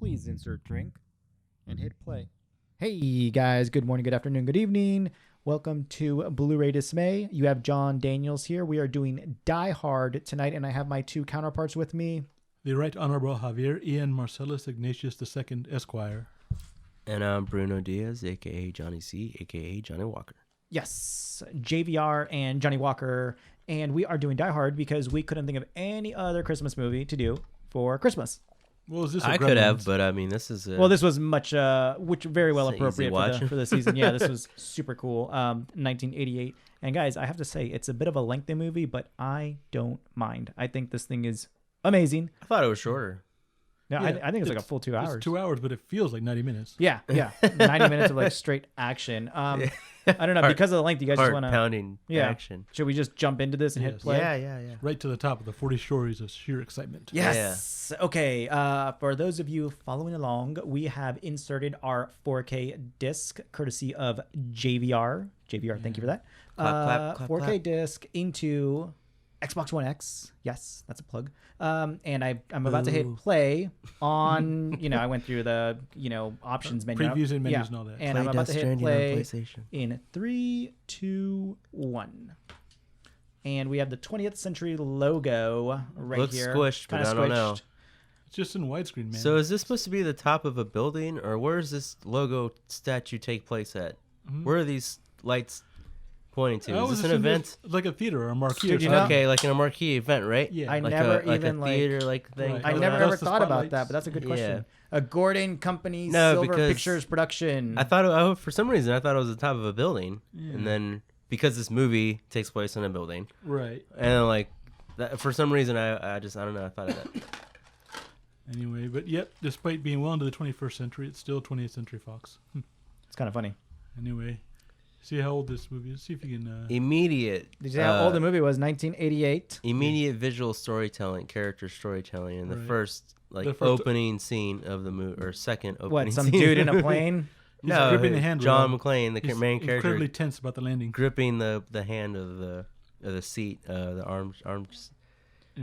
Please insert drink and hit play. Hey guys, good morning, good afternoon, good evening. Welcome to BlueRayDismay. You have John Daniels here. We are doing Die Hard tonight, and I have my two counterparts with me. The Right Honorable Javier Ian Marcellus Ignatius II, Esquire. And I'm Bruno Diaz, a.k.a. Johnny C., a.k.a. Johnny Walker. Yes, JVR and Johnny Walker. And we are doing Die Hard because we couldn't think of any other Christmas movie to do for Christmas. Well, is this I could have, but I mean, this is well, this was much, which very well appropriate for the season. Yeah, this was super cool. 1988. And guys, I have to say, it's a bit of a lengthy movie, but I don't mind. I think this thing is amazing. I thought it was shorter. No, Yeah, I think it's like a full 2 hours. It's 2 hours, but it feels like 90 minutes. Yeah. 90 minutes of like straight action. I don't know, because of the length, you guys just want to... pounding action. Should we just jump into this and hit play? Yeah. Right to the top of the 40 stories of sheer excitement. Yes. Yeah. Okay. For those of you following along, we have inserted our 4K disc courtesy of JVR. JVR, thank you for that. Clap, 4K clap. disc into Xbox One X. Yes, that's a plug. And I'm about to hit play on, I went through the, options menu. Previews and menus and all that. And Play I'm about Death to hit Stranding play on PlayStation. in 3, 2, 1. And we have the 20th century logo right Looks here. squished, but Kinda I don't know. It's just in widescreen, man. So is this supposed to be the top of a building, or where does this logo statue take place at? Mm-hmm. Where are these lights pointing to? I Is was this an assuming event? it's like a theater or a marquee. Dude, or you know- something. Okay, like in a marquee event, right? Yeah. I Like never a even theater like thing. Right. I Oh, never that's ever the thought about spotlights. that, but that's a good question. Yeah. A Gordon Company No, Silver because Pictures production. I thought for some reason I thought it was the top of a building, and then because this movie takes place in a building, Right. and then, like that, for some reason I don't know, I thought of that. Anyway, but yep, despite being well into the 21st century, it's still 20th Century Fox. It's kind of funny. Anyway, see how old this movie is. See if you can... Immediate. Did you say how old the movie was? 1988. Immediate visual storytelling, character storytelling, in the Right. first opening scene of the movie, or second opening. What, some scene. dude in a plane? He's No, gripping the handrail. John McClane, the He's main character, incredibly tense about the landing. gripping the hand of the seat, the arm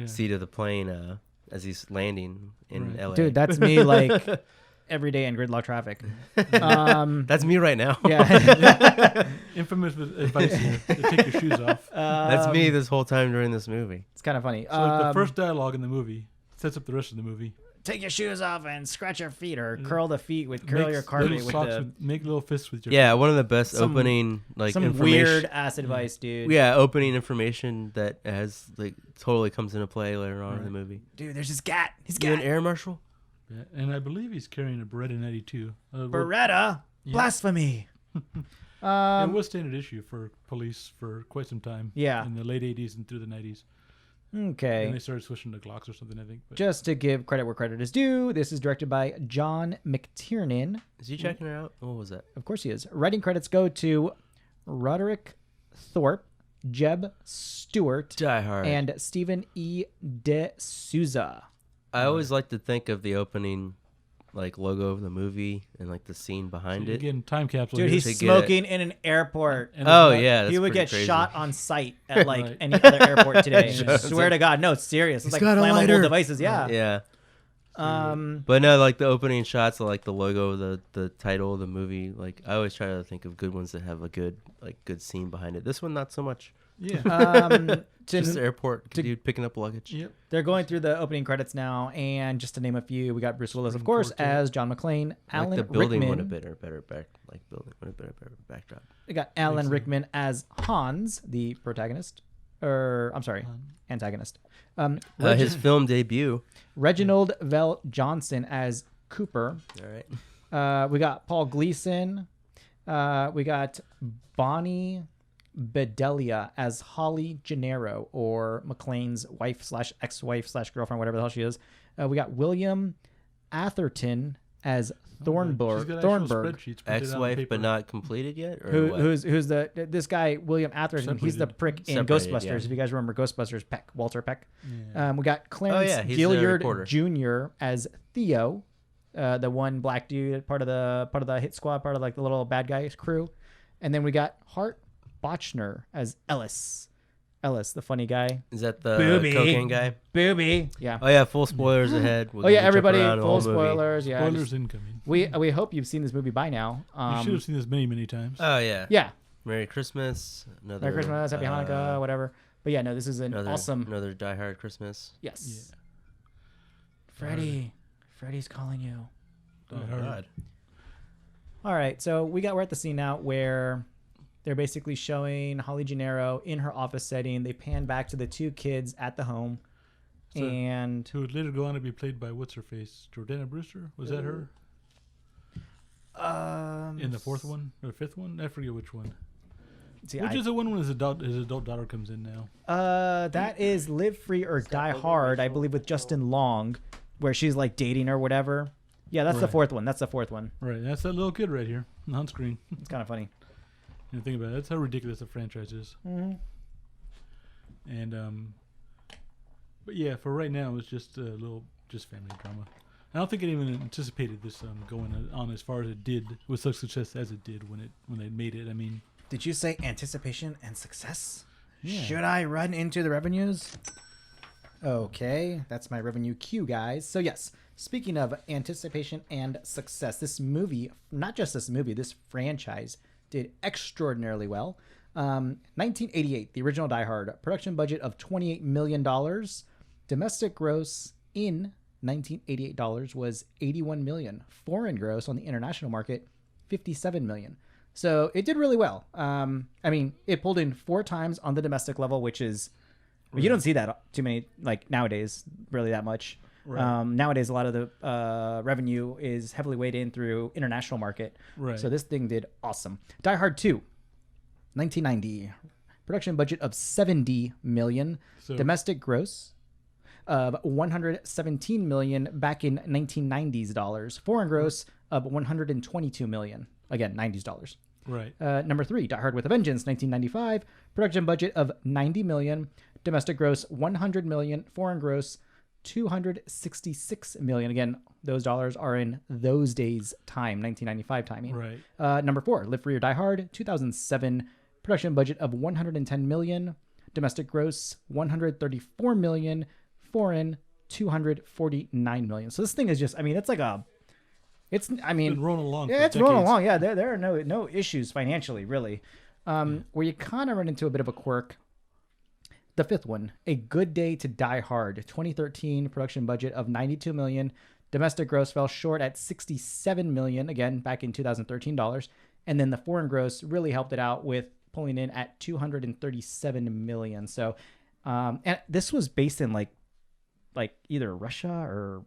seat of the plane as he's landing in Right. LA. Dude, that's me like every day in gridlock traffic. That's me right now. Yeah. Infamous advice here, to take your shoes off. That's me this whole time during this movie. It's kind of funny. So like the first dialogue in the movie sets up the rest of the movie. Take your shoes off and scratch your feet, or curl the feet with curl your carpet little with socks the make little fists with your Yeah, one of the best Some- opening some information. weird ass advice, dude. Yeah, opening information that has totally comes into play later on in the movie. Dude, there's his gat. His You an gat. air marshal? Yeah, and I believe he's carrying a Beretta 92. Beretta. Blasphemy. It was standard issue for police for quite some time. Yeah. In the late 80s and through the 90s. Okay. And they started switching to Glocks or something, I think. But Just to give credit where credit is due, this is directed by John McTiernan. Is he checking it out? What was that? Of course he is. Writing credits go to Roderick Thorpe, Jeb Stewart, Die Hard. and Stephen E. De Souza. I always like to think of the opening logo of the movie and the scene behind it. again, time capsule. Dude, here. he's to get smoking in an airport. And Oh it's not- yeah, that's He would pretty get crazy. shot on site at Right. any other airport today. Just Swear to God, no, it's serious. It's like got a flammable lighter. devices. Yeah. Yeah, Um. but no, the opening shots of the logo, the title of the movie. I always try to think of good ones that have a good good scene behind it. This one not so much. Yeah. Just the To, airport dude picking up luggage. Yep. they're going through the opening credits now, and just to name a few, we got Bruce Willis, of course, as John McClane. Alan the building Rickman. would have been a better backdrop. We got Alan Rickman as Hans, the protagonist, or I'm sorry, antagonist. His film debut. Reginald Vell Johnson as Cooper. All right. We got Paul Gleason. We got Bonnie Bedelia as Holly Gennaro, or McClane's wife / ex-wife / girlfriend, whatever the hell she is. We got William Atherton as Thornburg. She's got actual Thornburg. spreadsheets printed out on Ex-wife, paper. but not completed yet. Or what? Who's this guy William Atherton? He's the Separated. prick in Separated, Ghostbusters. yeah. If you guys remember Ghostbusters, Walter Peck. Yeah. We got Clarence yeah, he's the Gilliard reporter. Jr. as Theo, the one black dude, part of the hit squad, part of the little bad guys crew, and then we got Hart Bochner as Ellis. Ellis, the funny guy. Is that the Booby. cocaine guy? Booby. Yeah. Oh yeah, full spoilers ahead. We're Oh yeah, gonna jump everybody, around the full whole movie. spoilers. Yeah. Spoilers incoming. We hope you've seen this movie by now. You should have seen this many times. Oh yeah. Yeah. Merry Christmas. Another Merry Christmas, Happy Hanukkah, whatever. But yeah, no, this is an awesome. Another Die Hard Christmas. Yes. Yeah. Freddy's calling you. Oh Die Hard. God. All right, so we're at the scene now where they're basically showing Holly Gennaro in her office setting. They pan back to the two kids at the home, So, and who would later go on to be played by what's her face, Jordana Brewster? Was that her in the fourth one or fifth one? I forget which one. see, Which is the one when his adult daughter comes in now? that is Live Free or Die Hard, I believe, with Justin Long, where she's like dating or whatever. Yeah, that's the Right. fourth one. That's the fourth one. Right, that's that little kid right here on screen. It's kind of funny. And think about it, that's how ridiculous the franchise is. Mm-hmm. And but yeah, for right now, it's just a little just family drama. I don't think it even anticipated this going on as far as it did with such success as it did when they made it. I mean, Did you say anticipation and success? Yeah. Should I run into the revenues? Okay, that's my revenue cue, guys. So yes, speaking of anticipation and success, this movie, not just this movie, this franchise did extraordinarily well. 1988, the original Die Hard, production budget of $28 million. Domestic gross in 1988 dollars was $81 million. Foreign gross on the international market, $57 million. So it did really well. I mean, it pulled in 4 times on the domestic level, which is, well, you don't see that too many, like nowadays, really that much. Right. Nowadays, a lot of the revenue is heavily weighed in through international market. Right. So this thing did awesome. Die Hard 2, 1990, production budget of $70 million. So- Domestic gross of $117 million back in 1990s dollars. Foreign gross of $122 million. Again, 90s dollars. right. Number 3, Die Hard with a Vengeance, 1995. Production budget of $90 million. Domestic gross $100 million. Foreign gross $266 million. Again, those dollars are in those days' time, 1995 timing. Right. Number 4, Live Free or Die Hard, 2007. Production budget of $110 million. Domestic gross $134 million. Foreign $249 million. So this thing is just, I mean, it's like a, it's, I mean, Been rolling along. yeah, for it's rolling decades. along. Yeah, there are no issues financially, really. Where you kind of run into a bit of a quirk. The fifth one, A Good Day to Die Hard, 2013, production budget of $92 million. Domestic gross fell short at $67 million, again, back in 2013 dollars. And then the foreign gross really helped it out with pulling in at $237 million. So, and this was based in like either Russia or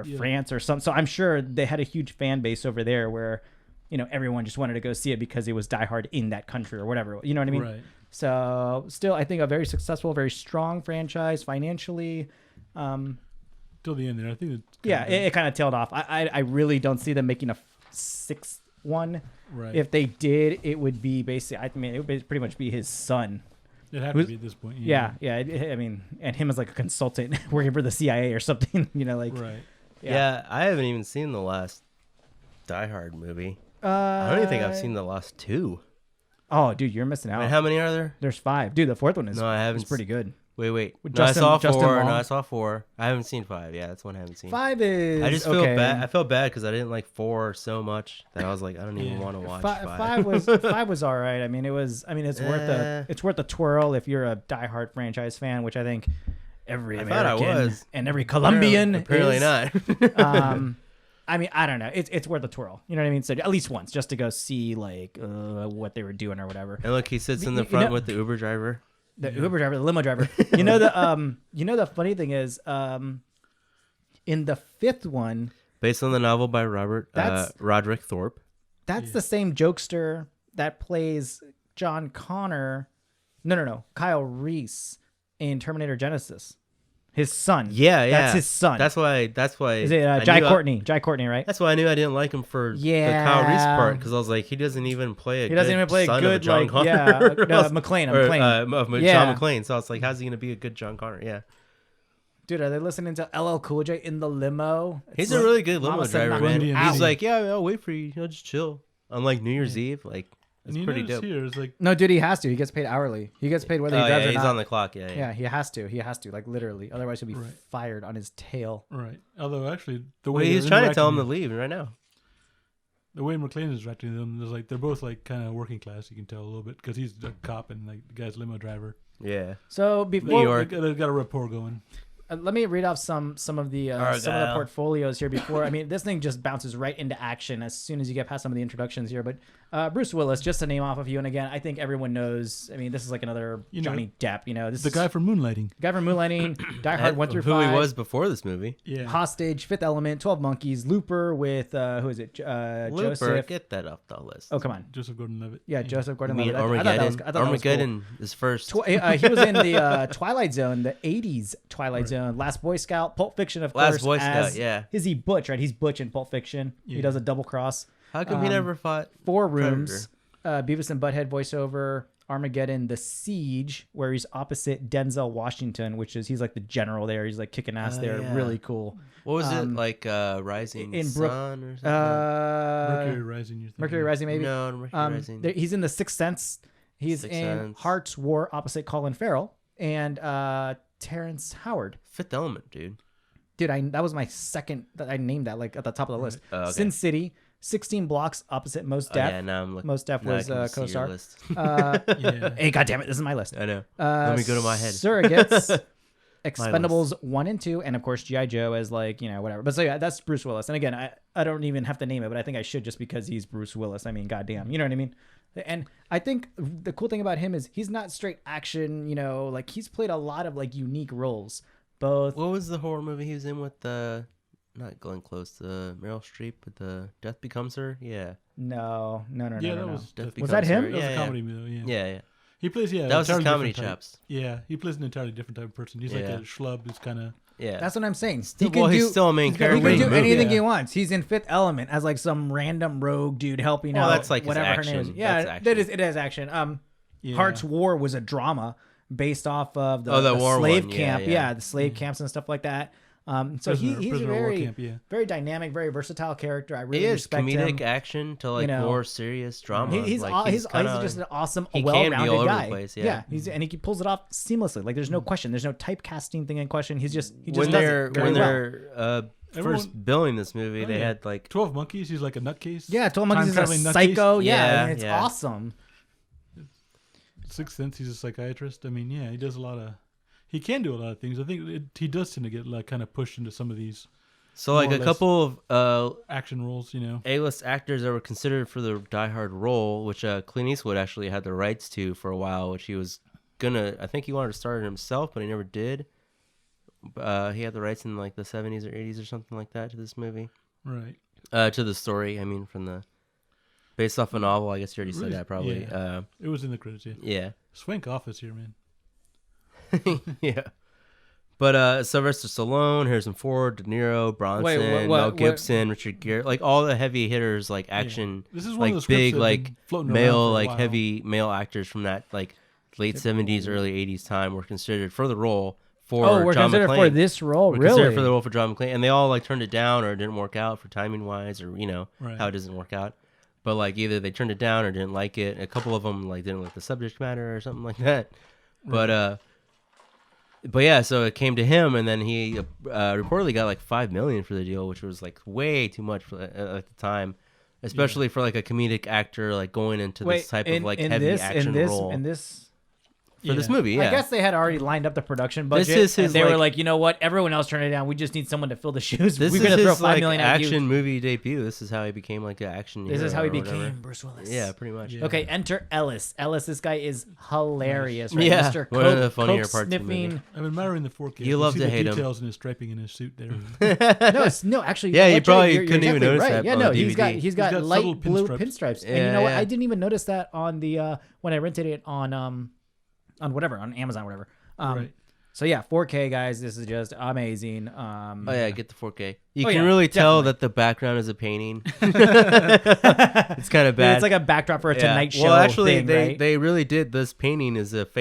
Yeah. France or something. So I'm sure they had a huge fan base over there where, you know, everyone just wanted to go see it because it was Die Hard in that country or whatever. You know what I mean? Right. So still, I think a very successful, very strong franchise financially. Till the end there, I think. Yeah, it kind of tailed off. I really don't see them making a sixth one. Right. If they did, it would be basically, I mean, it would pretty much be his son. It'd have to be at this point. Yeah. I mean, and him as like a consultant working for the CIA or something, you know, like. Right. Yeah. I haven't even seen the last Die Hard movie. I don't even think I've seen the last 2. Oh, dude, you're missing out. I mean, how many are there? There's 5. Dude, the fourth one is, No, I haven't is pretty good. Wait. With No, I saw Justin 4. Long? No, I saw 4. I haven't seen 5. Yeah, that's one I haven't seen. 5 is I just feel okay. bad. I felt bad because I didn't like 4 so much that I was like, I don't even Yeah. want to watch 5. 5 was all right. I mean, it's worth a twirl if you're a diehard franchise fan, which I think every I thought I American was. and every Colombian Apparently is. not. I mean, I don't know. It's worth a twirl. You know what I mean? So at least once, just to go see like what they were doing or whatever. And look, he sits in the You front know- with the Uber driver. The Uber driver, the limo driver. You know the funny thing is, in the fifth one, Based on the novel by Roderick Thorpe. that's the same jokester that plays John Connor. No, Kyle Reese in Terminator Genesis. His son. Yeah. That's his son. That's why. Is it Jai Courtney? Jai Courtney, right? That's why I knew I didn't like him for the Kyle Reese part because I was like, he doesn't even play a He doesn't good even play a son good of a John like Connor. McClane. John Yeah. McClane. So I was like, how's he gonna be a good John Connor? Yeah, Dude, are they listening to LL Cool J in the limo? he's It's a really good limo Mama said driver, knock man. him He's out. like, yeah, I'll wait for you. Just chill. On like New Year's Eve, like And you pretty notice dope. here, it's like No, dude, he has to. He gets paid hourly. He gets paid whether he drives or he's not. on the clock. Yeah, Yeah, he has to. He has to, like literally. Otherwise, he'll be Right. fired on his tail. right. Although actually, the Well, way he's they're trying to tell him to interacting- leave right now. the way McClane is interacting with them, there's like they're both like kind of working class. You can tell a little bit because he's a cop and like the guy's limo driver. Yeah. So before York. They've got a rapport going. Let me read off some of the portfolios here before. I mean, this thing just bounces right into action as soon as you get past some of the introductions here. But Bruce Willis, just to name off a few, and again, I think everyone knows. I mean, this is like another Johnny Depp. You know, this The is guy from Moonlighting. guy from Moonlighting, Die Hard 1 through 5, Who he was before this movie. Yeah. Hostage, Fifth Element, 12 Monkeys, Looper with who is it? Looper, Joseph. get that off the list. Oh, come on. Joseph Gordon-Levitt. Yeah, Joseph I mean, Gordon-Levitt. I thought that was cool. Armageddon is first. He was in the Twilight Zone, the 80s Twilight Zone, Last Boy Scout, Pulp Fiction, of Last course. Boy Scout, as, yeah. Is he Butch, right? He's Butch in Pulp Fiction. He Yeah. does a double cross. How come he never fought? Four Rooms, Beavis and Butthead voiceover, Armageddon, The Siege, where he's opposite Denzel Washington, which is he's like the general there. He's like kicking ass there. yeah. Really cool. What was it like? Rising in Sun or something? Mercury Rising. You're thinking. Mercury Rising, maybe. No, Mercury Rising. He's in The Sixth Sense. He's Sixth in Sense. Hearts War opposite Colin Farrell and Terrence Howard. Fifth Element, dude. Dude, that was my second that I named that like at the top of the list. Oh, okay. Sin City, 16 Blocks opposite Most Def. Yeah, now I'm looking. Most Def now I was can see your co-star. list. Yeah. Hey, goddammit, this is my list. I know. Let me go to my head. Surrogates, Expendables 1 and 2, and of course G.I. Joe as like, you know, whatever. But so yeah, that's Bruce Willis. And again, I don't even have to name it, but I think I should just because he's Bruce Willis. I mean, goddamn, you know what I mean? And I think the cool thing about him is he's not straight action, you know, like he's played a lot of like unique roles. Both. What was the horror movie he was in with the, not Glenn Close, the Meryl Streep with the Death Becomes Her? Yeah. No. Yeah, that was Death Was that Becomes him? Her. that was Yeah, a yeah. comedy movie. Yeah. Yeah. He plays That was his entirely comedy different type. chops. Yeah, he plays an entirely different type of person. He's like Yeah. a schlub who's kind of. Yeah. That's what I'm saying. He's still a main He character can in do the movie. anything he Yeah. wants. He's in Fifth Element as like some random rogue dude helping Well, out. that's like his whatever her name is. action. Yeah, That's that action. is. It is action. Yeah. Hearts War was a drama based off of the, Oh, the the war slave one. Yeah, camp. yeah. The slave camps and stuff like that. So he's a Prisoner of War very, camp, yeah. very dynamic, very versatile character. I really He is respect comedic him. action to like You know, more serious drama. He's like, kinda, just an awesome, he can be well-rounded all over the guy. place, yeah. And he pulls it off seamlessly. Like there's no question. There's no typecasting thing in question. He just when does they're it very well. Everyone- first billing this movie, Oh, they yeah. had like 12 Monkeys. He's like a nutcase. Yeah, 12 Monkeys is a Time-traveling nutcase. psycho. Yeah, Yeah, I mean, it's yeah. awesome. Sixth Sense. He's a psychiatrist. I mean, yeah, he does a lot of. He can do a lot of things. I think he does tend to get like kind of pushed into some of these so like more a or less couple of action roles. You know. A-list actors that were considered for the Die Hard role, which Clint Eastwood actually had the rights to for a while, which he was gonna. I think he wanted to start it himself, but he never did. He had the rights in like the 70s or 80s or something like that to this movie. Right. To the story, I mean, from the based off a novel. I guess you already said that probably. Yeah. It was in the credits. Yeah. Yeah. Swank office here, man. Yeah. But Sylvester Stallone, Harrison Ford, De Niro, Bronson, Mel Gibson, Richard Gere, like all the heavy hitters, like action, This is one like of the scripts big, that have like been floating around male, for a like while. heavy male actors from that like late 70s, early 80s time were considered for the role for we're John considered McClane. for this role, Were really? considered for the role for John McClane, and they all like turned it down or it didn't work out for timing wise, or Right. how it doesn't work out. But like either they turned it down or didn't like it. A couple of them like didn't like the subject matter or something like that. But yeah, so it came to him, and then he reportedly got like $5 million for the deal, which was like way too much for at the time, especially for like a comedic actor like going into this type of like heavy action role for this movie. Yeah, I guess they had already lined up the production budget. is his, and they were like- like, you know what? Everyone else turned it down. We just need someone to fill the shoes. this We're is gonna throw his $5 like million at you. action movie debut. This is how he became like an action. This is hero how he or whatever. became Bruce Willis. Yeah, pretty much. Yeah. Okay, enter Ellis. Ellis, this guy is hilarious. Right? Yeah, Mr. one of the Coke funnier parts of the movie. sniffing. I'm admiring the 4K. You love see to the hate him. details in his striping in his suit there. No, actually. Yeah, you what probably you're couldn't even exactly notice right. that Yeah, on no, the he's got DVD. He's got light subtle blue pinstripes. pinstripes. And Yeah, you know what? yeah. I didn't even notice that on the when I rented it on whatever, on Amazon, whatever. Right. So yeah, 4K guys, this is just amazing. Oh yeah, get the 4K. You Oh, can yeah, really tell definitely. that the background is a painting. It's kind of bad. It's like a backdrop for a Yeah. Tonight Show. Well, actually, thing, they right? they really did this painting as it's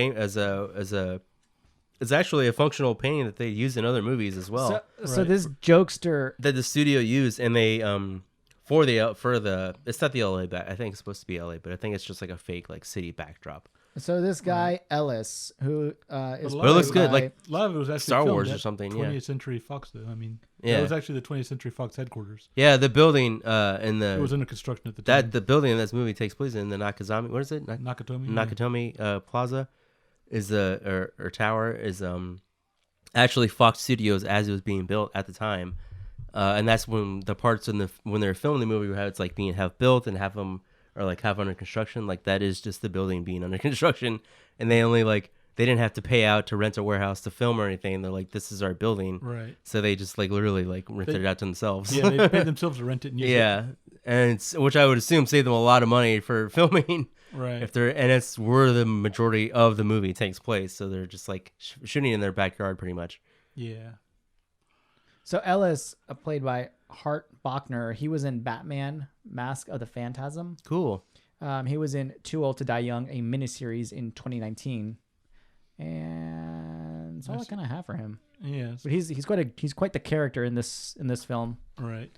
actually a functional painting that they use in other movies as well. So Right. this jokester. That the studio used, and they for the it's not the LA back. I think it's supposed to be LA, but I think it's just like a fake like city backdrop. So this guy Ellis, who is, But it looks good, like a lot of it was actually Star filmed Wars or at something. 20th Yeah, Century Fox, though. I mean, yeah, that was actually the 20th Century Fox headquarters. yeah. The building in the It was under construction at the time. the building in this movie takes place in the Nakatomi. What is it? Nakatomi Plaza is or tower is actually Fox Studios as it was being built at the time, and that's when the parts when they were filming the movie where it's like being half built and half them or like half under construction. Like that is just the building being under construction, and they only they didn't have to pay out to rent a warehouse to film or anything. They're like, this is our building, right? So they just like literally like rented it out to themselves. Yeah, they paid themselves to rent it and use yeah, and which I would assume saved them a lot of money for filming. Right. And it's where the majority of the movie takes place, so they're just like shooting in their backyard, pretty much. Yeah. So Ellis, played by Hart Bochner, he was in Batman: Mask of the Phantasm. Cool. He was in Too Old to Die Young, a miniseries in 2019, and that's all I kind of have for him. Yeah. But he's quite the character in this film. Right.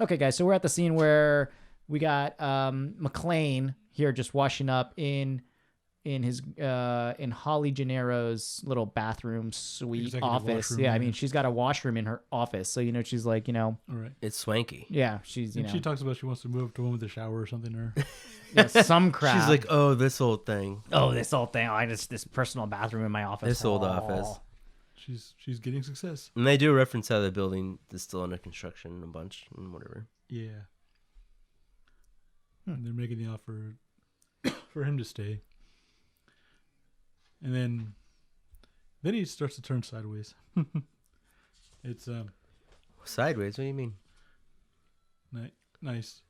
Okay, guys. So we're at the scene where we got McClane here just washing up in his in Holly Gennaro's little bathroom suite Executive office. washroom, Yeah, I yeah. mean she's got a washroom in her office, so she's like Right. It's swanky. yeah, she's And she talks about she wants to move to one with a shower or something, or yeah, some crap. She's like, oh, this old thing. oh, this old thing. I just this personal bathroom in my office. This old Oh. office. she's getting success. And they do reference how the building is still under construction a bunch and whatever. Yeah. And they're making the offer for him to stay. And then he starts to turn sideways. It's Sideways? What do you mean? nice.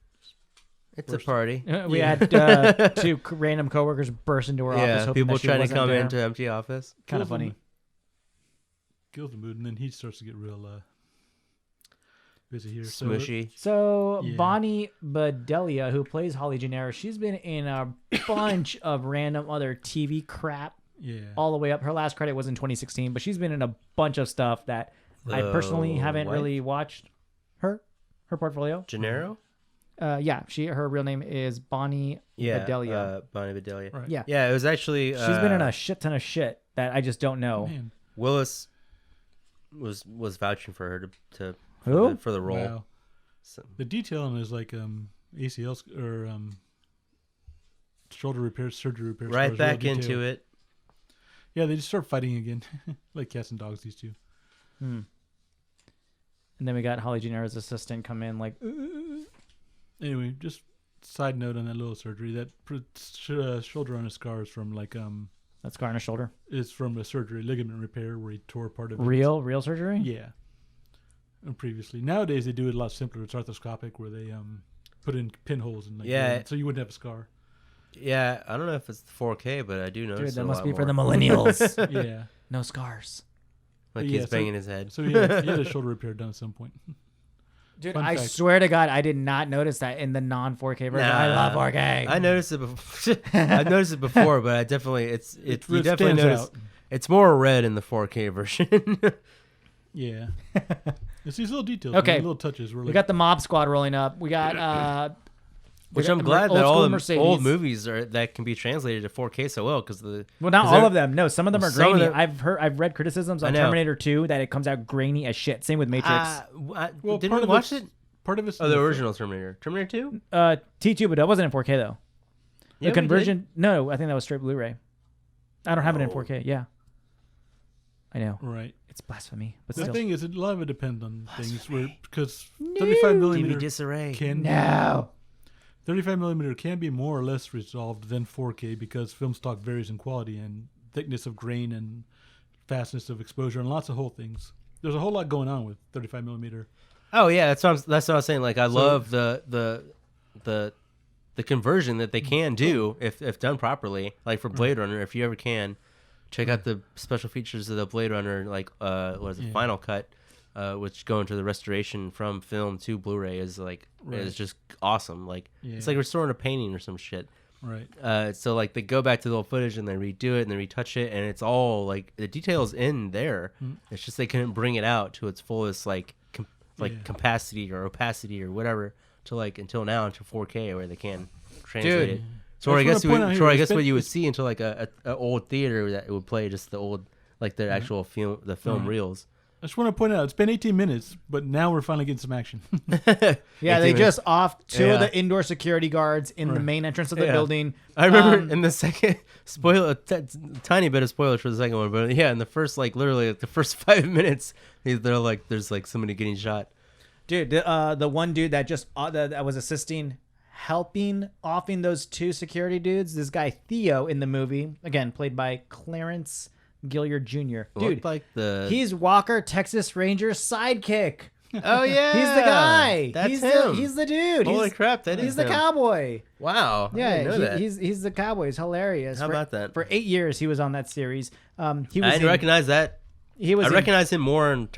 It's First- a party. We Yeah. had two random coworkers burst into her office. Yeah, hoping people that she trying to wasn't come there. into empty office. Kind of funny. Kills the mood, and then he starts to get real busy here. So Smushy. So Yeah. Bonnie Bedelia, who plays Holly Gennaro, she's been in a bunch of random other TV crap yeah. all the way up. Her last credit was in 2016, but she's been in a bunch of stuff that I personally haven't wife? really watched. Her portfolio. Gennaro? Yeah, her real name is Bonnie Bedelia. Bonnie Bedelia. Right. Yeah, Yeah, it was actually... she's been in a shit ton of shit that I just don't know. Man. Willis was vouching for her to Who? for the role. Wow. So, The detailing is like ACL or shoulder repairs, surgery repairs. right back into it. Yeah, they just start fighting again, like cats and dogs. These two. And then we got Holly Gennaro's assistant come in like, Anyway, just side note on that little surgery. That shoulder on his scar is from that scar on his shoulder. is from a surgery, ligament repair, where he tore part of it. Real surgery? Yeah. And previously, nowadays they do it a lot simpler. It's arthroscopic, where they put in pinholes and so you wouldn't have a scar. Yeah, I don't know if it's 4K, but I do notice Dude, that a must lot be for the more. millennials. Yeah. No scars. Like Yeah, he's so- banging his head. So he had a shoulder repair done at some point. Dude, Fun I fact. swear to God, I did not notice that in the non-4K version. I love 4K. I noticed it before. I've noticed it before, but I definitely you definitely stands notice out. it's more red in the 4K version. Yeah. It's these little details, Okay. these little touches. Where We got the mob squad rolling up. We got Which we I'm got glad old that all school the Mercedes. old movies that can be translated to 4K so well because Well, not 'cause all they're- of them. No, some of them are some of grainy. them- I've read criticisms on I know. Terminator 2 that it comes out grainy as shit. Same with Matrix. Well, didn't part we of watch it's- it? Part of it's Oh, the original Terminator. Terminator 2? T2, but that wasn't in 4K though. Yeah, we The conversion, no, I think that was straight Blu-ray. I don't have it in Oh. 4K. Yeah, I know Right. it's blasphemy, but The still. thing is, a lot of it depends on things because 35 TV millimeter disarray. can No. 35 millimeter can be more or less resolved than 4K because film stock varies in quality and thickness of grain and fastness of exposure and lots of whole things. There's a whole lot going on with 35 millimeter. Oh yeah, that's what I was saying. Like I love the conversion that they can do if done properly. Like for Blade Runner, if you ever can, check out the special features of the Blade Runner, like what is it, Final Cut, which go into the restoration from film to Blu-ray is just awesome. Like it's like restoring a painting or some shit. Right. So like they go back to the old footage and they redo it and they retouch it and it's all like the details in there. It's just they couldn't bring it out to its fullest capacity or opacity or whatever to like until now into 4K where they can translate it. So I I guess guess what you would see into like a old theater that it would play just the old like the actual film reels. I just want to point out it's been 18 minutes, but now we're finally getting some action. Yeah, they just off two of the indoor security guards in the main entrance of the building. I remember in the second tiny bit of spoilers for the second one, but yeah, in the first literally the first 5 minutes, they're like there's like somebody getting shot. Dude, the one dude that just that was helping offing those two security dudes. This guy Theo in the movie, again played by Clarence Gilliard Jr. Dude, like he's Walker Texas Ranger's sidekick. Oh yeah, he's the guy. That's him. He's the dude. Holy crap, he's the cowboy. Wow. Yeah, I didn't know that. he's the cowboy. He's hilarious. How about that? For 8 years, he was on that series. I didn't recognize that. I recognize him more in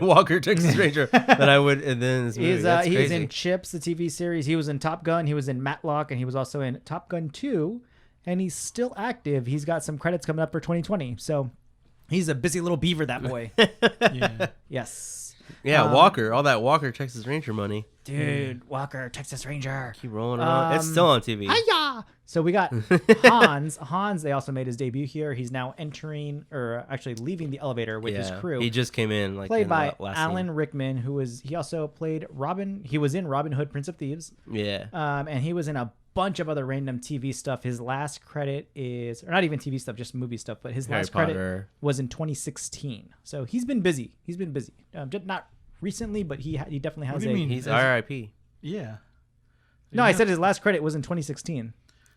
Walker Texas Ranger than I would in this movie. He's in Chips, the TV series. He was in Top Gun. He was in Matlock, and he was also in Top Gun 2. And he's still active. He's got some credits coming up for 2020. So he's a busy little beaver, that boy. Yeah. Yes. Yeah, Walker. All that Walker Texas Ranger money. Dude, Walker Texas Ranger. Keep rolling on. It's still on TV. Hi-ya! So we got Hans. Hans, they also made his debut here. He's now actually leaving the elevator with his crew. He just came in. Played by Alan Rickman, he also played Robin. He was in Robin Hood, Prince of Thieves. Yeah. And he was in a bunch of other random TV stuff. His last credit or not even TV stuff, just movie stuff, but his last credit was in 2016. So he's been busy. Just not recently, but he definitely has What do you mean? He's RIP. Yeah. No, I said his last credit was in 2016.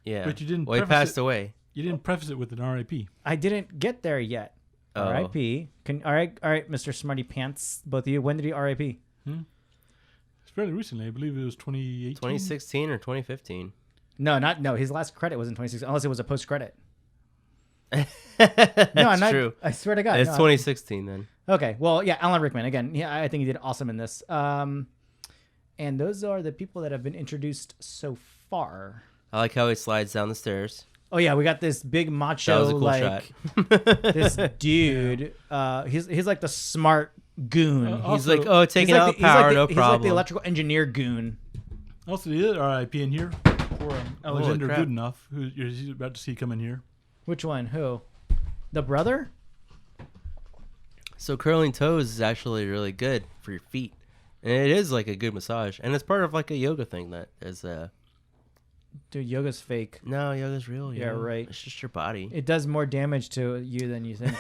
Yeah. But you didn't. Well, he passed away. You didn't preface it with an RIP. I didn't get there yet. Oh. RIP. All right, Mr. Smarty Pants, both of you. When did he RIP? It's fairly recently. I believe it was 2018. 2016 or 2015. No. His last credit was in 2016, unless it was a post credit. No, I'm not. True. I swear to God, it's 2016 then. Okay, well, yeah, Alan Rickman again. Yeah, I think he did awesome in this. And those are the people that have been introduced so far. I like how he slides down the stairs. Oh yeah, we got this big macho That was a cool this dude. He's like the smart goon. He's like, taking out power, no problem. He's like the electrical engineer goon. Also, the other RIP in here for Alexander Goodenough, who you're about to see come in here. Which one? Who? The brother? So curling toes is actually really good for your feet, and it is like a good massage, and it's part of like a yoga thing that is Dude, yoga's fake. No, yoga's real. Yeah, right. It's just your body. It does more damage to you than you think.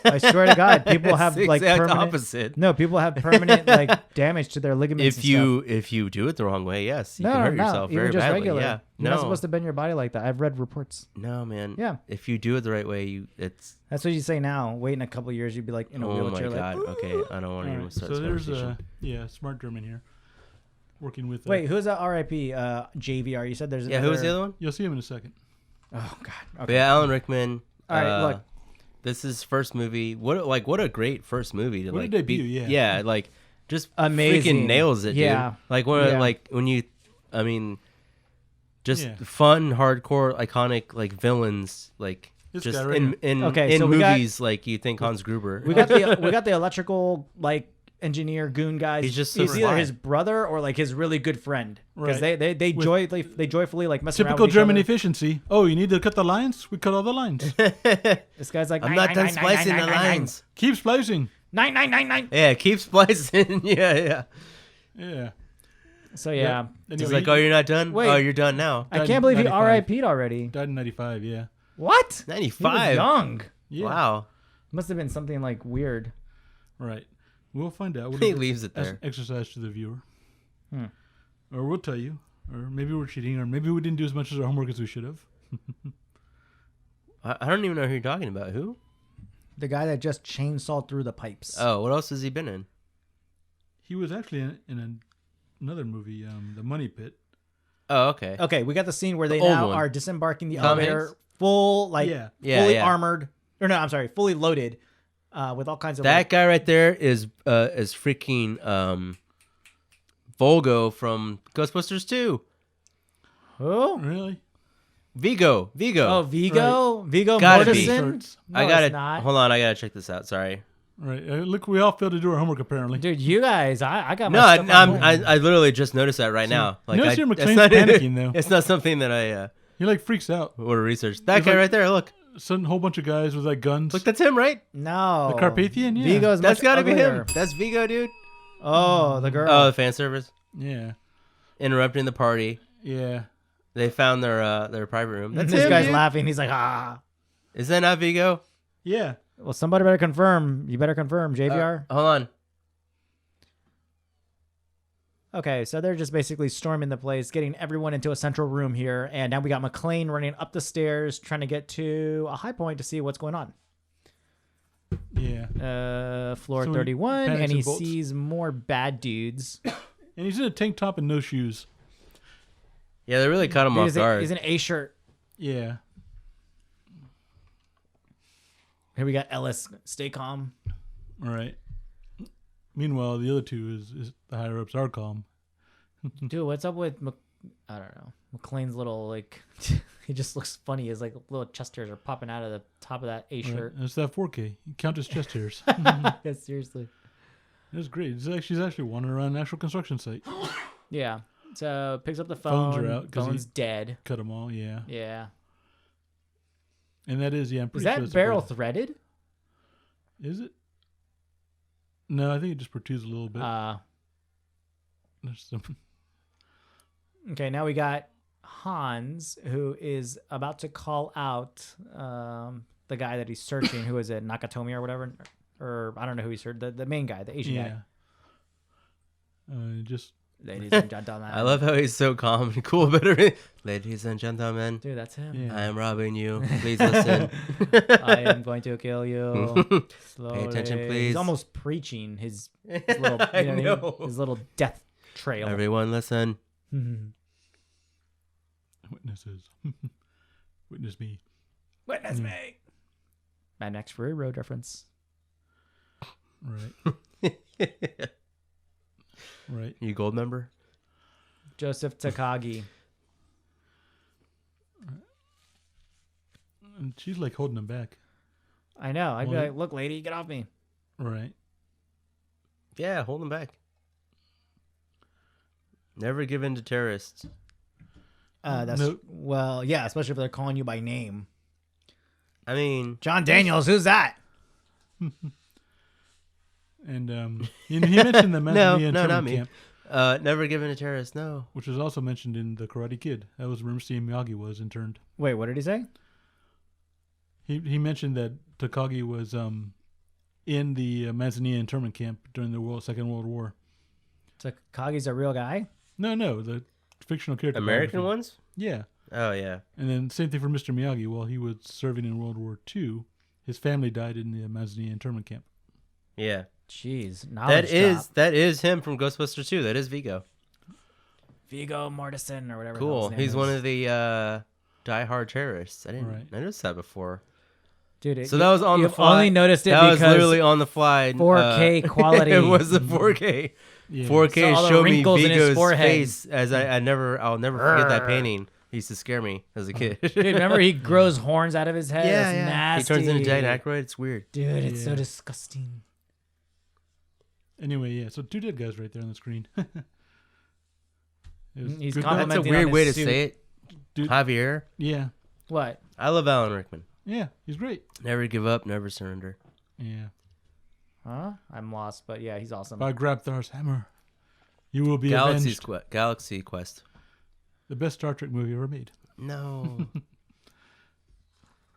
I swear to God, people have it's like permanent. Opposite. No, people have permanent like damage to their ligaments. If you do it the wrong way, yes, you can hurt yourself even very just badly. Regular. Yeah, You're not supposed to bend your body like that. I've read reports. No, man. Yeah. If you do it the right way, it's. That's what you say now. Wait in a couple of years, you'd be like in a wheelchair. Oh my God. Like, okay, I don't want to even start. So this there's smart German here. Working with wait, who's that RIP JVR? You said there's who was the other one? You'll see him in a second. Oh God. But yeah, Alan Rickman. All right, look. This is first movie. What a great first movie to What a debut, yeah. Yeah, like just amazing. Freaking nails it, yeah. dude. Like when you just fun, hardcore, iconic like villains like This just guy right in so movies like you think Hans Gruber. We got the electrical like engineer goon guys. He's either his brother or like his really good friend because they joyfully like mess around typical with German each other. efficiency. Oh, you need to cut the lines? We cut all the lines. This guy's like, I'm not done splicing the lines. Keep splicing. 9. Yeah, keep splicing. yeah. So yeah, He's like, oh, you're not done. Wait. Oh, you're done now. I can't believe he 95. RIP'd already. Died in 95. Yeah. What? 95. He was young. Yeah. Wow. Must have been something like weird. Right. We'll find out. He leaves it there. Exercise to the viewer. Or we'll tell you. Or maybe we're cheating. Or maybe we didn't do as much as our homework as we should have. I don't even know who you're talking about. Who? The guy that just chainsawed through the pipes. Oh, what else has he been in? He was actually in another movie, The Money Pit. Oh, okay. Okay, we got the scene where they The old now one. are disembarking the Tom elevator, Hanks? fully armored. Or no, I'm sorry, fully loaded, with all kinds of. That guy right there is freaking Volgo from Ghostbusters 2. Who? Really? Vigo. Oh, Vigo. Right. Vigo Gotta be. Mortensen. No, I gotta it's not. hold on. I gotta check this out. Sorry. Right. Look, we all failed to do our homework apparently. Dude, you guys, I got No, my stuff on home. I literally just noticed that right now. Like, notice your it's McLean's not, panicking though. It's not something that I He like freaks out. would have researched. That It's guy like- right there, look. Some whole bunch of guys with like guns. Look, that's him, right? No. The Carpathian? Yeah. Vigo's That's much got to be uglier. him. That's Vigo, dude. Oh, the girl. Oh, the fan service. Yeah. Interrupting the party. Yeah. They found their private room. That's this him, guy's dude. laughing. He's like, ah. Is that not Vigo? Yeah. Well, somebody better confirm. You better confirm, JVR. Hold on. Okay, so they're just basically storming the place, getting everyone into a central room here, and now we got McLean running up the stairs, trying to get to a high point to see what's going on. Yeah. Floor So he 31, panics and he and bolts. sees more bad dudes. And he's in a tank top and no shoes. Yeah, they really caught him off guard. He's in A shirt. Yeah. Here we got Ellis. Stay calm. All right. Meanwhile, the other two is the higher ups are calm. Dude, what's up with I don't know. McLean's little like he just looks funny. His like little chest hairs are popping out of the top of that A Right. shirt. And it's that 4K. You count his chest hairs. Yeah, seriously. It's great. She's actually wandering around an actual construction site. Yeah. So picks up the phone. Phones are out 'cause Phone's dead. Cut them all. Yeah. Yeah. And that is, I'm Is pretty sure that that's a barrel bird. threaded? Is it? No, I think it just protrudes a little bit. There's some. Okay, now we got Hans, who is about to call out the guy that he's searching, who is it, Nakatomi or whatever, or I don't know who he's searching, the main guy, the Asian guy. Yeah. Just. Ladies and gentlemen. I love how he's so calm and cool. But ladies and gentlemen, Dude, that's him. Yeah. I am robbing you. Please listen. I am going to kill you. Slowly. Pay attention, please. He's almost preaching his little, you know what I mean? His little death trail. Everyone, listen. Witnesses. Witness me. Witness me. Mad Max Fury Road reference. Right. Right. You gold member? Joseph Takagi. And she's like holding him back. I know. I'd be Well, like, look, lady, get off me. Right. Yeah, hold him back. Never give in to terrorists. That's Nope. well, yeah, especially if they're calling you by name. I mean, John Daniels, who's that? And he mentioned the Manzanilla no, not internment me. camp, Never give in to terrorists. No. which was also mentioned in The Karate Kid. That was where Steve Miyagi was interned. Wait, what did he say? He mentioned that Takagi was in the Manzanilla internment camp during the Second World War. Takagi's a real guy? No, the fictional character. American biography. ones? Yeah. Oh, yeah. And then same thing for Mr. Miyagi. While he was serving in World War II, his family died in the Manzanilla internment camp. Yeah. Jeez, knowledge That is him from Ghostbusters 2. That is Vigo. Vigo Mortensen or whatever. Cool. He's one of the die-hard terrorists. I didn't notice that before. Dude, So that was on the you've fly. only noticed it That was because literally on the fly. 4K quality. It was the 4K. Yeah. 4K Saw all the showed me wrinkles in his Vigo's forehead. face as I'll never forget that painting. He used to scare me as a kid. Dude, remember he grows horns out of his head? Yeah, It's yeah. nasty. He turns into Dan Aykroyd. It's weird. Dude, it's so Yeah. disgusting. Anyway, yeah. So two dead guys right there on the screen. It was He's good complimenting That's a on weird his way to suit. say it. Dude. Javier. Yeah. What? I love Alan Rickman. Yeah. He's great. Never give up, never surrender. Yeah. Huh? I'm lost, but yeah, he's awesome. If I grab Thor's hammer, you will be Galaxy avenged. Galaxy Quest. The best Star Trek movie ever made. No.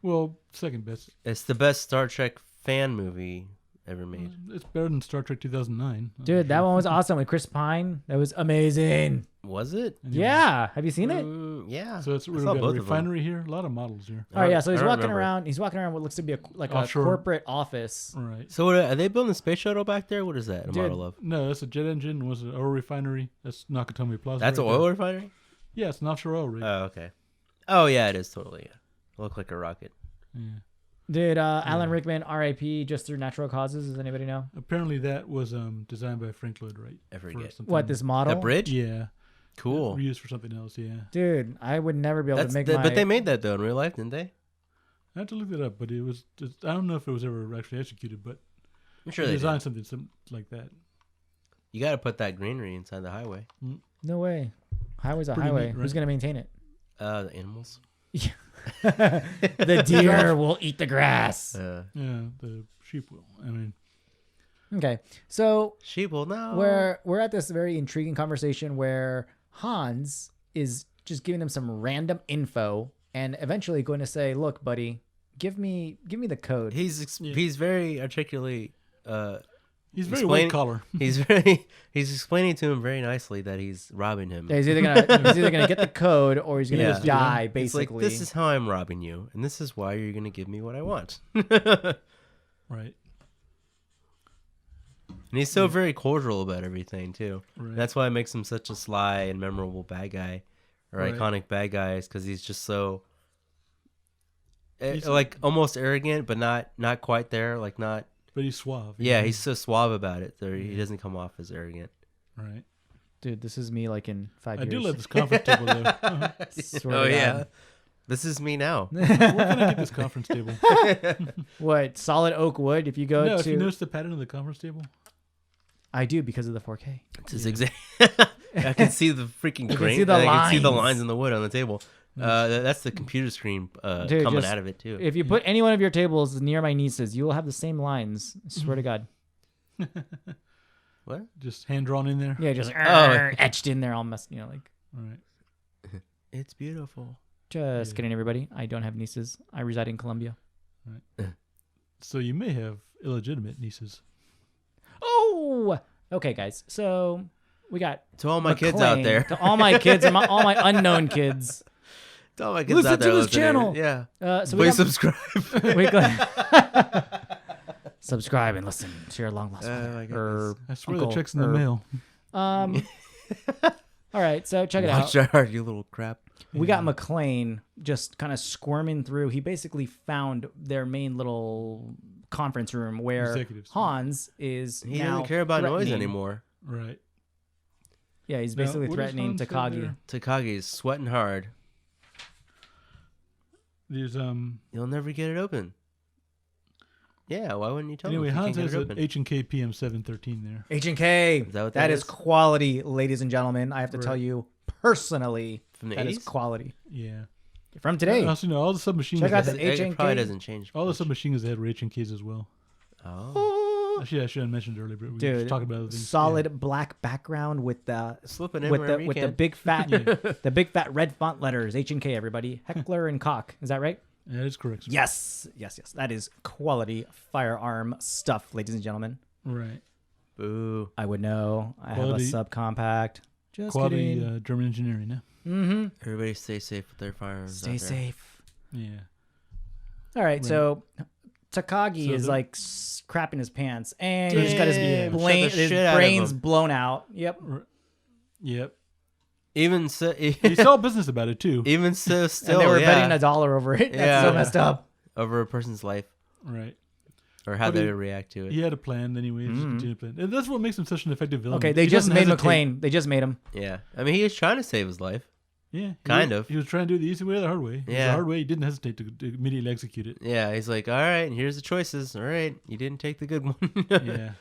Well, second best. It's the best Star Trek fan movie ever made. It's better than Star Trek 2009. Dude, that one was awesome with Chris Pine. That was amazing. Was it? Anyway. Yeah. Have you seen it? Yeah. So it's I we've saw got a both of them. refinery here. A lot of models here. All right, yeah. So he's I don't walking remember. around. He's walking around what looks to be a Offshore. corporate office. Right. So what, are they building a space shuttle back there? What is that a Dude. model of? No, that's a jet engine. Was it oil refinery? That's Nakatomi Plaza. That's right an there. oil refinery? Yeah, it's an offshore oil rig. Oh, okay. Oh, yeah, it is totally. Yeah. Look like a rocket. Yeah. Dude, Alan Rickman, R.I.P. just through natural causes. Does anybody know? Apparently that was designed by Frank Lloyd Wright. I for forget. something- What, this model? The bridge? Yeah. Cool. Reused for something else, yeah. Dude, I would never be able to make my... But they made that, though, in real life, didn't they? I have to look that up, but it was just, I don't know if it was ever actually executed, but I'm sure they designed did. something like that. You got to put that greenery inside the highway. No way. Highway's a Pretty highway. neat, right? Who's gonna maintain it? The animals. The deer will eat the grass. Yeah, the sheep will. I mean, Okay, so Sheep will know. we're at this very intriguing conversation where Hans is just giving them some random info and eventually going to say, "Look, buddy, give me the code." He's very articulately. he's very white collar. He's explaining to him very nicely that he's robbing him. Yeah, he's either gonna get the code or he's gonna die. Basically, it's like, this is how I'm robbing you, and this is why you're gonna give me what I want. Right. And he's so very cordial about everything too. Right. That's why it makes him such a sly and memorable bad guy, or iconic bad guy, because he's just so like almost arrogant, but not quite there. Like not. But he's suave. Yeah, he's so suave about it. So he doesn't come off as arrogant. Right. dude, this is me like in 5 years. I do love this conference table though. Swear to God. This is me now. Where can I get this conference table? What, solid oak wood? If you go No, to, if you notice the pattern of the conference table. I do because of the 4K. It's his exact. I can see the freaking grain. see the I can see the lines. lines in the wood on the table. That's the computer screen Dude, coming just- out of it too. If you put any one of your tables near my nieces, you will have the same lines. I swear to God. What? Just hand drawn in there. Yeah, just etched in there, all messed. Like. All right. It's beautiful. Just kidding, everybody. I don't have nieces. I reside in Colombia. Right. So you may have illegitimate nieces. Oh, okay, guys. So we got To all my kids out there. To all my kids, and all my unknown kids. To all my kids Listen out there. to this listening. channel. Yeah. So we Please got, subscribe. subscribe and listen to your long lost Oh, mother. my goodness. Or I swear uncle, the check's in the or- mail. All right, so check it out. Watch out, you little crap. We got McLean just kind of squirming through. He basically found their main little conference room where Executives. Hans is He now doesn't care about noise threatening- anymore. Right. Yeah, he's Now, basically what does threatening Hans say Takagi. there? Takagi's sweating hard. There's You'll never get it open. Yeah, why wouldn't you tell anyway, me? Hans has it an open? H&K PM 713 there. H&K. Is that what that that is is? quality, ladies and gentlemen. I have to Right. tell you personally, From the that is 80s? quality. Yeah. From today. Also, all the submachine Check out guns. the It H&K. probably doesn't change. All the much. submachine guns had were H&Ks as well. Oh. Actually, I should have mentioned earlier, but we were Dude, just talking about other things. solid black background with the Slipping in with wherever the you with the can. big fat the big fat red font letters. H&K, everybody. Heckler and Koch. Is that right? Yeah, that is correct. Sir. Yes. That is quality firearm stuff, ladies and gentlemen. Right. Boo. I would know. I Quality- have a subcompact. Just Quality kidding. German engineering, yeah. Mm-hmm. Everybody stay safe with their firearms. Stay out there. safe. Yeah. All right, Right. so Takagi So is the- like crapping his pants, and he's got his, Damn, shut the his shit out of brains him. blown out. Yep. Yep. Even so, He saw business about it, too. even so, And still, they were yeah, betting $1 over it. That's Yeah. so messed up. over a person's life Right. or how But they he- would react to it. He had a plan anyway. Just continued to plan. And that's what makes him such an effective villain. Okay, they He just doesn't made hesitate. McLean. They just made him. Yeah, I mean, he was trying to save his life. Yeah. Kind of. He was trying to do it the easy way or the hard way. Yeah. The hard way, he didn't hesitate to immediately execute it. Yeah, he's like, all right, here's the choices. All right, you didn't take the good one. Yeah.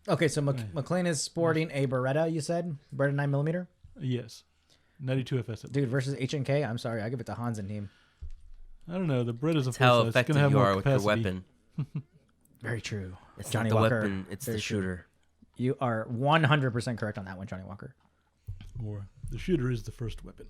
Okay, so McLean is sporting a Beretta, you said? Beretta 9mm? Yes. 92 FS. Dude, versus H&K? I'm sorry, I give it to Hans and team. I don't know. The bread is a It's how full size. It's effective gonna have you more are with your capacity. weapon. Very true. It's Johnny not the Walker. weapon, it's Very the true. shooter. You are 100% correct on that one, Johnny Walker. Or the shooter is the first weapon.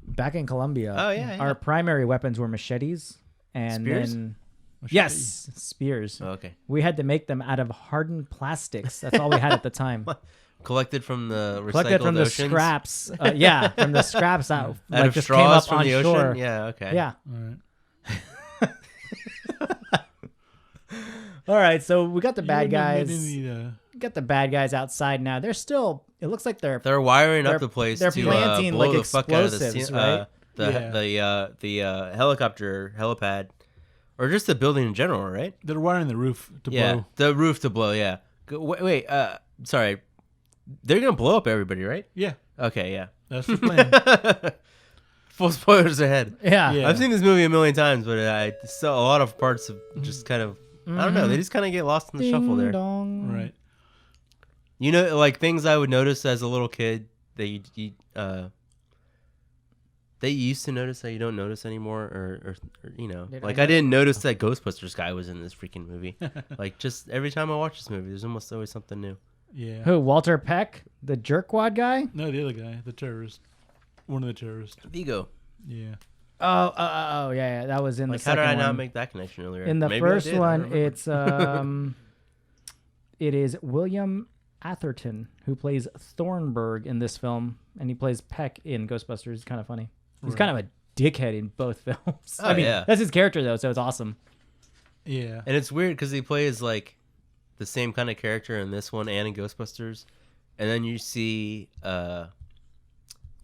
Back in Colombia, Oh, yeah, yeah. our primary weapons were machetes and Spears? then Machete. yes, spears. Oh, okay. We had to make them out of hardened plastics. That's all we had at the time. Collected from the recycled Collected from the oceans? scraps. Yeah, from the scraps out. Out like of just came straws up from on the shore. ocean? Yeah, okay. Yeah. All right. All right, so we got the You bad wouldn't have guys. made any, We got the bad guys outside now. They're still. It looks like they're. They're wiring They're- up the place they're to planting, blow like, the fuck out of the explosives, scene, right? the helicopter helipad, or just the building in general, right? they're wiring the roof to Yeah, blow. the roof to blow. Yeah. Wait. Sorry. They're gonna blow up everybody, right? Yeah. Okay. Yeah. That's the plan. Full spoilers ahead. Yeah. Yeah. I've seen this movie a million times, but I saw a lot of parts of just kind of I don't know. They just kind of get lost in the shuffle there. Dong. Right. You know, like things I would notice as a little kid that you used to notice that you don't notice anymore, or you know, Dude, like I I didn't notice that Ghostbusters guy was in this freaking movie. Like just every time I watch this movie, there's almost always something new. Yeah. Who? Walter Peck, the jerkwad guy? No, the other guy, the terrorist. One of the terrorists. Vigo. Yeah. Oh, yeah. That was in Like the how second did I one. not make that connection earlier? In the Maybe I first did, I one, don't remember. it's it is William Atherton who plays Thornburg in this film, and he plays Peck in Ghostbusters. It's kind of funny. He's kind of a dickhead in both films. Oh, I mean, yeah. that's his character though, so it's awesome. Yeah. And it's weird because he plays like the same kind of character in this one and in Ghostbusters, and then you see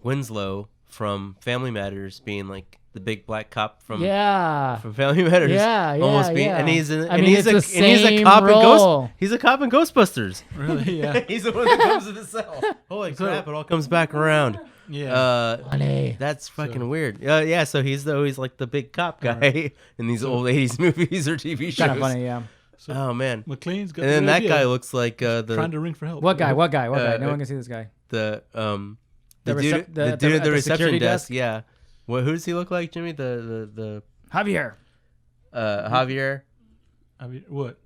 Winslow from Family Matters being like the big black cop from Family Matters. Yeah, almost being, yeah. and he's I mean, it's the he's a same cop in role. He's a cop in Ghostbusters. Really? Yeah. He's the one that comes to the cell. Holy crap! It all comes back around. Yeah. Funny. That's fucking weird. Yeah, so he's always like the big cop guy in these old 80s movies or TV shows. Kind of funny, yeah. So Oh man. McLean's got And then the that idea. guy looks like trying the to ring for help. What guy? No one can see this guy. the The dude recep- the- the dude the- at the at the reception security desk. desk? Yeah. Who does he look like, Jimmy? The Javier. Javier. I mean, what?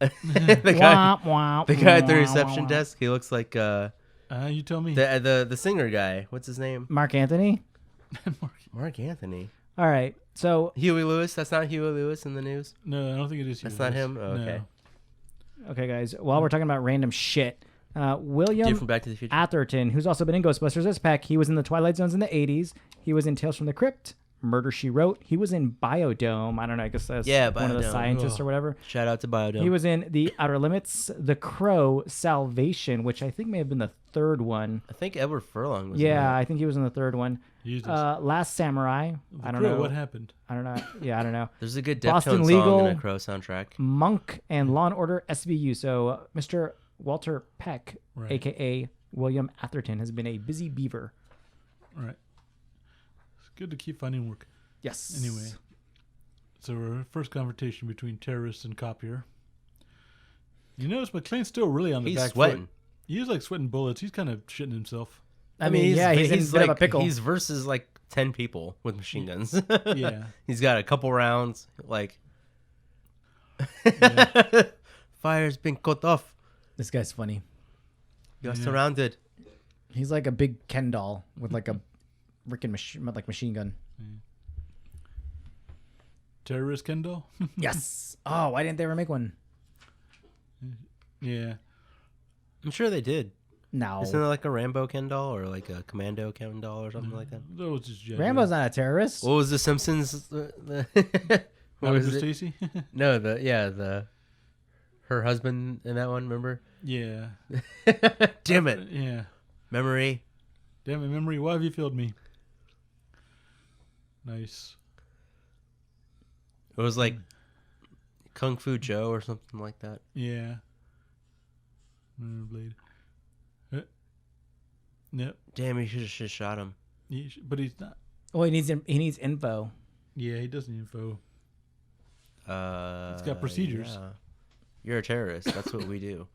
the guy at the reception desk. He looks like You tell me. the singer guy. What's his name? Mark Anthony. Mark Anthony. All right. So, Huey Lewis. That's not Huey Lewis in the news. No, I don't think it is. That's Huey not Lewis. him? Oh, okay. No. okay, guys, while we're talking about random shit, William Dude from Back to the Future. Atherton, who's also been in Ghostbusters as Peck, he was in the Twilight Zones in the 80s. He was in Tales from the Crypt, Murder, She Wrote. He was in Biodome. I don't know. I guess that's one of the Biodome. scientists or whatever. Shout out to Biodome. He was in The Outer Limits, The Crow, Salvation, which I think may have been the third one. I think Edward Furlong was in Yeah, that. I think he was in the third one. Jesus. Last Samurai. The I don't Crow, know. What happened? I don't know. Yeah, I don't know. There's a good Boston Deftones Legal. song in a Crow soundtrack. Monk and Law and Order SVU. So Mr. Walter Peck, Right. a.k.a. William Atherton, has been a busy beaver. All right. It's good to keep finding work. Yes. Anyway, so our first confrontation between terrorists and cop here. You notice McClane's still really on the He's back sweating. foot. He's like sweating bullets. He's kind of shitting himself. I mean, yeah, he's in a bit like, of a pickle. He's versus like 10 people with machine guns. Yeah. He's got a couple rounds. Like, fire's been cut off. This guy's funny. You're surrounded. He's like a big Ken doll with like a freaking machine gun. Terrorist Kendall? Yes. Oh, why didn't they ever make one? Yeah. I'm sure they did. No. Isn't it like a Rambo Ken doll or like a Commando Ken doll or something like that? That was just Rambo's not a terrorist. What was the Simpsons? What was it? Stacy? No, her husband in that one. Remember? Yeah. Damn it, Yeah. memory. Damn it, memory. Why have you failed me? Nice. It was like Kung Fu Joe or something like that. Yeah. Blade. Yep. Damn, he should have just shot him. But he's not. Oh, he needs info. Yeah, he doesn't info. It's got procedures. Yeah. You're a terrorist. That's what we do.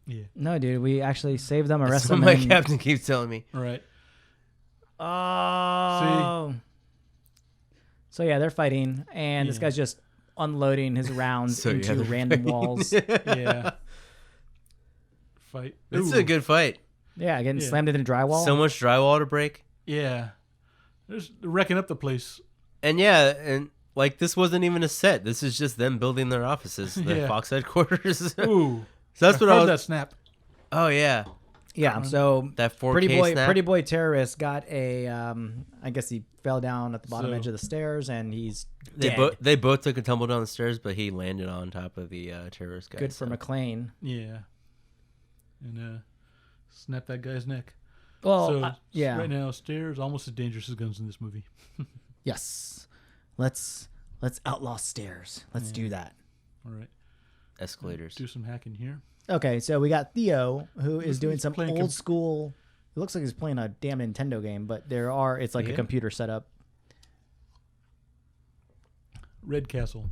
Yeah. No, dude, we actually saved them, That's arrested what them. my and- captain keeps telling me. All right. Oh. So yeah, they're fighting, and this Yeah. guy's just unloading his rounds So, yeah, into they're random fighting. walls. Yeah. Fight. It's Ooh. a good fight. Yeah, getting Yeah. slammed into drywall. So much drywall to break. Yeah. They're wrecking up the place. And yeah, and like this wasn't even a set. This is just them building their offices, the Yeah. Fox headquarters. Ooh. So that's what I heard was. that snap. Oh yeah, Yeah, so that 4K snap. pretty boy terrorist got a I guess he fell down at the bottom So- edge of the stairs and he's They dead. they both took a tumble down the stairs, but he landed on top of the terrorist guy. Good for McClane. Yeah. And snap that guy's neck. Well, So yeah. right now, stairs almost as dangerous as guns in this movie. Yes. Let's outlaw stairs. Let's do that. All right. Escalators. Do some hacking here. Okay, so we got Theo who is doing He's some playing old school. It looks like he's playing a damn Nintendo game, but it's like a Yeah. computer setup. Red Castle.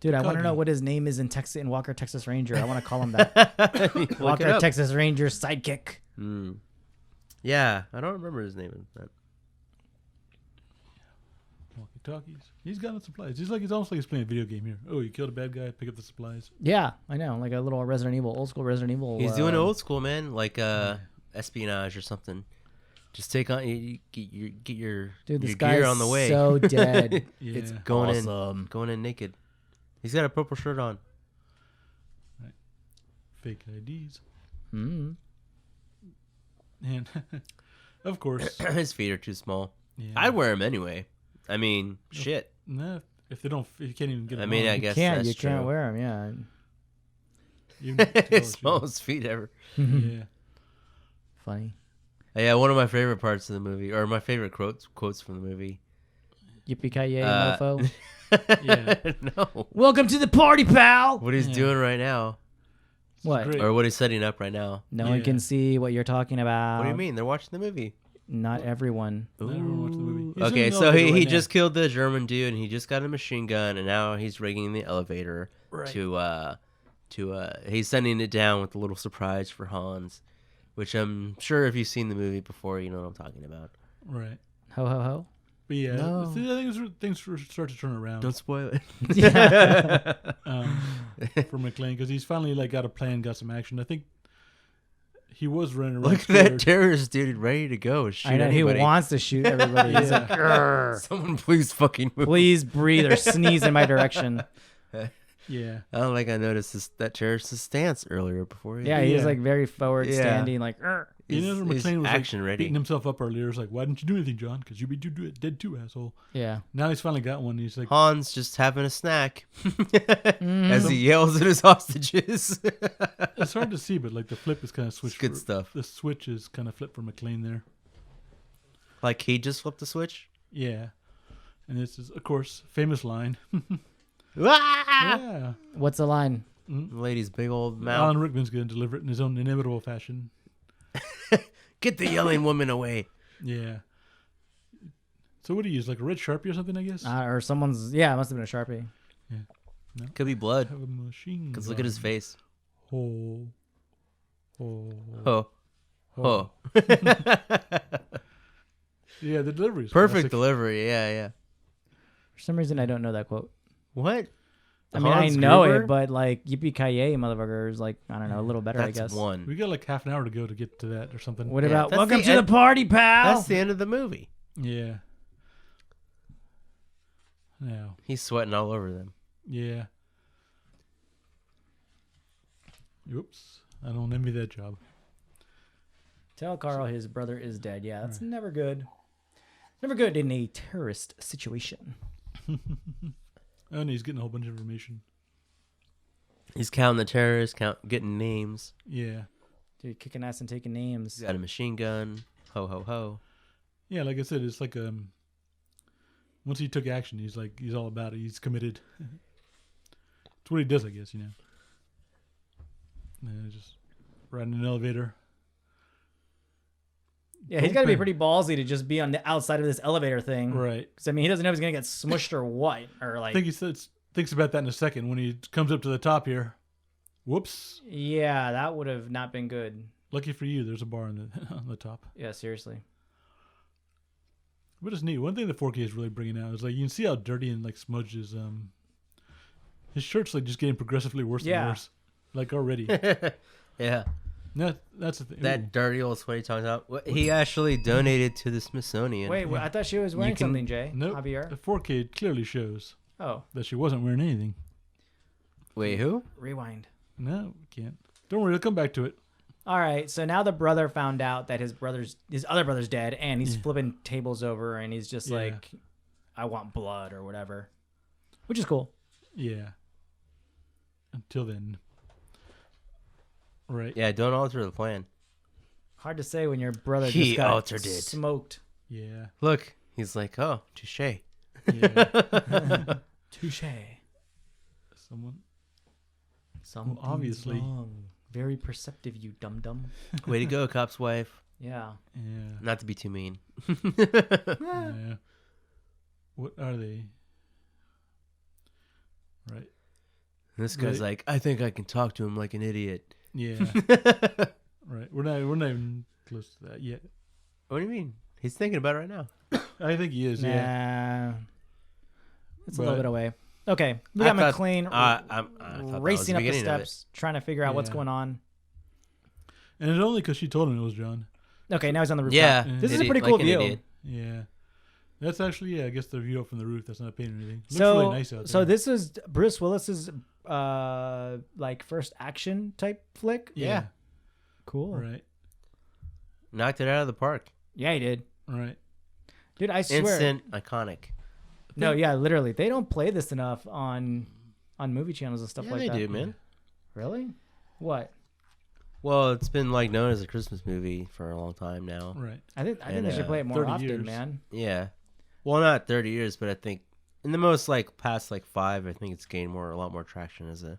Dude, I want to know what his name is in Walker, Texas Ranger. I want to call him that. Walker, Texas Ranger sidekick. Yeah, I don't remember his name in that. Walkie-talkies. He's got the supplies. It's almost like he's playing a video game here. Oh, you killed a bad guy, pick up the supplies. Yeah, I know. Like a little old school Resident Evil. He's doing old school, man. Like espionage or something. Just take on get your gear on the way. So dead. Yeah. It's going in naked. He's got a purple shirt on. Right. Fake IDs. Mm. And of course, his feet are too small. Yeah. I'd wear them anyway. I mean, shit. Nah, if you can't even get them. I mean, on. I guess you can't wear them. Yeah. Smallest feet ever. Yeah. Funny. Yeah, one of my favorite parts of the movie, or my favorite quotes from the movie. Yippee-ki-yay, mofo. Yeah. No. Welcome to the party, pal. What he's doing right now. What? Great. Or what he's setting up right now. No one can see what you're talking about. What do you mean? They're watching the movie. Not everyone. Not everyone watched the movie. He's Okay, in the so elevator he right just killed the German dude, and he just got a machine gun, and now he's rigging the elevator Right. he's sending it down with a little surprise for Hans, which I'm sure if you've seen the movie before, you know what I'm talking about. now. Right. Ho, ho, ho. But yeah, No. I think things start to turn around. Don't spoil it. Yeah. For McClane, because he's finally got a plan, got some action. I think he was running around. Look at that terrorist dude ready to go. Shoot I know anybody. he wants to shoot everybody. He's like, "Grr, Someone please fucking move. please breathe or sneeze in my direction. Yeah. I don't like I noticed that terrorist's stance earlier before. Yeah, he was like very forward standing, like. "Grr." You know, McClane was action ready. beating himself up earlier. He's like, "Why didn't you do anything, John? Because you'd be dead too, asshole." Yeah. Now he's finally got one. He's like, Hans just having a snack as he yells at his hostages. it's hard to see, but like the flip is kind of switched. Good stuff. The switch is kind of flipped for McClane there. Like he just flipped the switch. Yeah, and this is, of course, famous line. Ah! Yeah, What's the line? Lady's big old mouth. Alan Rickman's going to deliver it in his own inimitable fashion. Get the yelling woman away. Yeah. So what do you use? Like a red Sharpie or something, I guess? Or someone's. Yeah, it must have been a Sharpie. Could be blood. Have a machine. Because look at his face. Oh. Oh. Oh. Oh. Yeah, the delivery is Perfect classic. delivery. Yeah, yeah. For some reason, I don't know that quote. What? I mean, Hans I know Gruber? it, but like Yippee-ki-yay, motherfucker is like, I don't know, a little better, That's I guess. one. We got like half an hour to go to get to that or something. What Yeah, about that's welcome the to the end- party, pal? That's the end of the movie. Yeah. Now. He's sweating all over them. Yeah. Oops. I don't envy that job. Tell Carl his brother is dead. Yeah, that's never good. Never good in a terrorist situation. And he's getting a whole bunch of information. He's counting the terrorists, getting names. Yeah. Dude, kicking ass and taking names. He's got a machine gun. Ho, ho, ho. Yeah, like I said, it's like once he took action, he's all about it. He's committed. It's what he does, I guess, you know. And just riding an elevator. Yeah, he's got to be pretty ballsy to just be on the outside of this elevator thing. Right. Because, I mean, he doesn't know if he's going to get smushed or what. Or like. I think he thinks about that in a second when he comes up to the top here. Whoops. Yeah, that would have not been good. Lucky for you, there's a bar on the top. Yeah, seriously. But it's neat. One thing the 4K is really bringing out is like you can see how dirty and like smudged his shirt's like just getting progressively worse and worse. Like already. Yeah. That's the thing. That dirty old sweaty tongue out. He actually donated to the Smithsonian. Wait, I thought she was wearing something, Jay. Nope. Javier. The 4K clearly shows Oh. that she wasn't wearing anything. Wait, who? Rewind. No, we can't. Don't worry, I'll come back to it. All right, so now the brother found out that his other brother's dead, and he's flipping tables over, and he's just like, I want blood or whatever, which is cool. Yeah. Until then. Right. Yeah, don't alter the plan. Hard to say when your brother He just got altered it. smoked. Yeah. Look, he's like, oh, touche. Yeah. Touche. Someone. Something's obviously. wrong. Very perceptive, you dum-dum. Way to go, cop's wife. Yeah. Yeah. Not to be too mean. Yeah. What are they? Right. And this guy's like, I think I can talk to him like an idiot. Yeah. Right. We're not even close to that yet. What do you mean? He's thinking about it right now. I think he is. Nah. Yeah. It's a little bit away. Okay. We got McClane I thought racing up the beginning of steps, trying to figure out what's Yeah. going on. And it's only because she told him it was John. Okay, now he's on the rooftop. Yeah. This is a Idiot, pretty like cool an view. idiot. Yeah. That's actually, I guess the view up from the roof. That's not painted or anything. Looks So, really nice out there. so this is Bruce Willis's like first action type flick. Yeah. Cool. Right. Knocked it out of the park. Yeah, he did. Right. Dude, I swear. Instant iconic. No, yeah, literally. They don't play this enough on movie channels and stuff Yeah, like they that. do, man. Really? What? Well, it's been like known as a Christmas movie for a long time now. Right. I think And, they should play it more 30 often, years. man. Yeah. Well, not 30 years, but I think in the most like past like 5, I think it's gained a lot more traction as a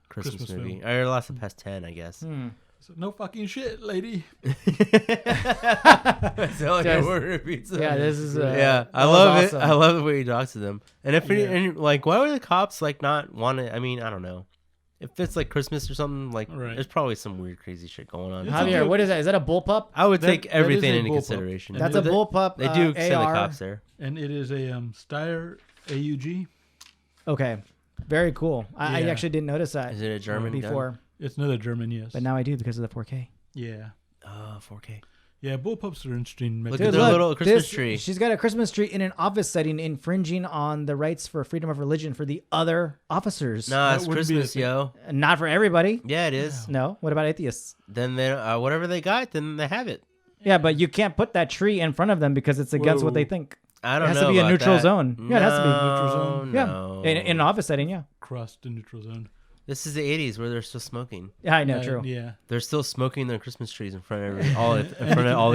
Christmas movie. film. Or the last the past 10, I guess. So, no fucking shit, lady. That's the only Just- word repeats it. Yeah, this is Yeah, I that was love awesome. it. I love the way he talks to them. And if Yeah. and like, why would the cops like not want to? I mean, I don't know. If it's like Christmas or something, like Right. there's probably some weird, crazy shit going on. It's a Javier, joke. what is that? Is that a bullpup? I would That- take that everything is a into bullpup. consideration. And That's a they- bullpup. They do send the AR. cops there. And it is a Steyr AUG. Okay, very cool. I Yeah. actually didn't notice that Is it a German before, gun? It's another German, yes. but now I do because of the 4K. Yeah. Oh, 4K. Yeah, bullpups are interesting. Look Dude, at their look, little Christmas this- tree. She's got a Christmas tree in an office setting, infringing on the rights for freedom of religion for the other officers. Nah, That it's wouldn't be a Christmas, thing. yo. Not for everybody. Yeah, it is. No. What about atheists? Then they whatever they got, then they have it. Yeah, but you can't put that tree in front of them because it's against what they Whoa. think. I don't It know. has to be a about neutral that. zone. Yeah, it has to be neutral zone. Yeah, No. in an office setting. Yeah, Crossed the neutral zone. This is the 80s where they're still smoking. yeah, I know. True. Yeah. They're still smoking their Christmas trees in front of all the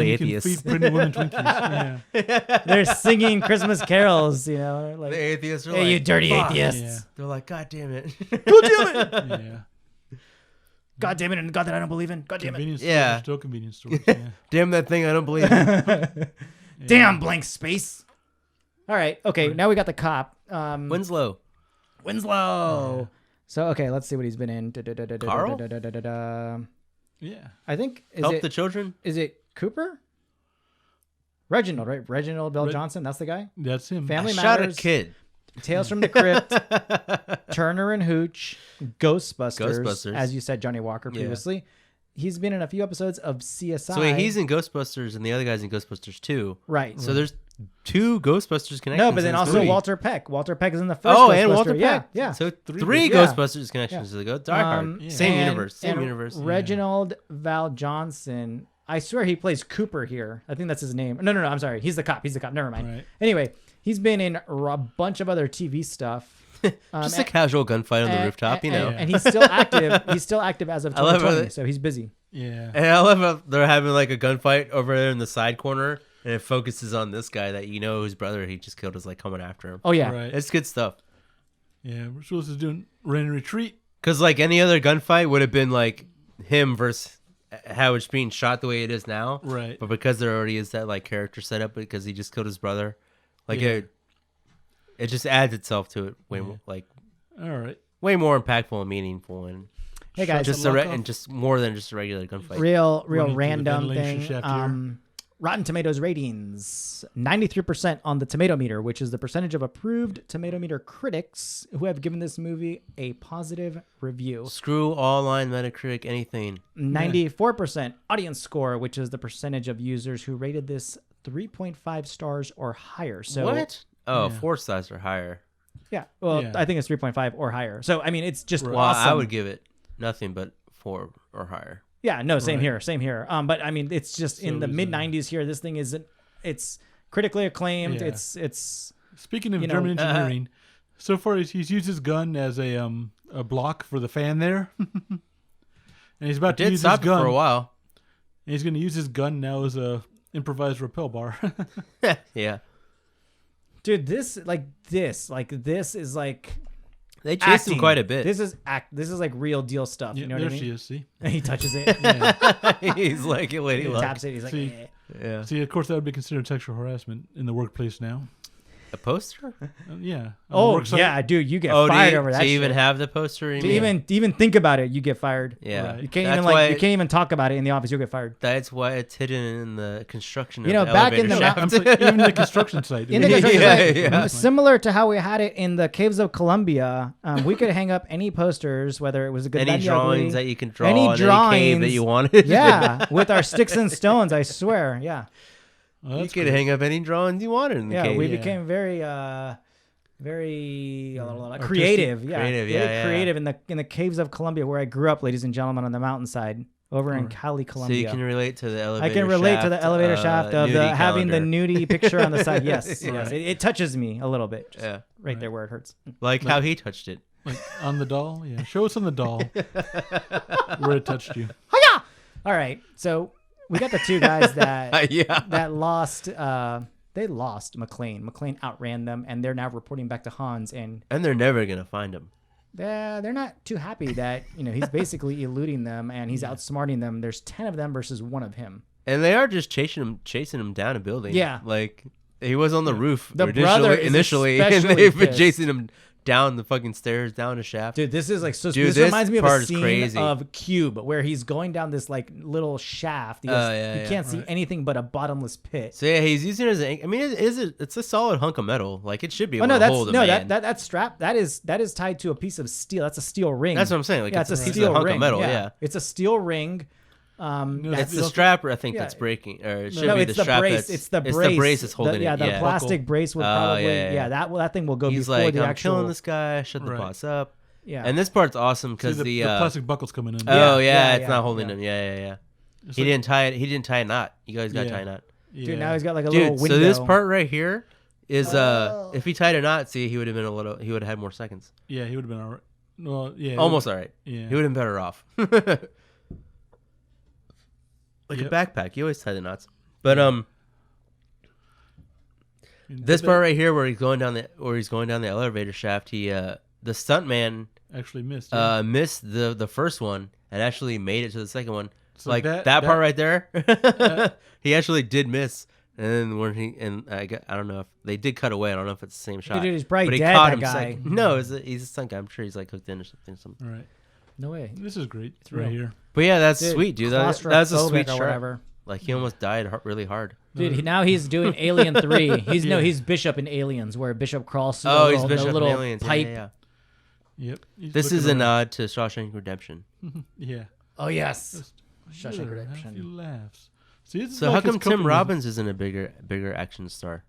You can atheists. feed pregnant women Twinkies. Yeah. They're singing Christmas carols. You know, like, The atheists are hey, like, you dirty "Fuck." atheists! Yeah. They're like, God damn it. God damn it! Yeah. God damn it! And God that I don't believe in. God damn it! Convenience stores Yeah. are still convenience stores. Yeah. Damn that thing I don't believe in. Damn blank space. All right. Okay. Now we got the cop. Winslow. Winslow. So okay, let's see what he's been in. Carl? Yeah. I think Help the children. is it Cooper? Reginald, right? Reginald Bell Reg- Johnson. That's the guy. That's him. Family Shot a Matters. kid. Tales from the Crypt. Turner and Hooch. Ghostbusters. Ghostbusters. As you said, Johnny Walker Yeah. previously. He's been in a few episodes of CSI. So wait, he's in Ghostbusters and the other guy's in Ghostbusters too. right. So there's 2 Ghostbusters connections. No, but then in this also movie. Walter Peck. Walter Peck is in the first. Oh, Ghostbuster. and Walter Yeah, Peck. yeah. So Three three Yeah. Ghostbusters connections to the Die Hard. Same and- universe. Same and universe. Reginald Val Johnson. I swear he plays Cooper here. I think that's his name. No. I'm sorry. He's the cop. Never mind. Right. Anyway, he's been in a bunch of other TV stuff. Just a casual gunfight on the rooftop, you know. And he's still active. He's still active as of I love how 2020, they- so he's busy. Yeah. And I love how they're having like a gunfight over there in the side corner, and it focuses on this guy that you know whose brother he just killed is like coming after him. Oh yeah. Right. It's good stuff. Yeah. Bruce Willis is doing rain and retreat. Because like any other gunfight would have been like him versus how it's being shot the way it is now. Right. But because there already is that like character set up because he just killed his brother, like Yeah. it just adds itself to it way more, like All right. way more impactful and meaningful and Hey guys, just and just more than just a regular gunfight. real Running through the random ventilation thing. shaft here. Rotten Tomatoes ratings: 93% on the Tomato Meter, which is the percentage of approved Tomato Meter critics who have given this movie a positive review. Screw online Metacritic anything. 94% audience score, which is the percentage of users who rated this 3.5 stars or higher. So What? Oh, Yeah. 4 stars or higher. yeah, well, Yeah. I think it's 3.5 or higher. So I mean, it's just Well, awesome. I would give it nothing but 4 or higher. Yeah, no, same Right. here. But I mean, it's just in So the is, mid 90s here. This thing it's critically acclaimed. Yeah. It's Speaking of You know, German engineering, so far he's used his gun as a block for the fan there, and he's about to Did use his stop it gun. for a while. And he's going to use his gun now as a improvised rappel bar. Yeah. dude, this is like They chased him acting. quite a bit. This is like real deal stuff. Yeah, You know there what I she mean? is. See, He touches it, He's like, lady he luck. taps it. He's like, See. eh. Yeah. see. Of course, that would be considered sexual harassment in the workplace now. A poster? Yeah. Oh yeah, dude, you get fired over that. Do you even shit. have the poster? To even think about it, you get fired. Yeah, Right. You can't even talk about it in the office. You'll get fired. That's why it's hidden in the construction. You know, of the back in elevator the shaft. I'm saying, even the construction site. In the construction site, Yeah. similar to how we had it in the caves of Colombia, we could hang up any posters, whether it was a good, any bad, drawings ugly, that you can draw any on drawings any cave that you wanted. Yeah, with our sticks and stones, I swear. Yeah. Oh, You could hang up any drawings you wanted in the Yeah, cave. we Yeah. became very creative. Yeah, Creative, very creative in the caves of Colombia, where I grew up, ladies and gentlemen, on the mountainside over in Cali, So Colombia. you can relate to the elevator. I can relate to the shaft, elevator shaft of nudie having the calendar. nudie picture on the side. Yes, Right. yes, it touches me a little bit. Just Yeah, right there where it hurts. like how he touched it. Like on the doll? Yeah. Show us on the doll where it touched you. Hiya! All right, so we got the two guys that Yeah. that lost. They lost McLean. McLean outran them, and they're now reporting back to Hans. And And they're never gonna find him. they're not too happy that he's basically eluding them and he's outsmarting them. There's 10 of them versus 1 of him. And they are just chasing him down a building. Yeah. Like he was on the roof The brother is initially, and especially they've been pissed. chasing him down the fucking stairs, down a shaft. Dude, this is like so. Dude, this this reminds me of a part is scene crazy. of Cube where he's going down this like little shaft. He goes, you can't see anything but a bottomless pit. So yeah, he's using it as an. I mean, it's a solid hunk of metal. Like it should be able Oh no, to hold a man. that strap that is tied to a piece of steel. That's a steel ring. That's what I'm saying. Like Yeah, it's a piece of steel hunk ring. of metal. Yeah. It's a steel ring. It's the strap, I think, Yeah. that's breaking, or it should No, be it's the the strap. brace. That's, It's the brace. that's holding the, it. the plastic brace would probably. That thing will go He's before like, the I'm actual. killing this guy. Shut the Right. boss up. Yeah. And this part's awesome because See, the plastic buckle's coming in. Oh Yeah, it's yeah, not holding yeah. him. Yeah. It's He like- didn't tie it. He didn't tie a knot. You guys got to tie a knot. Yeah. Dude, now he's got like a little Dude, window. so this part right here is if he tied a knot, see, he would have been he would have had more seconds. Yeah, he would have been all right. Well, yeah. Almost all right. Yeah. He would have been better off. Like Yep. a backpack, you always tie the knots. But this part right here where he's going down the elevator shaft, he the stuntman actually missed. missed the first one and actually made it to the second one. So like that part right there, he actually did miss. And then when I don't know if they did cut away. I don't know if it's the same shot. Dude, he's probably but he dead, caught that him guy. second. No, he's a stunt guy. I'm sure he's like hooked in or something. All right. No way. This is great. It's real. right here. But yeah, that's sweet, dude. That's a claustrophobic sweet or shot. whatever. Like he almost died really hard. Dude, now he's doing Alien 3. He's Bishop in Aliens, where Bishop crawls through Oh, the he's Bishop in little Aliens. pipe. Yeah. Yep. He's This is looking a around. nod to Shawshank Redemption. Yeah. Oh yes. Just Shawshank have a Redemption. few laughs. See, this is So like how his come Tim coping Robbins isn't a bigger action star?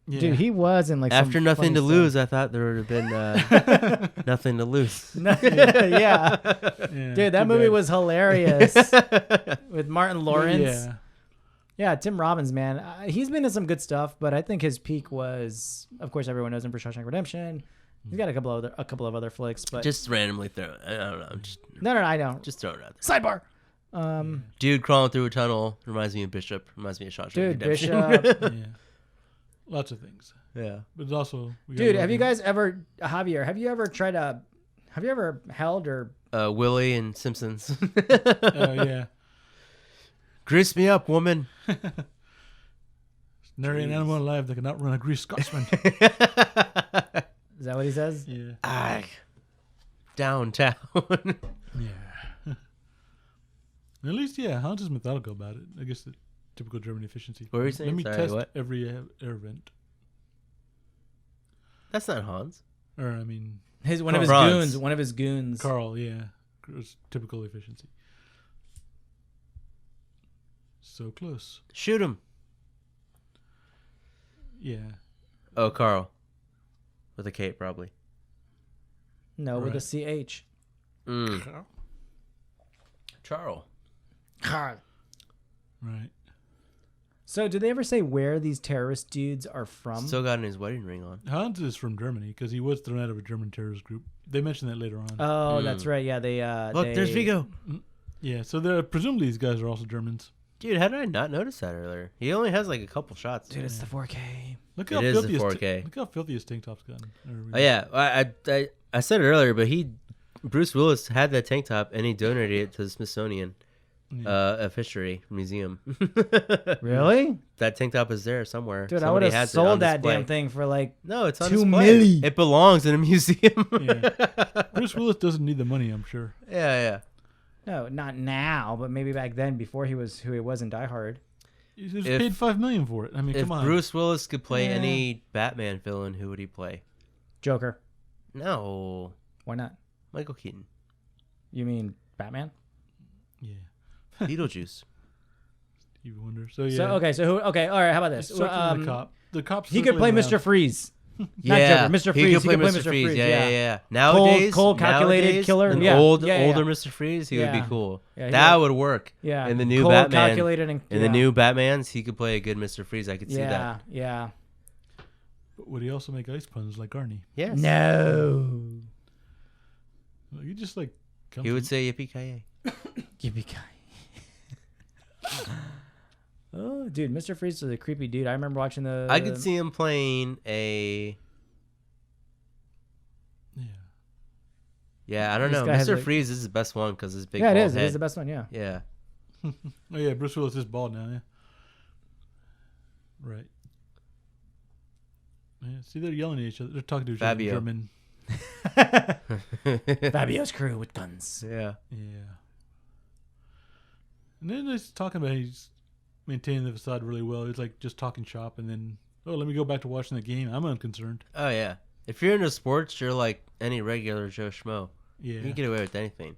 Yeah. Dude, he was in like After some Nothing to funny Lose, I thought there would have been Nothing to Lose. stuff. yeah. Yeah, Dude, that too movie bad. was hilarious with Martin Lawrence. Yeah. Yeah, Tim Robbins, man. He's been in some good stuff, but I think his peak was, of course, everyone knows him for Shawshank Redemption. He's got a couple of other flicks, but Just randomly throw it. I don't know. no, I don't. Just throw it out there. Sidebar. Dude crawling through a tunnel reminds me of Bishop. Reminds me of Shawshank Dude, Redemption. Bishop. Yeah. Lots of things. Yeah. But it's also Dude, have you guys ever, Javier? Have you ever held or? Willie and Simpsons. Oh yeah. Grease me up, woman. Nary an animal alive that cannot run a grease Scotsman. Is that what he says? Yeah. Downtown. Yeah. At least, yeah, Hans is methodical about it. I guess the typical German efficiency. What were you saying? Let me Sorry, test what? every air vent. That's not Hans. Or, I mean, One of his Franz. goons. One of his goons. Carl, yeah. It's typical efficiency. So close. Shoot him. Yeah. Oh, Carl. With a K, probably. No, with a Right. CH. Charles. Carl. Right. So, did they ever say where these terrorist dudes are from? Still got his wedding ring on. Hans is from Germany because he was thrown out of a German terrorist group. They mentioned that later on. Oh, that's right. Yeah, they. Look, there's Vigo. Yeah, so presumably these guys are also Germans. Dude, how did I not notice that earlier? He only has like a couple shots. Dude, it's the 4K. Look It how is filthy the his 4K. look how filthy his tank top's gotten. Oh yeah, I said it earlier, but Bruce Willis had that tank top and he donated it to the Smithsonian. a fishery museum. Really? That tank top is there somewhere. Dude, Somebody I would have has it sold on that display. damn thing for like No, it's on $2 display. million. It belongs in a museum. Bruce Willis doesn't need the money, I'm sure. Yeah. No, not now, but maybe back then before he was who he was in Die Hard. He just paid $5 million for it. I mean, If come on. Bruce Willis could play any Batman villain, who would he play? Joker. No, Why not? Michael Keaton. You mean Batman? Yeah. Beetlejuice. Stevie Wonder. So yeah. So all right, how about this? The cop. The cop's He could play circling Mr. Freeze. Yeah, Not Joker, Mr. he Freeze. could play Mr. Freeze. Yeah. Cold, calculated killer. An Yeah. older Yeah. Mr. Freeze, he would be cool. Yeah, that would work. Yeah. In the new Cold, Batman, calculated, and in the new Batmans, he could play a good Mr. Freeze. I could see that. Yeah. But would he also make ice puns like Arnie? Yes. No. Well, you just like. He would say yippee ki Yippee-ki. Oh, dude, Mr. Freeze was a creepy dude. I remember watching the. I could see him playing a. Yeah. Yeah, I don't This know. guy has, Mr. like- Freeze is the best one because his big. Yeah, it bald is. It head. is the best one. Yeah. Yeah. Oh yeah, Bruce Willis is bald now. Yeah. Right. Yeah. See, they're yelling at each other. They're talking to each Fabio. other in German. Fabio's crew with guns. Yeah. Yeah. And then he's talking about he's maintaining the facade really well. He's like just talking shop, and then let me go back to watching the game. I'm unconcerned. Oh yeah. If you're into sports, you're like any regular Joe Schmo. Yeah. You can get away with anything.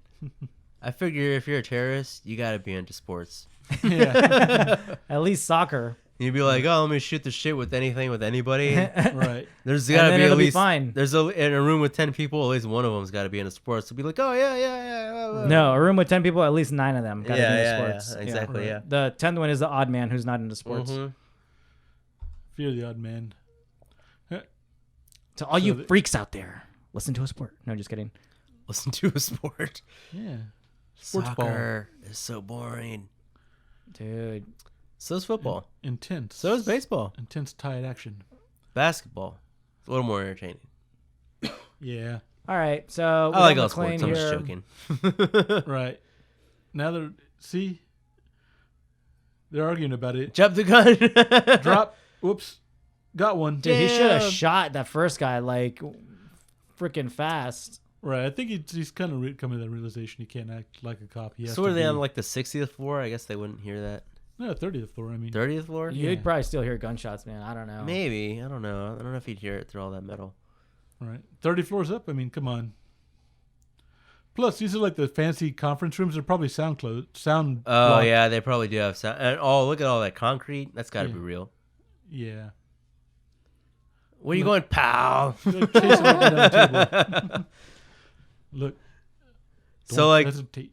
I figure if you're a terrorist, you got to be into sports. Yeah. At least soccer. You'd be like, oh, let me shoot the shit with anything with anybody. Right. There's And got to then be at it'll be least fine. There's in a room with 10 people, at least one of them's got to be into sports. To be like, oh yeah. No, a room with 10 people, at least 9 of them got to be into Yeah, sports. exactly. Yeah. The 10th one is the odd man who's not into sports. Mhm. Fear the odd man. To all you freaks out there, listen to a sport. No, just kidding. Listen to a sport. Yeah. Sports Soccer is so boring. Dude. So is football. Intense. So is baseball. Intense tied action. Basketball. It's a little more entertaining. Yeah. All right, so I like all McClane sports. I'm just joking. Right. Now they're arguing about it. Jump the gun. Drop. Whoops. Got one. Dude, he should have Damn. shot that first guy like freaking fast. Right. I think he's kind of coming to the realization he can't act like a cop. He has So to are they be- on like the 60th floor? I guess they wouldn't hear that. No, 30th floor. I mean. 30th floor? Yeah. You'd probably still hear gunshots, man. I don't know. Maybe. I don't know. I don't know if you'd hear it through all that metal. Right. 30 floors up. I mean, come on. Plus, these are like the fancy conference rooms. They're probably sound. Oh, blocked. yeah. They probably do have sound. And, look at all that concrete. That's got to be real. Yeah. Where are you going, pal? Like chasing up and down the table. Look. So, Don't like, hesitate.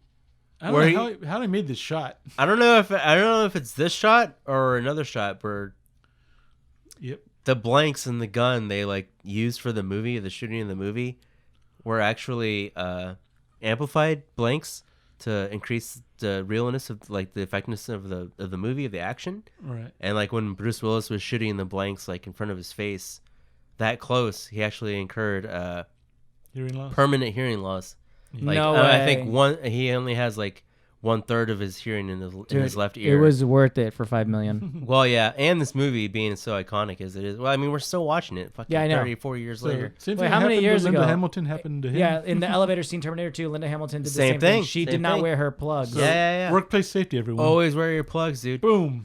I where don't know how they made this shot. I don't know if it's this shot or another shot where Yep. the blanks in the gun they like used for the movie, the shooting in the movie, were actually amplified blanks to increase the realness of like the effectiveness of the movie, of the action. Right. And like when Bruce Willis was shooting the blanks like in front of his face, that close, he actually incurred Hearing loss. permanent hearing loss. Like, No I think way. he only has like 1/3 of his hearing in his left ear. It was worth it for $5 million. Well, yeah, and this movie being so iconic as it is. Well, I mean, we're still watching it. Fucking Yeah, I know. 34 years later. Same Wait, thing how many happened years to Linda ago? Hamilton happened to him. Yeah, in the elevator scene, Terminator 2, Linda Hamilton did the Same same thing. thing. She Same did not thing. wear her plugs. So, Yeah. Workplace safety, everyone. Always wear your plugs, dude. Boom.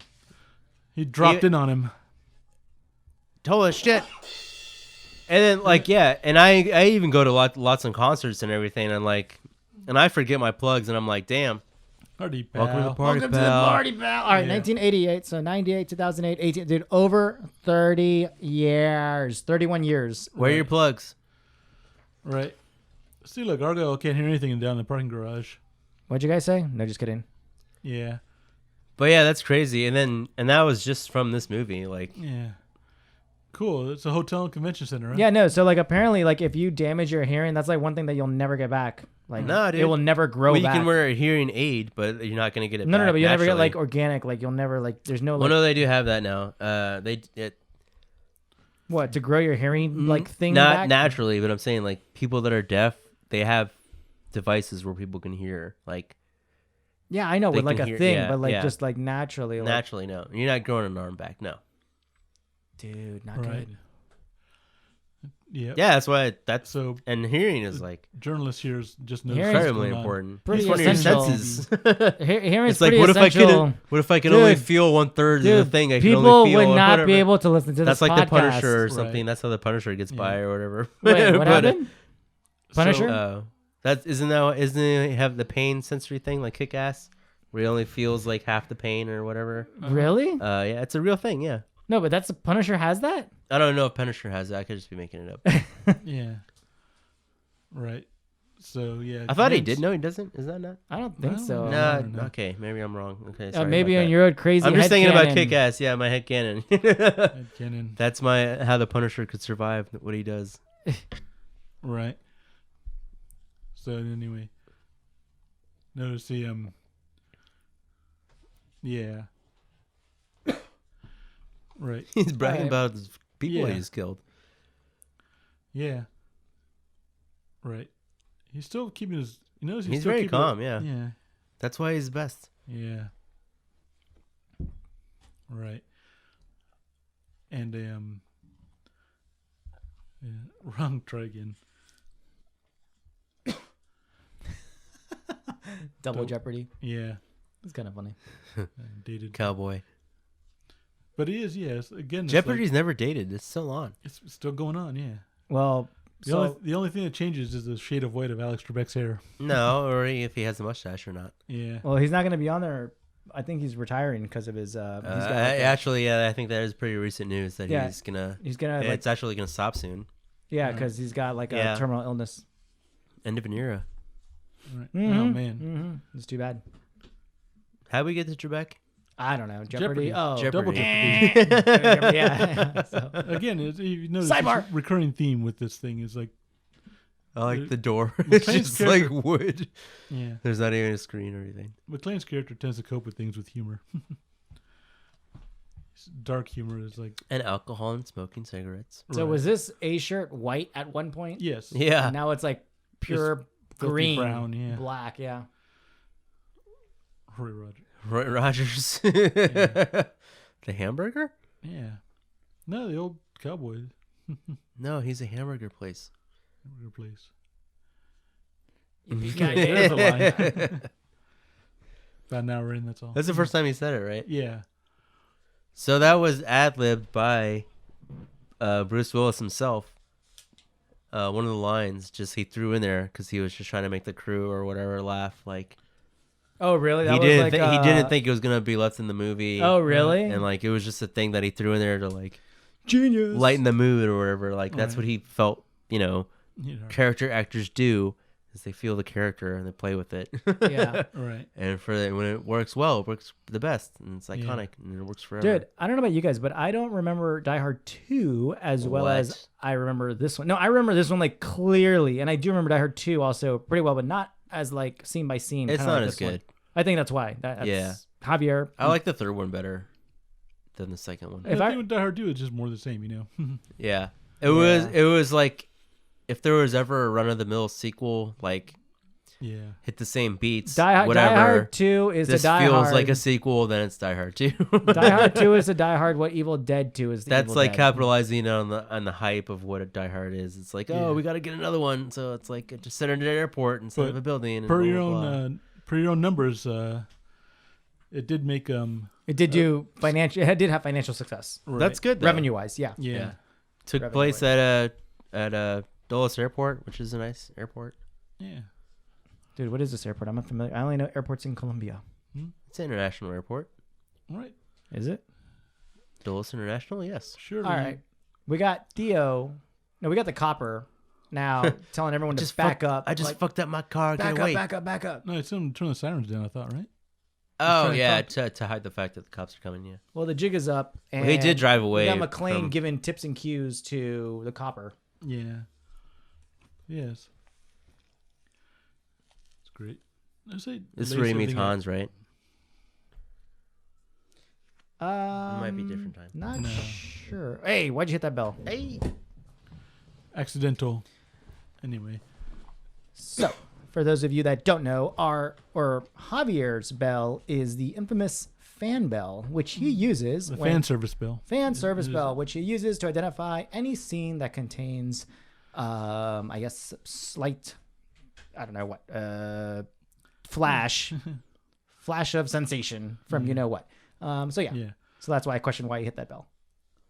He dropped in on him. Holy shit. And then, like, yeah, and I even go to lots of concerts and everything, and like, and I forget my plugs, and I'm like, damn. Party pal. Welcome to the party, Welcome to the pal. party, pal. All right, Yeah. 1988, so 98, 2008, 18, dude, over 30 years, 31 years. Wear your plugs. Right. See, look, Argyle can't hear anything down in the parking garage. What'd you guys say? No, just kidding. Yeah. But yeah, that's crazy. And that was just from this movie. Like, Yeah. Cool. It's a hotel and convention center, huh? Yeah, no, so like apparently, like if you damage your hearing, that's like one thing that you'll never get back. Like, No, dude. it will never grow well, you back. can wear a hearing aid, but you're not gonna get it. No, back but you'll never get like naturally. organic. Like you'll never like. There's no like Well, no, they do have that now. what to grow your hearing like thing. Not back? naturally, but I'm saying like people that are deaf, they have devices where people can hear. Like Yeah, I know, They with like can a hear- thing, yeah, but like yeah. just like naturally. Like, Naturally, no. You're not growing an arm back. No. dude, not Right. good. Yeah. Yeah, that's why that's So and hearing is like journalists here just know Hearing's incredibly important. Pretty It's one of your essential. senses. Hearing's It's like pretty what essential. if I can only Dude, feel 1/3 of Dude, the thing? I can people only feel would or not be whatever. able to listen to That's this like the podcast. Punisher or Right. something. That's how the Punisher gets by or whatever. Wait, what But, happened? Punisher? isn't it have the pain sensory thing like Kick Ass, where he only feels like half the pain or whatever? Really? Yeah, it's a real thing. Yeah, No, but that's the Punisher has that. I don't know if Punisher has that. I could just be making it up. Yeah. Right. So yeah. I thought he Vince- did. No, he doesn't. Is that not? I don't think No, so. no. No. Okay, maybe I'm wrong. Okay, sorry Maybe about on that. your crazy. I'm just thinking about headcanon. Kick Ass. Yeah, my head canon. Headcanon. That's how the Punisher could survive what he does. Right. So anyway, notice the yeah. Right. He's bragging Right. about his people Yeah. he's killed. Yeah. Right. He's still keeping his. You notice He's still very keeping calm, yeah. Yeah. That's why he's the best. Yeah. Right. And yeah, wrong try again. Double Jeopardy. Yeah. It's kind of funny. Dated. Cowboy. But he is, yes. Again, it's Jeopardy's like, never dated. It's still on. it's still going on, yeah. Well, The only thing that changes is the shade of white of Alex Trebek's hair. No, or if he has a mustache or not. Yeah. well, he's not going to be on there. I think he's retiring because of his. He's got like Actually, yeah, I think that is pretty recent news that Yeah. he's gonna. he's gonna like It's actually gonna stop soon. yeah, because he's got like a Yeah. terminal illness. End of an era. Right. Oh Mhm. man. It's too bad. How we get to Trebek? I don't know. Jeopardy. Jeopardy. Oh, Double Jeopardy. Jeopardy. yeah. So, Again, you notice Sidebar. this recurring theme with this thing is like, I like the door. the It's Clay's just like character- wood. yeah. There's not even a screen or anything. McClane's character tends to cope with things with humor. Dark humor is like, And alcohol and smoking cigarettes. so right. was this A shirt white at one point? Yes. Yeah. And now it's like pure filthy green, brown, yeah. black. Yeah. Roy Rogers. Roy Rogers. The hamburger? Yeah. No, the old cowboy No, he's a hamburger place. place. There's a line. About an hour in, that's all. That's the first time he said it, right? Yeah. So that was ad-libbed by Bruce Willis himself. One of the lines just he threw in there because he was just trying to make the crew or whatever laugh. Like Oh, really? That he was didn't like, he didn't think it was gonna be left in the movie. Oh, really? And like it was just a thing that he threw in there to like Genius. lighten the mood or whatever. Like that's Right. what he felt. You know. Character actors do is they feel the character and they play with it. Yeah. Right. And when it works well, it works the best and it's iconic and it works forever. Dude, I don't know about you guys, but I don't remember Die Hard 2 as well What? as I remember this one. No, I remember this one like clearly, and I do remember Die Hard 2 also pretty well, but not as like scene by scene. It's kinda not like as this one. good. I think that's why. That's Yeah. Javier. I like the third one better than the second one. I think with Die Hard 2, it's just more the same, you know? Yeah. It was like if there was ever a run of the mill sequel, like Yeah. hit the same beats, Die whatever. Hard 2 is this the Die feels Hard. like a sequel, then it's Die Hard 2. Die Hard 2 is the Die Hard. What Evil Dead 2 is the That's Evil like Dead. capitalizing on the hype of what a Die Hard is. It's like, Yeah. oh, we got to get another one, so it's like just set it at an airport instead But of a building. And Per blah, your blah, blah. own numbers, it did make It did do financial. It did have financial success, right. That's good though. revenue wise. Yeah. Yeah. Yeah. Took Revenue place at Dulles Airport, which is a nice airport. Yeah. Dude, what is this airport? I'm not familiar. I only know airports in Colombia. It's an international airport. All right. Is it? Dulles International, yes. Sure. All right. We got Theo. No, we got the copper now telling everyone to back up. I just like, fucked up my car. back Get up, away. back up, back up. No, it's them turn the sirens down, I thought, right? Oh trying to yeah, talk- to hide the fact that the cops are coming. Yeah. Well, the jig is up. And Well, he did drive away We got McClane from- giving tips and cues to the copper. Yeah. Yes. It's great. I say This is lace where he meets everything up. Hans, right? It might be a different time. Not No. sure. Hey, why'd you hit that bell? Hey. Accidental. Anyway. So, for those of you that don't know, Javier's bell is the infamous fan bell, which he uses. The fan service bell. Fan service bell, which he uses to identify any scene that contains, I guess, slight, I don't know what, flash of sensation from you know what. So yeah. So that's why I question why he hit that bell.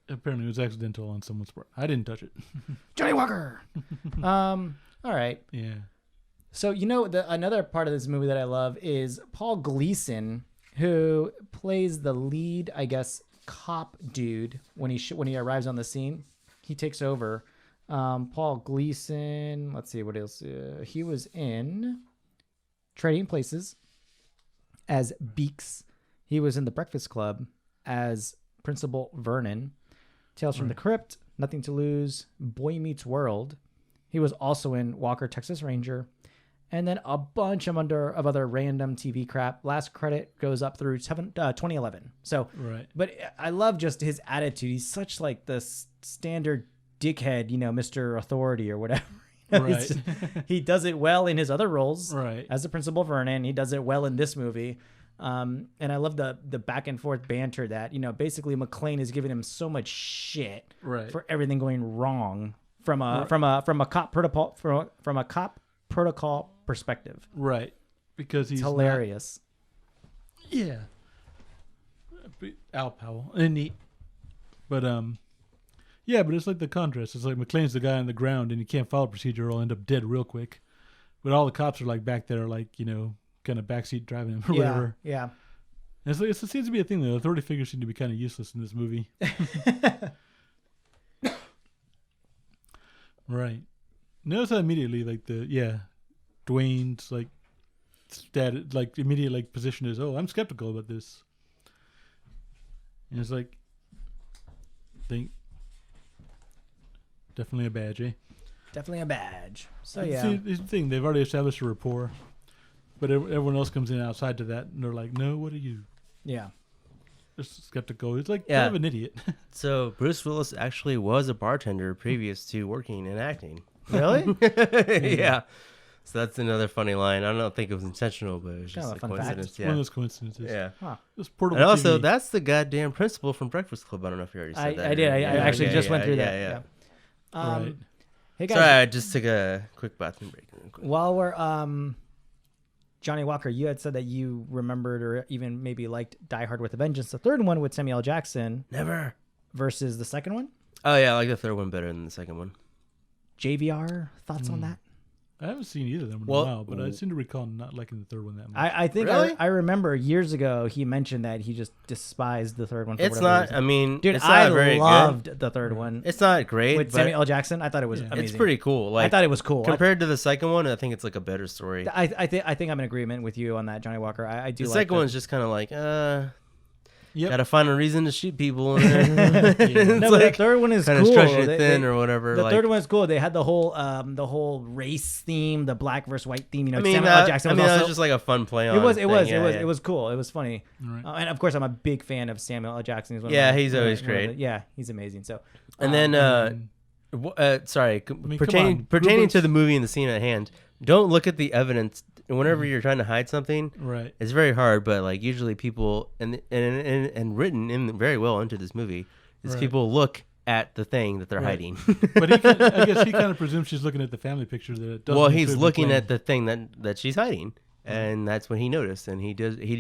Apparently it was accidental on someone's part. I didn't touch it. Johnny Walker. All right. Yeah. So another part of this movie that I love is Paul Gleason, who plays the lead, I guess, cop dude when he arrives on the scene. He takes over. Paul Gleason. Let's see what else. He was in Trading Places as Beeks. He was in The Breakfast Club as Principal Vernon. Tales from the Crypt, Nothing to Lose, Boy Meets World. He was also in Walker, Texas Ranger. And then a bunch of other random TV crap. Last credit goes up through 2011. So, but I love just his attitude. He's such like the standard dickhead, Mr. Authority or whatever. He does it well in his other roles. As the Principal Vernon, he does it well in this movie. And I love the back and forth banter that, basically McClane is giving him so much shit for everything going wrong from a cop protocol perspective. Because he's hilarious. Al Powell. And he, but it's like the contrast. It's like McClane's the guy on the ground and he can't follow procedure or he'll end up dead real quick. But all the cops are like back there, like, kind of backseat driving him or whatever. Yeah. And it seems to be a thing. The authority figures seem to be kind of useless in this movie. Notice how immediately, like Dwayne's like immediate like position is, I'm skeptical about this. And it's like, definitely a badge, eh? Definitely a badge. So See, the thing, they've already established a rapport. But everyone else comes in outside to that, and they're like, no, what are you? Yeah. Just skeptical. He's like kind of an idiot. So Bruce Willis actually was a bartender previous to working in acting. Really? Yeah. So that's another funny line. I don't think it was intentional, but it was just a coincidence. One of those coincidences. Yeah. Huh. And also, that's the goddamn principal from Breakfast Club. I don't know if you already said that. I did. I actually just went through that. Right. Hey guys. Sorry, I just took a quick bathroom break. While we're Johnny Walker, you had said that you remembered or even maybe liked Die Hard with a Vengeance, the third one with Samuel L. Jackson. Never. Versus the second one? Oh, yeah, I like the third one better than the second one. JVR, thoughts on that? I haven't seen either of them in a while, but I seem to recall not liking the third one that much. I think really? I remember years ago he mentioned that he just despised the third one. For it's not. reason. I mean, dude, it's not I loved the third one. It's not great with Samuel L. Jackson. I thought it was amazing. It's pretty cool. Like, I thought it was cool compared to the second one. I think it's like a better story. I think I'm in agreement with you on that, Johnny Walker. I do. The like second one's just kind of like, Yep. Gotta find a reason to shoot people. No, but the third one is kind cool. Of stretching it thin or whatever. The third one is cool. They had the whole race theme, the black versus white theme. Samuel L. Jackson was that also, was just like a fun play on it was cool. It was funny. Right. And of course, I'm a big fan of Samuel L. Jackson. He's always great. He's amazing. So, and then, pertaining to the movie and the scene at hand, don't look at the evidence. Whenever you're trying to hide something, it's very hard. But like usually people and written in very well into this movie is people look at the thing that they're hiding. But I guess he kind of presumes she's looking at the family picture that it doesn't. Well, he's looking at the thing that she's hiding, and that's when he noticed, and he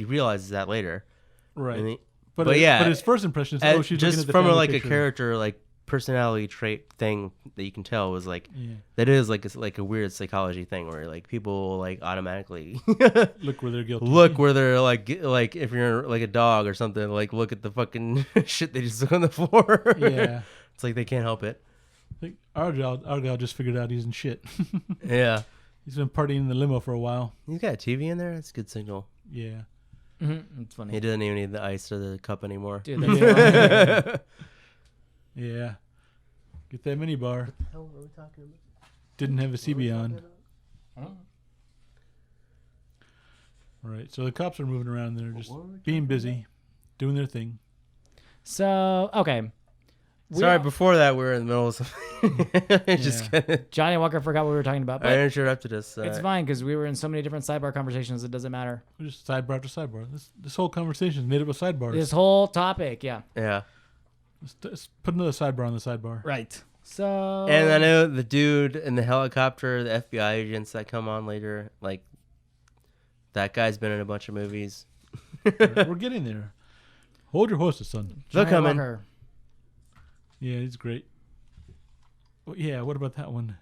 realizes that later. Right. But his first impression is she's just looking at the from family a picture. character like personality trait thing that you can tell was like that is like a weird psychology thing where like people like automatically look where they're guilty. Look where they're like if you're like a dog or something, like look at the fucking shit they just took on the floor. Yeah. It's like they can't help it. I think Argyle just figured out he's in shit. Yeah. He's been partying in the limo for a while. He's got a TV in there. That's a good signal. Yeah. Mm-hmm. It's funny. He doesn't even need the ice or the cup anymore. Dude, that's yeah. Get that mini bar. What the hell are we talking about? Didn't have a CB on. Right. So the cops are moving around. They're just being busy, doing their thing. So, okay. Sorry, before that, we were in the middle of something. Just kidding. Johnny Walker forgot what we were talking about. But I interrupted us. It's fine because we were in so many different sidebar conversations. It doesn't matter. We're just sidebar after sidebar. This whole conversation is made up of sidebars. This whole topic, yeah. Yeah. Let's put another sidebar on the sidebar. Right. So. And I know the dude in the helicopter, the FBI agents that come on later, like that guy's been in a bunch of movies. We're getting there. Hold your horses, son. They're coming. Walker. Yeah, he's great. Well, yeah, what about that one?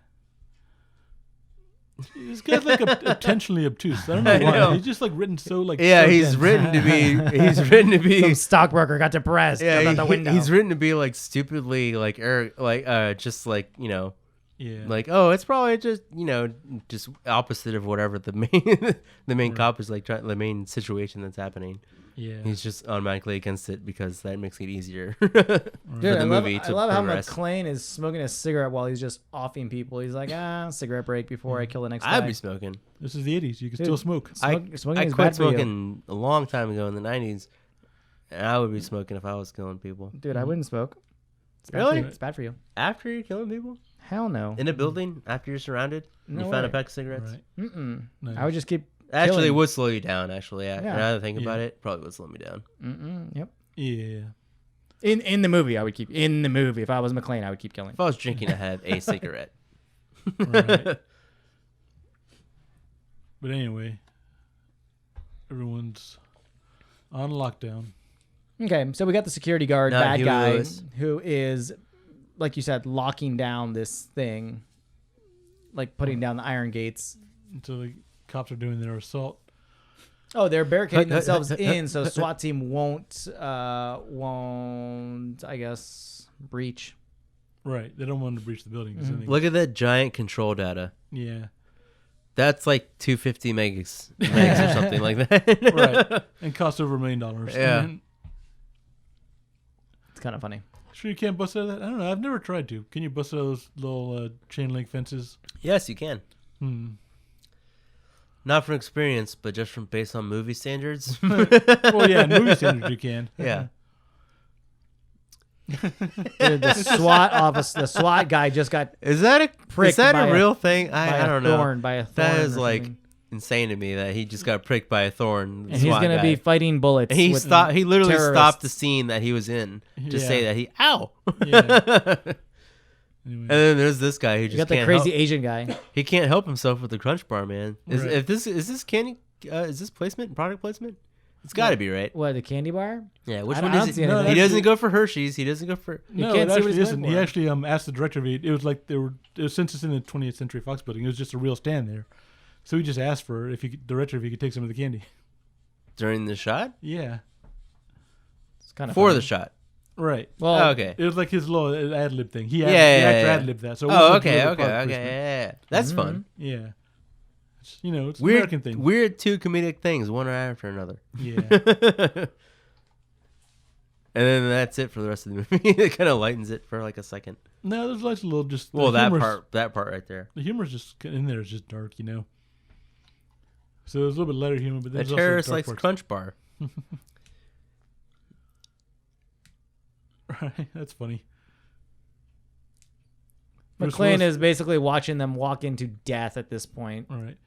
This guy's like intentionally obtuse. I don't know why. He's just like written so like. Yeah, so he's dense. written to be. He's written to be. Some stockbroker got depressed. Yeah, out the window. He's written to be like stupidly like just like Yeah. like it's probably just just opposite of whatever the main cop is like the main situation that's happening. Yeah. He's just automatically against it because that makes it easier Dude, for the movie to I love progress. how McClane is smoking a cigarette while he's just offing people. He's like, cigarette break before I kill the next guy. I'd be smoking. This is the 80s. You can still smoke. Smoking I is quit bad for you. smoking a long time ago in the 90s, and I would be smoking if I was killing people. Dude, I wouldn't smoke. It's bad Really? for you. It's bad for you. After you're killing people? Hell no. In a building? After you're surrounded? No you found a way. pack of cigarettes? Right. Mm-mm. Nice. I would just keep Actually, it killing. would slow you down, actually. Yeah. Yeah. Now that I think about it, probably would slow me down. Yep. Yeah. In the movie, I would keep. In the movie, if I was McClane, I would keep killing. If I was drinking, I'd have a cigarette. Right. But anyway, everyone's on lockdown. Okay, so we got the security guard, Not bad Huey guy, Lewis. who is, like you said, locking down this thing, like putting down the iron gates. Until the cops are doing their assault. Oh, they're barricading themselves in, so SWAT team won't, I guess, breach. Right. They don't want to breach the building. 'Cause then they- Look at that giant control data. Yeah. That's like 250 megs or something like that. Right. And cost over $1 million. Yeah. And It's kind of funny. sure you can't bust out of that? I don't know. I've never tried to. Can you bust out of those little chain link fences? Yes, you can. Not from experience, but just from based on movie standards. Well, yeah, in movie standards you can. Yeah. Dude, the SWAT guy just got Is that Pricked a by real thing? by I a don't thorn, know. by a thorn. That is or like something. insane to me that he just got pricked by a thorn. And he's gonna be fighting bullets. He with stopped. He literally terrorists. stopped the scene that he was in to say that he. Ow. Yeah. Anyway. And then there's this guy who You just got the can't crazy help. Asian guy. He can't help himself with the Crunch Bar, man. Is Right. if this is this candy? Is this placement? Product placement? It's got to be right. What, the candy bar? Yeah. Which I one don't is see it? anything. He No, doesn't go for Hershey's. He doesn't go for. No, can't it see what actually he's isn't. going He for. actually asked the director if it was like it was since it's in the 20th Century Fox building. It was just a real stand there, so he just asked for the director if he could take some of the candy. During the shot? Yeah, It's kind of For funny. the shot. right. Well, Oh, okay. It was like his little ad lib thing. He Yeah, ad libbed that. So it Oh, wasn't okay, deliberate okay, product okay. placement. Yeah. That's fun. Yeah, it's an Weird, American thing. weird two comedic things, one right after another. Yeah, And then that's it for the rest of the movie. It kind of lightens it for like a second. no, there's like a little just. Well, the that part right there. The humor's just in there is just dark, So there's a little bit lighter humor, but The there's terrorist also likes dark Crunch Bar. parts. Right, that's funny. McClane is basically watching them walk into death at this point. All right.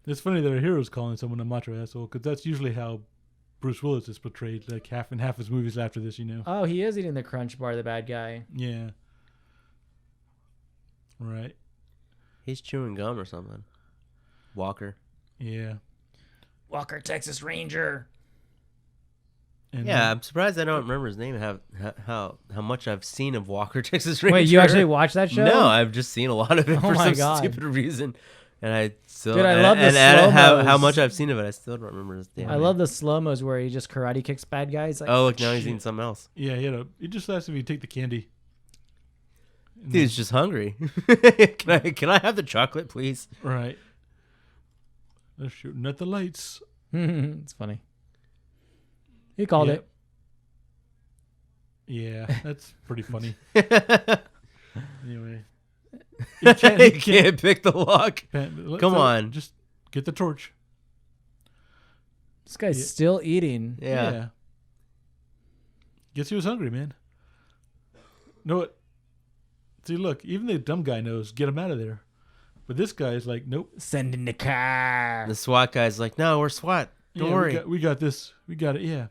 It's funny that our hero's calling someone a macho asshole because that's usually how Bruce Willis is portrayed, like half his movies after this, Oh, he is eating the Crunch Bar, the bad guy. Yeah. Right. He's chewing gum or something. Walker. Yeah. Walker, Texas Ranger. And Yeah, I'm surprised I don't remember his name. And how much I've seen of Walker Texas Ranger. Wait, you actually watched that show? No, I've just seen a lot of it Oh for my some God. stupid reason, and I still. Dude, I and, love the and add how slow-mos. much I've seen of it. I still don't remember his damn. I name. love the slow-mos where he just karate kicks bad guys. Like, Oh, look, now he's eating something else. Yeah, he just asked if he'd take the candy. And Dude's just hungry. Can I have the chocolate, please? right. They're shooting at the lights. it's funny. He called Yeah. it. Yeah, that's pretty funny. Anyway. You can't pick the lock. Come on. Just get the torch. This guy's Yeah. still eating. Yeah. Guess he was hungry, man. No, what? See, look, even the dumb guy knows, get him out of there. But this guy is like, nope. Send in the car. The SWAT guy's like, no, we're SWAT. Don't worry. We got this. We got it. Yeah.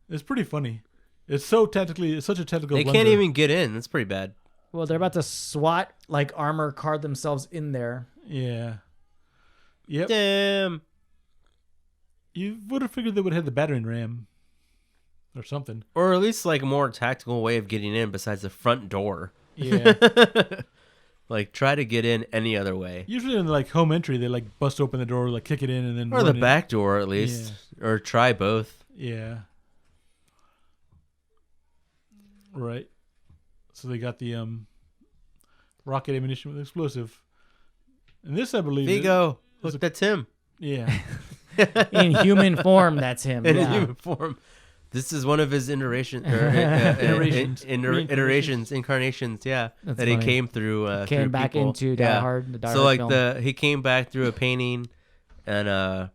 It's pretty funny. It's such a technical They blunder. can't even get in. That's pretty bad. Well, they're about to SWAT like armor card themselves in there. Yeah. Yep. Damn. You would have figured they would have the battering ram or something. Or at least like a more tactical way of getting in besides the front door. Yeah. Like try to get in any other way. Usually in like home entry, they like bust open the door, like kick it in, and then Or run the in. back door at least. Yeah. Or try both. Yeah. Right. So they got the rocket ammunition with explosive. And this, I believe, Vigo. Look, that's him. Yeah. In human form, that's him. In Yeah. human form. This is one of his incarnations. Yeah, That's that funny. he came through. Came through back people. into Die Hard. The Die So Hard like film. he came back through a painting, and And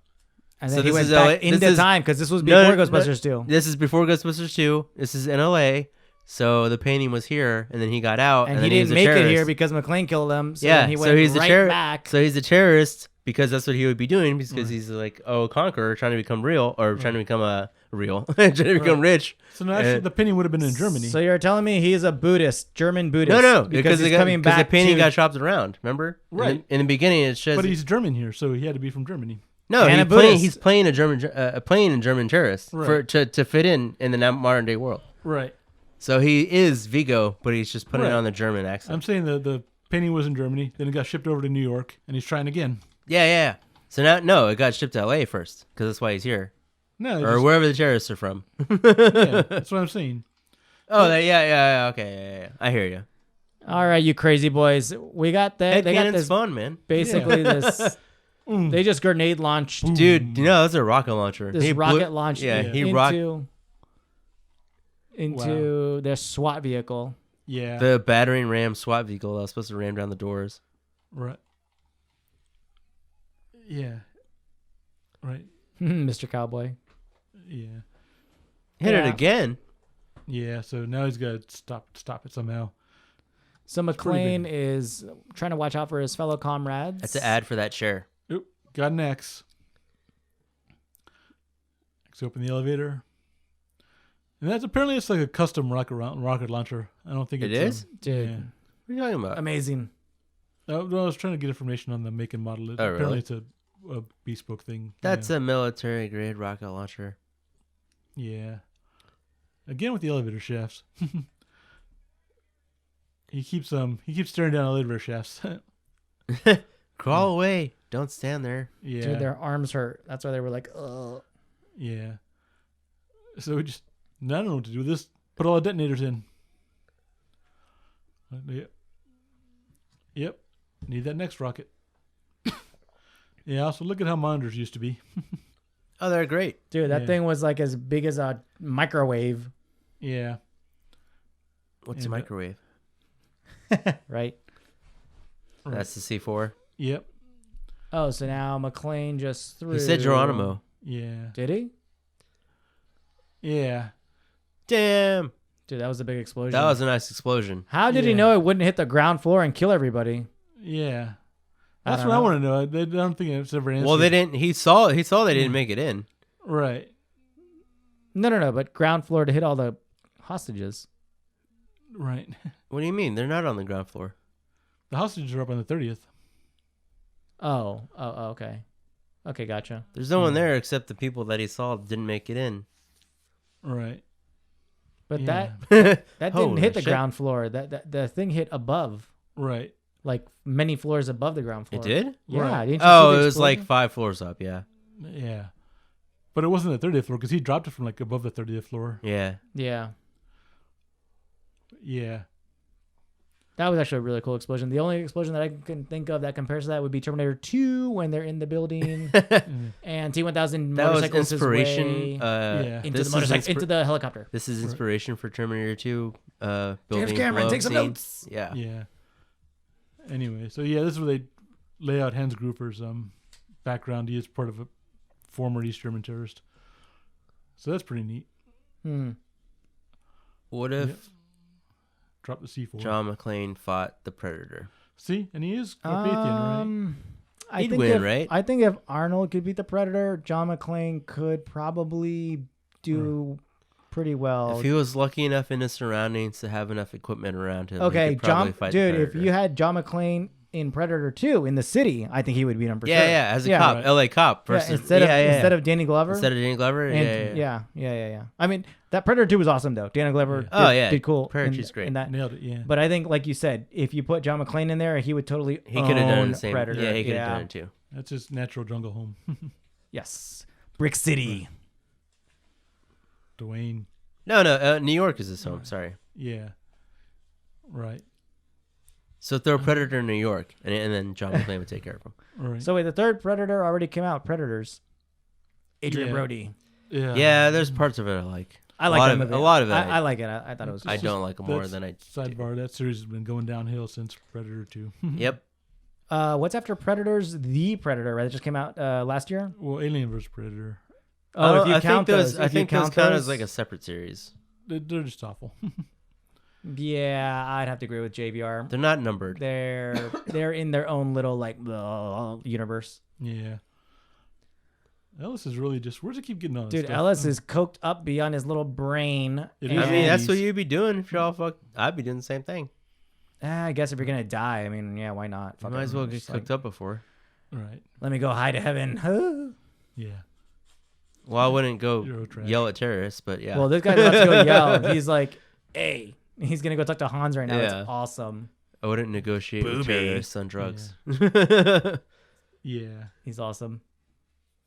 then so he this went is back LA into this is- time because this was before no, Ghostbusters 2. This is before Ghostbusters 2. This is in LA. So the painting was here, and then he got out, And then he didn't was a make it terrorist. here because McClane killed him. So yeah, then he so went he's a right back. So he's a terrorist because that's what he would be doing because he's like a conqueror trying to become real or trying to become real, trying to become rich. So no, actually, the painting would have been in Germany. So you're telling me he's a Buddhist, German Buddhist? No, because he's coming back the painting to... got chopped around. Remember, Right. In the beginning, it says, but he's German here, so he had to be from Germany. no, And a Buddhist. he's playing a German terrorist Right. to fit in the modern day world. Right. So he is Vigo, but he's just putting it Right. on the German accent. I'm saying the painting was in Germany, then it got shipped over to New York, and he's trying again. Yeah. So now, no, it got shipped to LA first because that's why he's here, No, or wherever the terrorists are from. yeah, that's what I'm saying. Oh, yeah. Okay, yeah. I hear you. All right, you crazy boys. We got that. They got Headcanon's this. fun, man. Basically, this. They just grenade launched Dude, you know that's a rocket launcher. this He rocket launched into their SWAT vehicle. Yeah. the battering ram SWAT vehicle that was supposed to ram down the doors. Right. Yeah. Right. Mr. Cowboy. Yeah. Hit Yeah. it again. Yeah. So now he's got to stop it somehow. So pretty McClane is trying to watch out for his fellow comrades. That's an ad for that chair. Oop. Got an X. X open the elevator. And that's apparently it's like a custom rocket launcher. I don't think It it's is? Dude, Yeah. What are you talking about? amazing. I was trying to get information on the make and model. Oh, Apparently really? it's a bespoke thing. That's yeah. a military grade rocket launcher. Yeah. Again with the elevator shafts. He keeps staring down elevator shafts. Crawl away. Don't stand there. Yeah. Dude, their arms hurt. That's why they were like, ugh. Yeah. So we just I don't know what to do with this. Put all the detonators in. Yep. Need that next rocket. Yeah, so look at how monitors used to be. Oh, they're great. Dude, that Yeah. thing was like as big as a microwave, Yeah. What's a And, microwave? right? That's the C4. Yep. Oh, so now McClane just threw. He said Geronimo. Yeah. Did he? Yeah. Damn. Dude, that was a big explosion. That was a nice explosion. How did he Yeah. know it wouldn't hit the ground floor and kill everybody? Yeah. I That's don't what I know. want to know. I don't think it's ever answered. Well, they didn't. He saw they didn't make it in. Right. No, but ground floor to hit all the hostages. Right. What do you mean? They're not on the ground floor. The hostages are up on the 30th. Oh, okay. Okay, gotcha. There's no one there except the people that he saw didn't make it in. Right. But Yeah. that didn't Holy hit the shit. ground floor. That the thing hit above, Right. like many floors above the ground floor. It did? Yeah. Right. Didn't you see Oh, the it was like explosion? 5 floors up. Yeah. Yeah. But it wasn't the 30th floor because he dropped it from like above the 30th floor. Yeah. Yeah. Yeah. That was actually a really cool explosion. The only explosion that I can think of that compares to that would be Terminator 2 when they're in the building and T-1000 That was motorcycles his inspiration. way Yeah. into this the is motorcycle, into the helicopter. This is inspiration for Terminator 2. Building Cameron, blow-up take some scene. notes. Yeah. Yeah. Anyway, so yeah, this is where they lay out Hans Gruber's background. He is part of a former East German terrorist. So that's pretty neat. What if drop the C4? John McClane fought the Predator? See, and he is Carpathian, right? He'd win, right? I think if Arnold could beat the Predator, John McClane could probably do pretty well. If he was lucky enough in his surroundings to have enough equipment around him, okay, he could probably fight the if Predator. you had John McClane in Predator 2 in the city, I think he would beat him for sure. Yeah, as a cop, right. LA cop versus instead of Danny Glover. Instead of Danny Glover, And, yeah. I mean, that Predator 2 was awesome though. Danny Glover did cool. Predator 2's great. Nailed it, yeah. But I think, like you said, if you put John McClane in there, he would totally He could have done the same. Predator. Yeah, he could have done it too. That's his natural jungle home. Yes. Brick City. Dwayne. No, New York is his home. Sorry. Yeah. Right. So throw Predator in New York, and then John McClane would take care of him. Right. So wait, the third Predator already came out. Predators. Adrian Yeah. Brody. Yeah, there's parts of it I like. I like that movie. A lot of it. I like it. I thought it was. I don't like it more than I. Sidebar: that series has been going downhill since Predator 2. Yep. What's after Predators? The Predator, right? That just came out last year. Well, Alien vs Predator. Oh, if you count those, I think those count as like a separate series. They're just awful. Yeah, I'd have to agree with JVR. They're not numbered. They're in their own little universe. Yeah. Ellis is really just. Where's he keep getting on? Dude, stuff? Ellis is coked up beyond his little brain. It and- is. I mean, that's what you'd be doing if you're all fucked. I'd be doing the same thing. I guess if you're gonna die, I mean, yeah, why not? You Fuck might it. as well get Just cooked up before. Right. Let me go high to heaven. Yeah. Well, I wouldn't go Eurotrash. yell at terrorists, but yeah. Well, this guy's about to go yell. He's like, hey. He's going to go talk to Hans right now. Yeah. It's awesome. I wouldn't negotiate with Booby. terrorists on drugs. Yeah. He's awesome.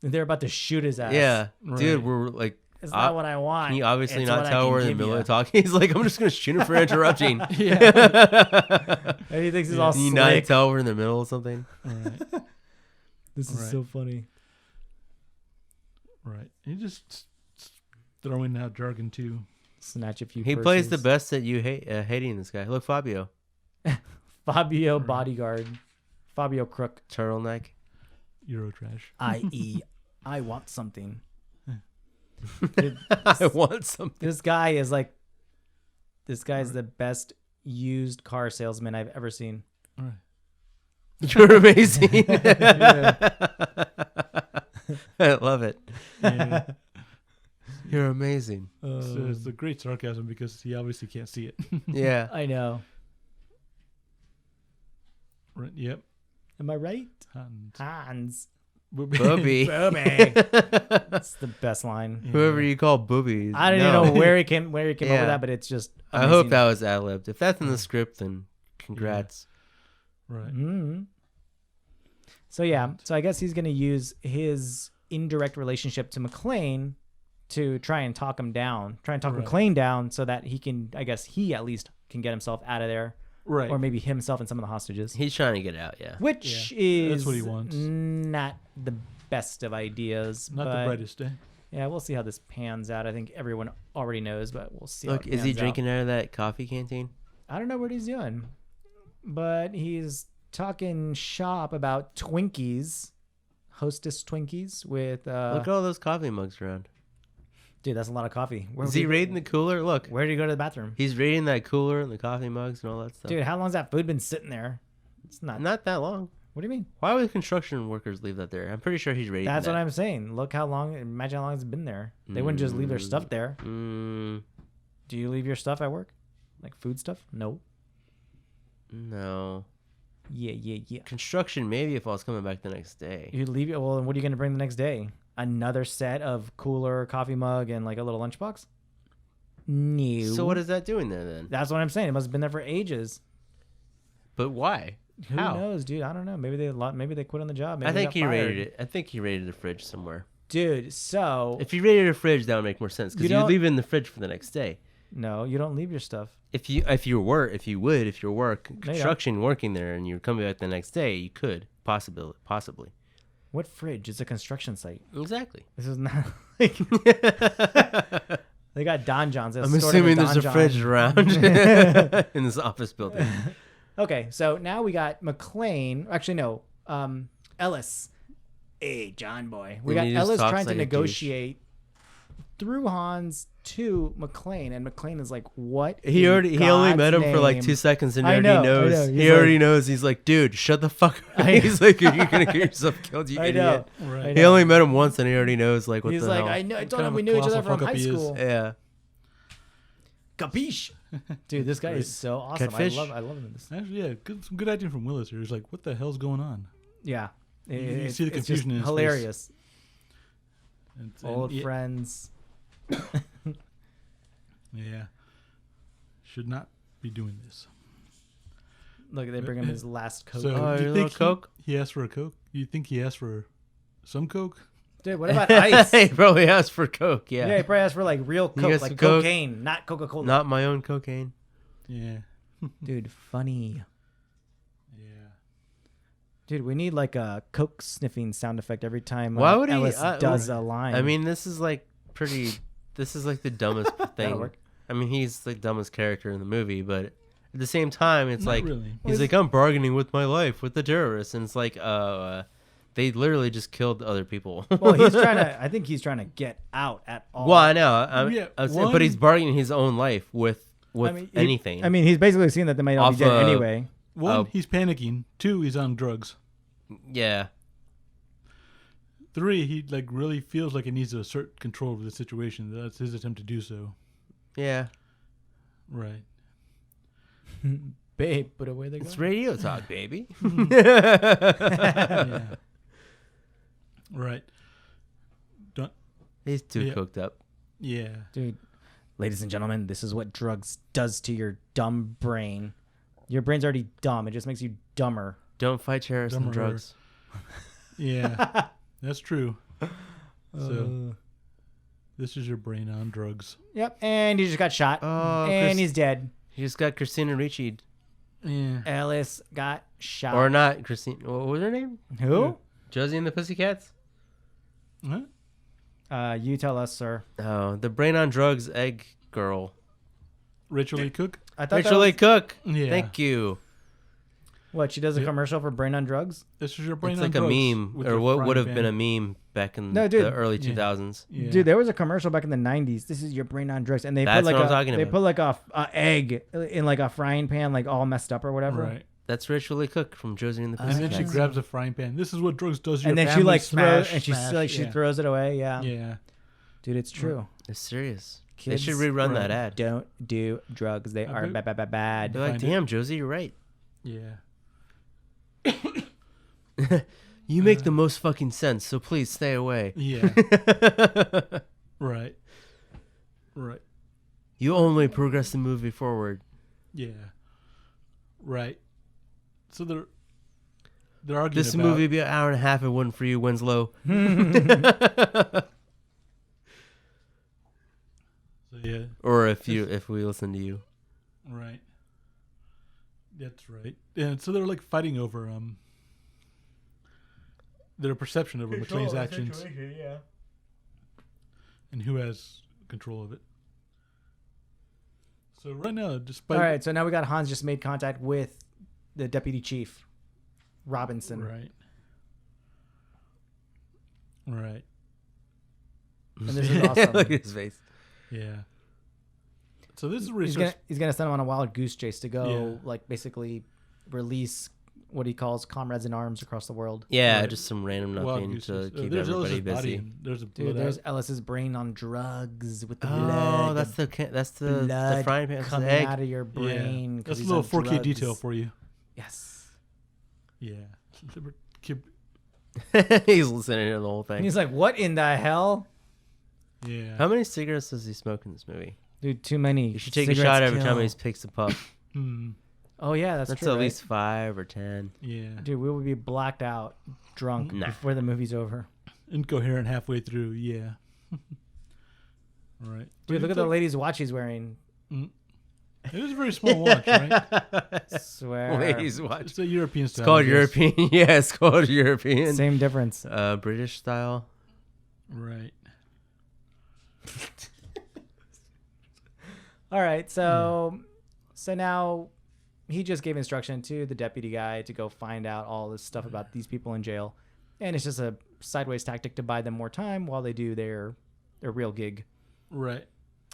And they're about to shoot his ass. Yeah, Right. dude, we're like, It's not what I want. can you obviously It's not what I tell can we're in the give middle ya. of talking? He's like, I'm just gonna shoot him for interrupting. Yeah. And he thinks he's all Can you not slick. tell we're in the middle of something? Right. This is Right. so funny. Right. He just throwing out jargon too. Snatch a few He plays the purses. best at you hating this guy. Look, Fabio, Fabio Bodyguard. Fabio Crook. turtleneck. Eurotrash. I.E. I want something. Dude, I want something. this guy's the best used car salesman I've ever seen. All right. You're amazing. I love it. Yeah. You're amazing. It's a great sarcasm because he obviously can't see it. Yeah. I know. Right. Yep. Am I right? Hans. Hans. Booby. Booby. That's the best line. Whoever you call booby. I don't even know where he came up with Yeah. that, but it's just I hope that was ad-libbed. If that's in the script, then congrats. Right. Mm-hmm. So yeah, so I guess he's going to use his indirect relationship to McClane to try and talk him down, try and talk Right. McClane down so that he can, I guess he at least can get himself out of there, Right. or maybe himself and some of the hostages, He's trying to get out, yeah. which Yeah, is that's what he wants. not the best of ideas. Not the but brightest day. yeah, we'll see how this pans out. I think everyone already knows, but we'll see. Look, how it is he pans out. drinking out of that coffee canteen? I don't know what he's doing, but he's talking shop about Twinkies, Hostess Twinkies with. Look at all those coffee mugs around. Dude, that's a lot of coffee. Is he raiding the cooler? Look, Where do you go to the bathroom? he's raiding that cooler and the coffee mugs and all that stuff. Dude, how long's that food been sitting there? It's not. Not that long. What do you mean? Why would construction workers leave that there? I'm pretty sure he's raiding That's that. what I'm saying. Look how long. Imagine how long it's been there. They wouldn't just leave their stuff there. Mm, Do you leave your stuff at work? Like food stuff? No. no. Yeah. Construction, maybe if I was coming back the next day. You leave it. Well, and what are you going to bring the next day? Another set of cooler, coffee mug, and like a little lunchbox? No. So what is that doing there then? That's what I'm saying. It must have been there for ages. But why? Who How? knows, dude? I don't know. Maybe they quit on the job. Maybe I they think got he fired. raided it. I think he raided the fridge somewhere. Dude, so If he raided a fridge, that would make more sense because You you don't- leave it in the fridge for the next day. no, you don't leave your stuff. If you're construction working there and you're coming back the next day, you could possibly. What fridge? It's a construction site. Exactly. This is not like they got Don John's. I'm assuming there's a fridge around in this office building. Okay, so now we got McClane. Actually, no, Ellis. Hey, John boy. We And got he just Ellis talks trying like to a douche. negotiate through Hans to McClane, and McClane is like, "What?" He only met him for like 2 seconds, and he already knows. He already knows. He's like, "Dude, shut the fuck up." He's like, "You're gonna get yourself killed, you idiot." Right. He only met him once, and he already knows like what he's the like, hell. "I know. I told him we knew each other from high school." Yeah. Capiche? Dude, this guy is so awesome. Catfish? I love him in this. Actually, yeah, some good acting from Willis here. He's like, what the hell's going on? Yeah, You see the confusion in his hilarious. face. And Old friends. Yeah. Should not be doing this. Look, they bring him his last Coke. So, do you think Coke? he asked for a Coke? You think he asked for some Coke? Dude, what about ice? He probably asked for Coke. Yeah. Yeah, he probably asked for like real Coke, like Coke? cocaine, not Coca-Cola. Not my own cocaine. Yeah. Dude, funny. Yeah. Dude, we need like a Coke sniffing sound effect every time Why would Ellis he does a line. I mean, this is like this is like the dumbest thing. work. I mean, he's the dumbest character in the movie, but at the same time, it's Not like really. he's like, I'm bargaining with my life with the terrorists, and it's like, they literally just killed other people. well, he's trying to. I think he's trying to get out at all. Well, I know, Yeah, I'm saying, but he's bargaining his own life with anything. I mean, he's basically seen that they might all be dead anyway. One, he's panicking. 2, he's on drugs. Yeah. 3, he like really feels like he needs to assert control of the situation. That's his attempt to do so. Yeah. Right. Babe, put away the gun. It's radio talk, baby. Yeah. Right. He's too cooked up. Yeah. Dude, ladies and gentlemen, this is what drugs does to your dumb brain. Your brain's already dumb. It just makes you dumber. Don't fight terrorists and Dumber. drugs. Yeah. That's true. So this is your brain on drugs. Yep, and he just got shot. Oh, and he's dead. He just got Christina Ricci. Yeah. Ellis got shot. Or not Christine. What was her name? Who? Josie and the Pussycats? Huh? You tell us, sir. Oh, the brain on drugs egg girl. Rachel Lee Cook? I thought Rachel Lee Cook. Yeah. Thank you. What, she does a commercial for Brain on Drugs? This is your brain It's on like drugs. a meme, with or your what frying would have pan. been a meme back in No, dude. the early Yeah. 2000s. Yeah. Dude, there was a commercial back in the 90s. This is your Brain on Drugs. And they That's put like what I'm talking they about. put like a egg in like a frying pan, like all messed up or whatever. Right. That's Rachel Lee Cook from Josie and the And Pussycats. then she grabs a frying pan. This is what drugs does to And your then she family. like throws Smash, and she smash. like she Yeah. throws it away. Yeah. Yeah. Dude, it's true. It's serious. Kids they should rerun that ad. Don't do drugs. They are bad. They're like, Find it. damn, Josie, you're right. Yeah. You make the most fucking sense, so please stay away. Yeah. Right. Right. You only progress the movie forward. Yeah. Right. So they're arguing This about... movie would be an hour and a half. It wouldn't for you, Winslow. So yeah. Or if we listen to you. Right. That's right. And so they're like fighting over their perception of McClane's actions Yeah. and who has control of it. So right now, despite All right, so now we got Hans just made contact with the deputy chief, Robinson. right. Right. And this is awesome. Look at his face. Yeah. So this is where He's gonna send him on a wild goose chase to go like basically release what he calls comrades in arms across the world. Yeah, Right. just some random nothing to keep there's everybody Ellis's body busy. and there's a Dude, blood there's out. Ellis's brain on drugs with the Oh, blood. that's the blood frying pan. That's the coming egg. out of your brain. Yeah. 'cause That's a he's little on 4K drugs. detail for you. Yes. Yeah. He's listening to the whole And thing. he's like, "What in the hell, Yeah. How many cigarettes does he smoke in this movie? dude? Too many. You should take a shot every time he takes a puff. Oh yeah, that's That's true. at right? least 5 or 10. Yeah. Dude, we would be blacked out, drunk Nah. before the movie's over. Incoherent halfway through. Yeah. Right. Dude, look at the lady's watch he's wearing. It is a very small watch, right? I swear. Ladies, watch. It's a European style. It's called I guess. European. Yeah, it's called European. Same difference. British style. Right. All right, so now he just gave instruction to the deputy guy to go find out all this stuff about these people in jail, and it's just a sideways tactic to buy them more time while they do their real gig. Right.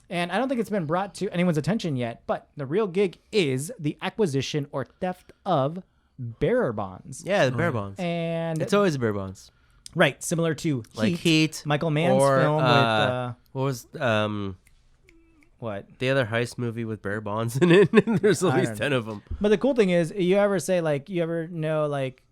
And I don't think it's been brought to anyone's attention yet, but the real gig is the acquisition or theft of bearer bonds. Yeah, the bearer bonds. And it's always bearer bonds. Right, similar to like Heat, Michael Mann's film with what was what? The other heist movie with bearer bonds in it. There's at least 10 of them. But the cool thing is, you ever know, like,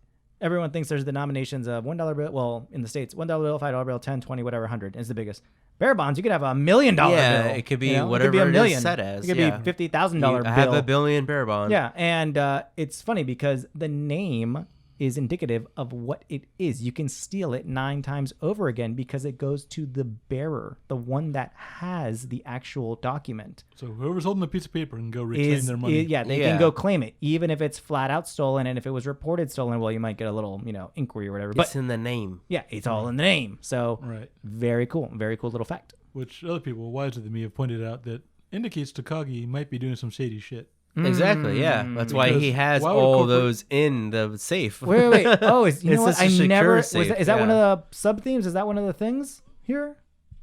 everyone thinks there's denominations of $1 bill. Well, in the States, $1 bill, $5 bill, 10, 20, whatever, 100 is the biggest. Bearer bonds, you could have $1 million bill. Yeah, it could be whatever it is set as. It could be $50,000 bill. I have $1 billion bearer bond. Yeah, and it's funny because the name is indicative of what it is. You can steal it 9 times over again because it goes to the bearer, the one that has the actual document. So whoever's holding the piece of paper can go reclaim their money. They can go claim it, even if it's flat out stolen. And if it was reported stolen, well, you might get a little, inquiry or whatever. It's in the name. Yeah, it's all in the name. So very cool little fact. Which other people wiser than me have pointed out that indicates Takagi might be doing some shady shit. Exactly, yeah. That's why he has all those in the safe. Wait. Oh, you know what? I never... Is that one of the sub-themes? Is that one of the things here?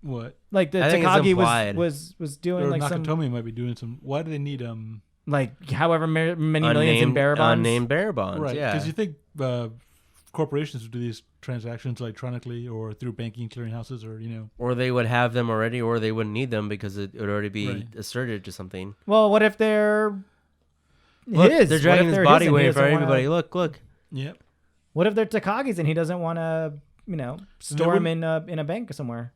What? Like the Takagi was doing like Nakatomi some... might be doing some... Why do they need... Like however many millions in bearer bonds? Unnamed bearer bonds, right. Yeah. Because you think corporations would do these transactions electronically or through banking clearinghouses or, Or they would have them already, or they wouldn't need them because it would already be asserted to something. Well, what if they're... They're dragging his body away for everybody. Look. Yep. What if they're Takagi's and he doesn't want to, store them in a bank somewhere?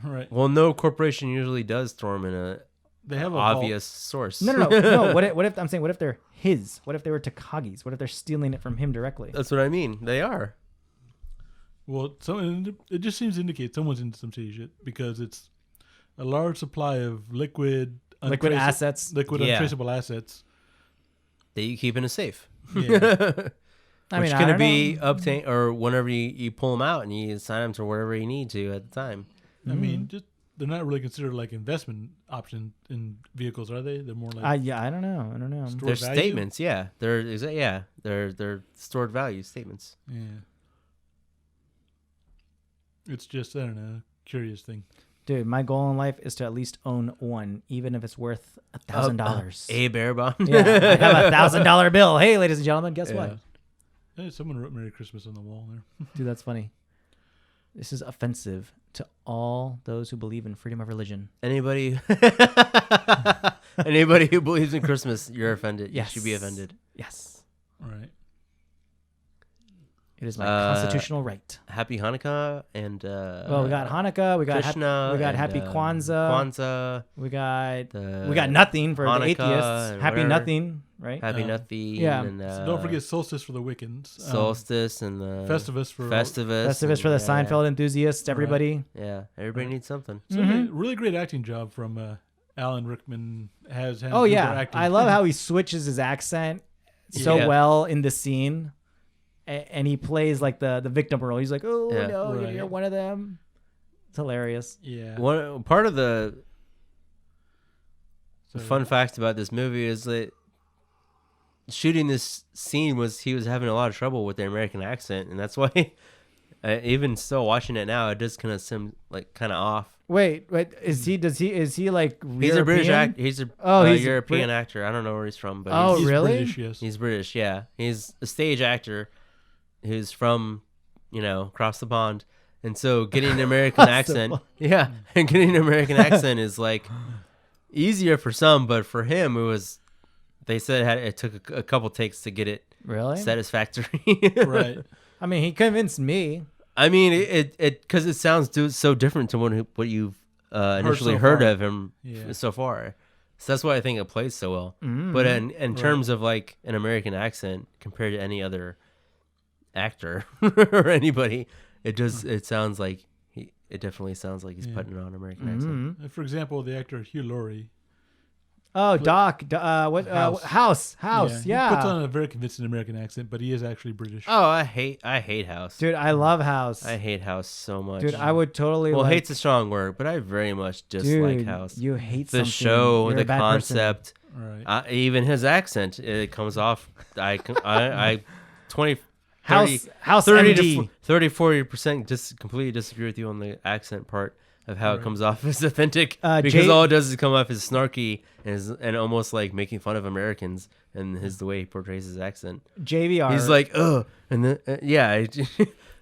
Right. Well, no corporation usually does store them in they have an obvious source. No. What if they're his? What if they were Takagi's? What if they're stealing it from him directly? That's what I mean. They are. Well, it just seems to indicate someone's into some shady shit because it's a large supply of liquid assets, untraceable assets that you keep in a safe. Yeah. Which can be obtained or whenever you pull them out and you assign them to wherever you need to at the time. I mean, they're not really considered like investment option in vehicles, are they? They're more like I don't know. They're statements, yeah. They're stored value statements. Yeah. It's just, I don't know, curious thing. Dude, my goal in life is to at least own one, even if it's worth $1,000. A bearer bond? Yeah, I have a $1,000 bill. Hey, ladies and gentlemen, guess what? Hey, someone wrote Merry Christmas on the wall there. Dude, that's funny. This is offensive to all those who believe in freedom of religion. Anybody who believes in Christmas, you're offended. Yes. You should be offended. Yes. All right. It is my constitutional right. Happy Hanukkah and we got Hanukkah, we got Krishna, we got Happy Kwanzaa. We got nothing for Hanukkah the atheists. Happy whatever. Nothing, right? Happy Nothing. Yeah. And, so don't forget Solstice for the Wiccans. Solstice and the Festivus for the Seinfeld enthusiasts. Everybody. Right. Yeah, everybody needs something. So really great acting job from Alan Rickman. Oh yeah, I love how he switches his accent so well in the scene. And he plays like the victim role. He's like, "Oh no, you're one of them." It's hilarious. Yeah. One part of the fun fact about this movie is that shooting this scene he was having a lot of trouble with the American accent, and that's why even still watching it now, it does kind of seem like kind of off. Wait, is he like European? He's a British actor. He's a European actor. I don't know where he's from, but he's really? British, yes. He's British. Yeah, he's a stage actor who's from, across the pond. And so getting an American accent, and getting an American accent is like easier for some, but for him, they said it took a couple takes to get it satisfactory. Right. I mean, he convinced me. I mean, it because it sounds so different to what you've initially heard of him so far. So that's why I think it plays so well. Mm-hmm. But in terms of like an American accent compared to any other actor or anybody, it sounds like it definitely sounds like he's putting on an American accent. For example, the actor Hugh Laurie. Oh, Doc. House. Yeah. He puts on a very convincing American accent, but he is actually British. Oh, I hate House. Dude, I love House. I hate House so much. Dude, I would totally. Well, hate's a strong word, but I very much dislike House. You hate the something. show, You're the concept, right. Even his accent. It comes off. I 20 House 30 MD. to 30, 40% just completely disagree with you on the accent part of how it comes off as authentic because all it does is come off as snarky and almost like making fun of Americans and the way he portrays his accent. JVR. He's like, and then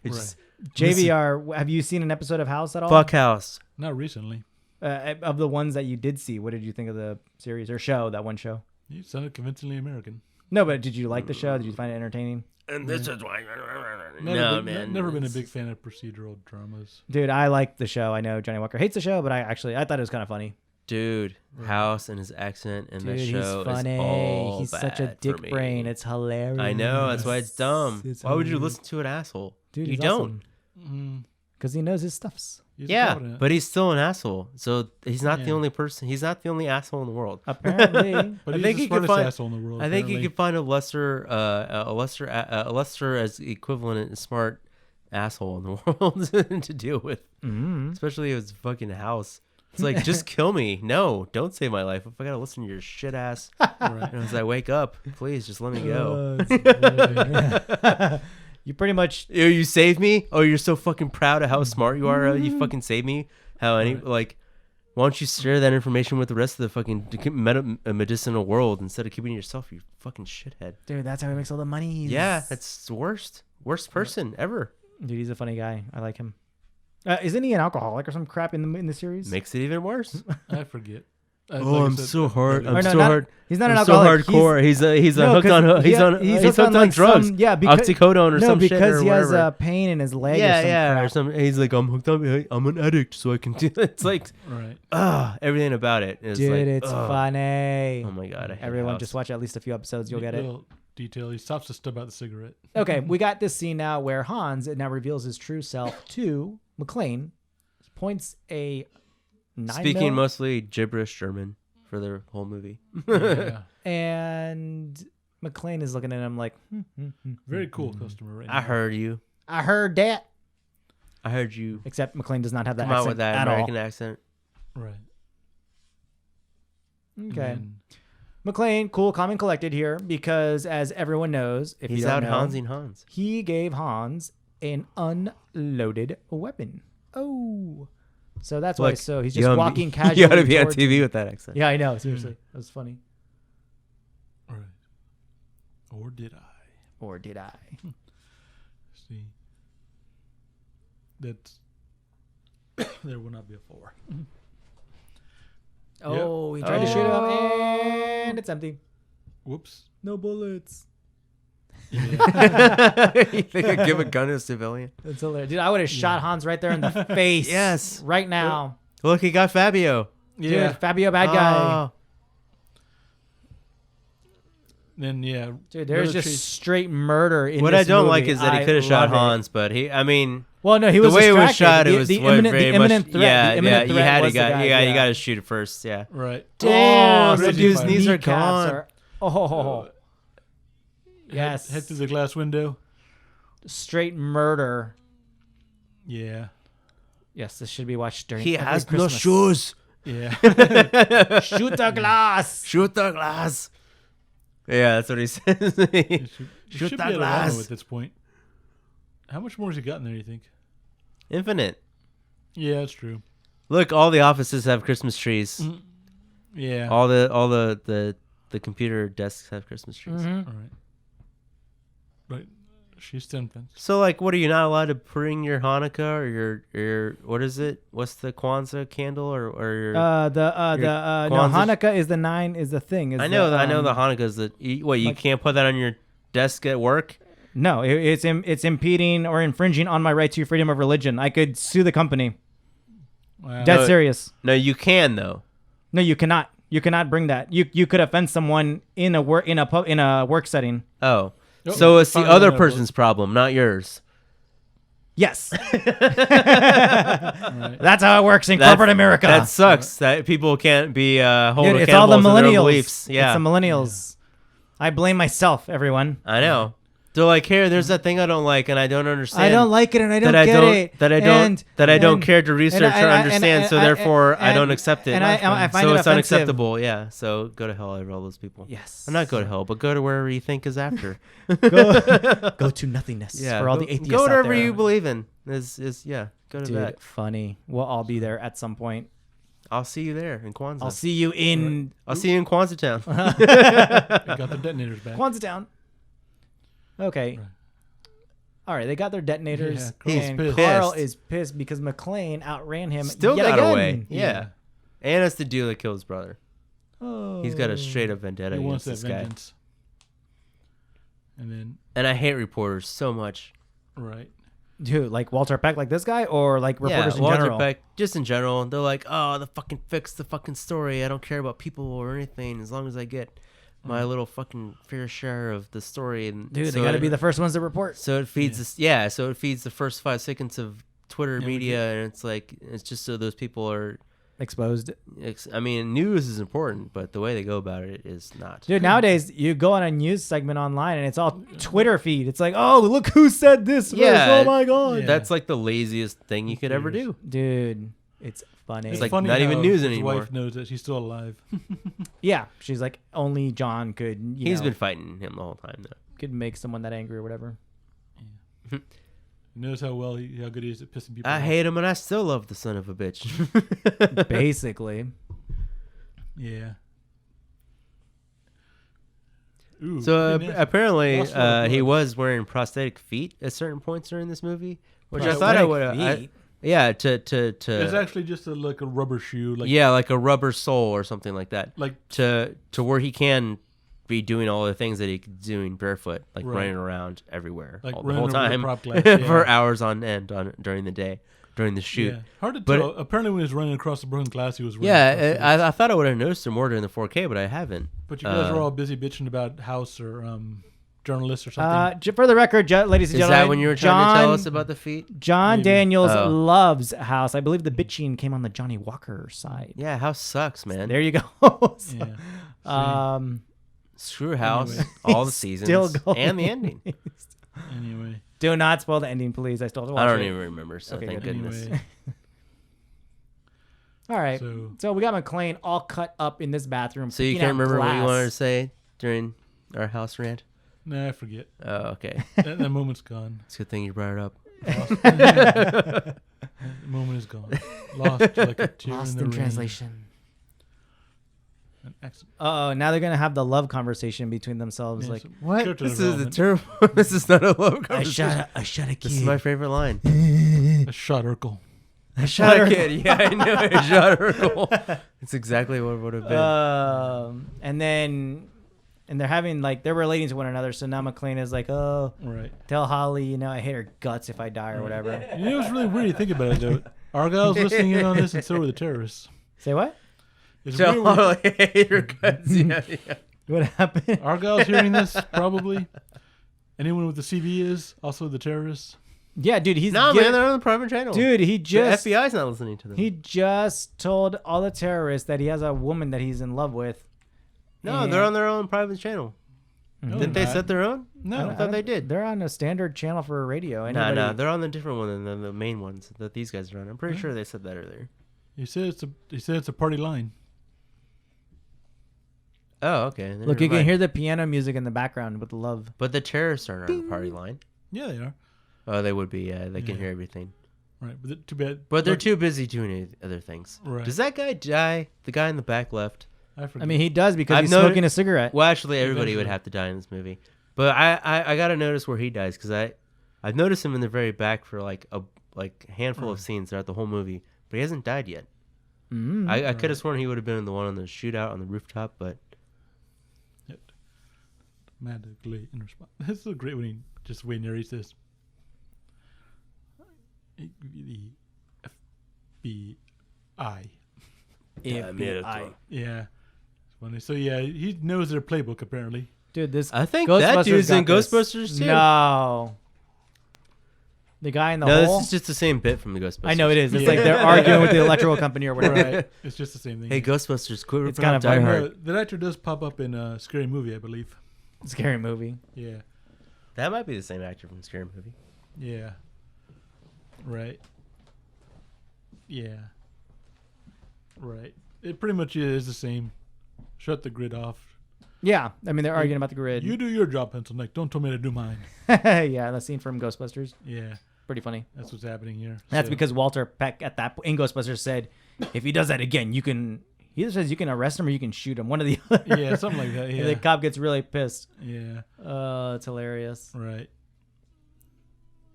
just JVR. Have you seen an episode of House at all? fuck House. Not recently. Of the ones that you did see, what did you think of the series or show? That one show. You sounded convincingly American. No, but did you like the show? Did you find it entertaining? And this is why. Never been a big fan of procedural dramas. Dude, I like the show. I know Johnny Walker hates the show, but I thought it was kind of funny. Dude, House and his accent in that show he's funny. is all He's bad such a dick for me. brain. It's hilarious. I know, that's why it's dumb. It's why would you hilarious. listen to an asshole? Dude, you he's don't. awesome. Because he knows his stuffs. Yeah, but he's still an asshole. So he's not the only person. He's not the only asshole in the world. Apparently. But I he's think the he could smartest find. asshole in the world. I think you apparently. could find a lesser as equivalent smart asshole in the world to deal with. Mm-hmm. Especially if it's fucking House. It's like, just kill me. No, don't save my life. If I gotta listen to your shit ass, Right. and as I wake up, please just let me go. You pretty much. You saved me. Oh, you're so fucking proud of how smart you are. You fucking saved me. Why don't you share that information with the rest of the fucking medicinal world instead of keeping it yourself? You fucking shithead. Dude, that's how he makes all the money. Yeah, that's the worst person ever. Dude, he's a funny guy. I like him. Isn't he an alcoholic or some crap in the series? Makes it even worse. I forget. I'm so hard. He's not an I'm so alcoholic. hardcore. He's hooked on like drugs. because, oxycodone or some shit because or he has whatever. pain in his leg. Yeah, or or some some. He's like, I'm hooked up. I'm an addict, so I can do. It's like, Right. everything about it is Dude, like, it's funny. Oh my god, I hate Everyone House. just watch at least a few episodes. You'll get it. Little detail. He stops to stub out the cigarette. Okay, we got this scene now where Hans now reveals his true self to McClane, points a 9mm, mostly gibberish German for the whole movie. Yeah. and McClane is looking at him like, Very cool customer. Right. I heard you. I heard that. I heard you. Except McClane does not have that Come out accent with that at American accent. Right. all. And Okay. then- McClane, cool, calm, and collected here because, as everyone knows, if He's you don't out know, Hansing Hans. he gave Hans an unloaded weapon. Oh. So that's why. Look, So he's you just gotta walking be- casually. You gotta be on towards TV him. with that accent. Yeah, I know. Seriously. That was funny. Right. Or did I? Or did I? See. That's. There will not be a 4. Oh, he tried to shoot him, and it's empty. Whoops. No bullets. Yeah. You think I'd give a gun to a civilian? That's hilarious. Dude, I would have shot Hans right there in the face. Yes. Right now. Look, he got Fabio. Yeah. Dude, Fabio, bad guy. Oh. Then yeah. Dude, there's another just chase- straight murder in What this I don't movie. like is that he I could have shot love it. Hans, but Well, no, he was the way it was distracted. shot, it was the what, imminent, very the imminent much. threat. Yeah, the imminent you threat had to was the guy, you got to shoot it first. Yeah. Right. Damn, Oh, the crazy dude's fire. knees are kneecaps gone. are. Oh, yes. Head through the glass window. Straight murder. Yeah. Yes, this should be watched during. He every has no Christmas. shoes. Yeah. Shoot the glass. Shoot the glass. Yeah, that's what he says. It Shoot should that be out of glass. ammo at this point. How much more has he got in there, you think? Infinite. Yeah, that's true. Look, all the offices have Christmas trees. Yeah. All the computer desks have Christmas trees. Mhm. All right. Right. She's 10 pence. So, like, what are you not allowed to bring your Hanukkah or your what is it? What's the Kwanzaa candle or your? No, Kwanzaa- Hanukkah is the thing. I know the Hanukkah is the what you like- can't put that on your desk at work. No, it's impeding or infringing on my right to freedom of religion. I could sue the company. Wow. Dead No. serious. No, you can though. No, you cannot. You cannot bring that. You could offend someone in a work setting. Oh, Oh, so it's the fine, other no, person's problem, not yours. Yes. Right. That's how it works in corporate America. That sucks. That people can't be holding Dude, it's all the accountable to their own millennials. beliefs. Yeah, It's the millennials. I blame myself, everyone. I know. They're like, here, there's that thing I don't like, and I don't understand. I don't like it, and I don't get it. That I don't care to research or understand. So therefore, I don't accept it. And I find so it it's offensive. unacceptable. Yeah. So go to hell, all those people. Yes. Or not go to hell, but go to wherever you think is after. Go to nothingness. Yeah. For all the atheists go out wherever there. you believe in. Go to Dude, that. funny. We'll all be there at some point. I'll see you there in Kwanzaa. I'll see you in. I'll see you in Kwanzaa Town. They got the detonators back. Kwanzaa Town. Okay. Right. All right, they got their detonators, Yeah, and pissed. Carl is pissed because McClane outran him. Still yet got again. away. Yeah. And it's the dude that killed his brother. Oh. He's got a straight up vendetta He wants against that this guy. vengeance. And And I hate reporters so much. then, right. Dude, like Walter Peck, like this guy, or like reporters in Walter general? Peck, just in general. They're like, oh, fix the fucking story. I don't care about people or anything as long as I get my little fucking fair share of the story. And Dude, so they got to be the first ones to report. So it feeds so it feeds the first 5 seconds of Twitter media, and it's like it's just so those people are Exposed. I mean, news is important, but the way they go about it is not. Dude, nowadays you go on a news segment online and it's all Twitter feed. It's like, oh, look who said this. Yeah. Oh my god. Yeah. That's like the laziest thing you could ever do. Dude, it's funny. It's like funny not even how news his anymore. wife knows that she's still alive. Yeah, she's like, only John could. He's been fighting him the whole time though. Could make someone that angry or whatever. He knows how good he is at pissing people I off. hate him, and I still love the son of a bitch. Basically. Yeah. Ooh, So apparently, Lost a lot of he blood. was wearing prosthetic feet at certain points during this movie, which I Prosthetic thought I would. feet? Yeah, It's actually just like a rubber shoe. Like, like a rubber sole or something like that. Like to where he can be doing all the things that he could doing barefoot, like Right. running around everywhere Like the running whole over the time prop glass, yeah. for hours on end during the day, during the shoot. yeah. Hard to But tell. Apparently, when he was running across the broken glass, he was running. Yeah, across the- I thought I would have noticed it more during the 4K, but I haven't. But you guys were all busy bitching about House or journalists or something. For the record, ladies and Is gentlemen, that when you were trying to tell us about the feet? John Maybe. Daniels Oh. loves House. I believe the bitching came on the Johnny Walker side. Yeah, House sucks, man. There you go. Yeah. Screw House, Anyway. all the He's seasons, still going. and the ending. Anyway. Do not spoil the ending, please. I still have to watch I don't it. even remember, so Okay, thank good. goodness. Anyway. All right. So- So we got McClane all cut up in this bathroom. So you picking can't out remember what you glass. wanted to say during our house rant? Nah, I forget. Oh, okay. that moment's gone. It's a good thing you brought it up. That moment is gone. Lost like a tear Lost in the in rain. translation. An accident. Oh, now they're gonna have the love conversation between themselves. Yeah, Like, so what? character This is a development. terrible. This is not a love I conversation. shot a kid. This is my favorite line. A shot Urkel. I Shot a her. kid. Yeah, I know. I shot Urkel. It's exactly what it would have been. And they're having like they're relating to one another. So now McClane is like, oh, Right. tell Holly, I hate her guts if I die or whatever. You know, it's really weird to think about it, though. Argyle's listening in on this, and so are the terrorists. Say what? It's So weird. I hate her guts. Yeah, yeah. What happened? Argyle's hearing this, probably. Anyone with the CB is also the terrorists. Yeah, dude, he's No, giving- man, they're on the private channel. dude, he just the FBI's not listening to them. he just told all the terrorists that he has a woman that he's in love with. No, And- they're on their own private channel. No, Didn't they not. set their own? No. I thought they did. They're on a standard channel for radio. No, Anybody- they're on the different one than the main ones that these guys are on. I'm pretty sure they said that earlier. He said it's a party line. Oh, okay. Then Look, you never can mind. hear the piano music in the background with love. But the terrorists aren't on the party line. Yeah, they are. Oh, they would be. Yeah, they can Yeah. hear everything. Right, but too bad. But they're too busy doing other things. Right. Does that guy die? The guy in the back left. I forget. I mean, he does because I've he's noted- smoking a cigarette. Well, actually, everybody would Eventually. have to die in this movie. But I gotta notice where he dies because I've noticed him in the very back for like a handful of scenes throughout the whole movie, but he hasn't died yet. Mm. I could have sworn he would have been in the one on the shootout on the rooftop, but Madly in response. This is so great when he just way narrates this. The FBI. FBI. Yeah. It's funny. So yeah, he knows their playbook apparently. Dude, this I think that dude's in got this. Ghostbusters too. No. The guy in the No, hole? this is just the same bit from the Ghostbusters. I know it is. It's Yeah. like they're arguing with the electrical company or whatever. Right. It's just the same thing. Hey, Ghostbusters, quit It's ripping kind off of Die funny. Hard. That actor does pop up in a Scary Movie, I believe. Scary movie. Yeah. That might be the same actor from the Scary Movie. Yeah. Right. Yeah. Right. It pretty much is the same. Shut the grid off. Yeah, I mean they're arguing about the grid. You do your job, Pencil Neck. Don't tell me to do mine. Yeah, that scene from Ghostbusters. Yeah. Pretty funny. That's what's happening here. That's because Walter Peck at that in Ghostbusters said, if he does that again, you can. He either says you can arrest him or you can shoot him. One or the other. Yeah, something like that. Yeah. And the cop gets really pissed. Yeah. It's hilarious. Right.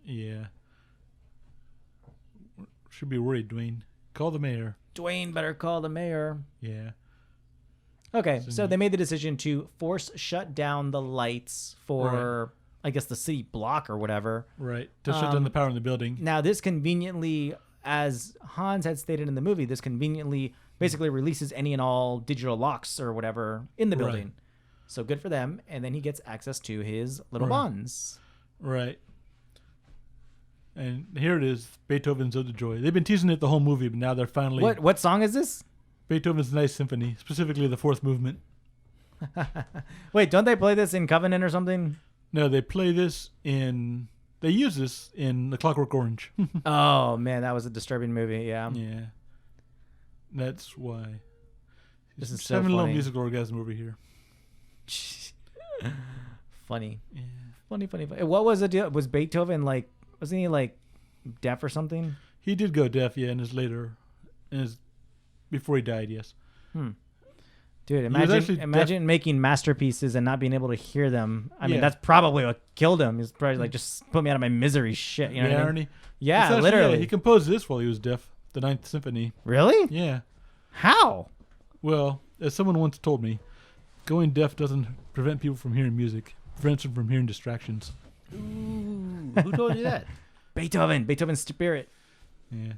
Yeah. Should be worried, Dwayne. Call the mayor. Dwayne better call the mayor. Yeah. Okay, so they made the decision to force shut down the lights for, I guess, the city block or whatever. Right. To shut down the power in the building. Now, this conveniently, as Hans had stated in the movie, this conveniently basically releases any and all digital locks or whatever in the building. Right. So good for them. And then he gets access to his little bonds. Right. And here it is, Beethoven's Ode to Joy. They've been teasing it the whole movie, but now they're finally... What song is this? Beethoven's Ninth Symphony, specifically the fourth movement. Wait, don't they play this in Covenant or something? No, they play this in... They use this in The Clockwork Orange. Oh, man, that was a disturbing movie, yeah. Yeah. That's why. This is so having funny. A little musical orgasm over here. Funny. Yeah. Funny. What was the deal? Was Beethoven like... Wasn't he like deaf or something? He did go deaf, yeah, before he died, yes. Dude, imagine making masterpieces and not being able to hear them. I mean, that's probably what killed him. He's probably like, just put me out of my misery shit. You know what I mean? Yeah, actually, literally. Yeah, he composed this while he was deaf, the Ninth Symphony. Really? Yeah. How? Well, as someone once told me, going deaf doesn't prevent people from hearing music. It prevents them from hearing distractions. Ooh, who told you that? Beethoven's spirit. Yeah.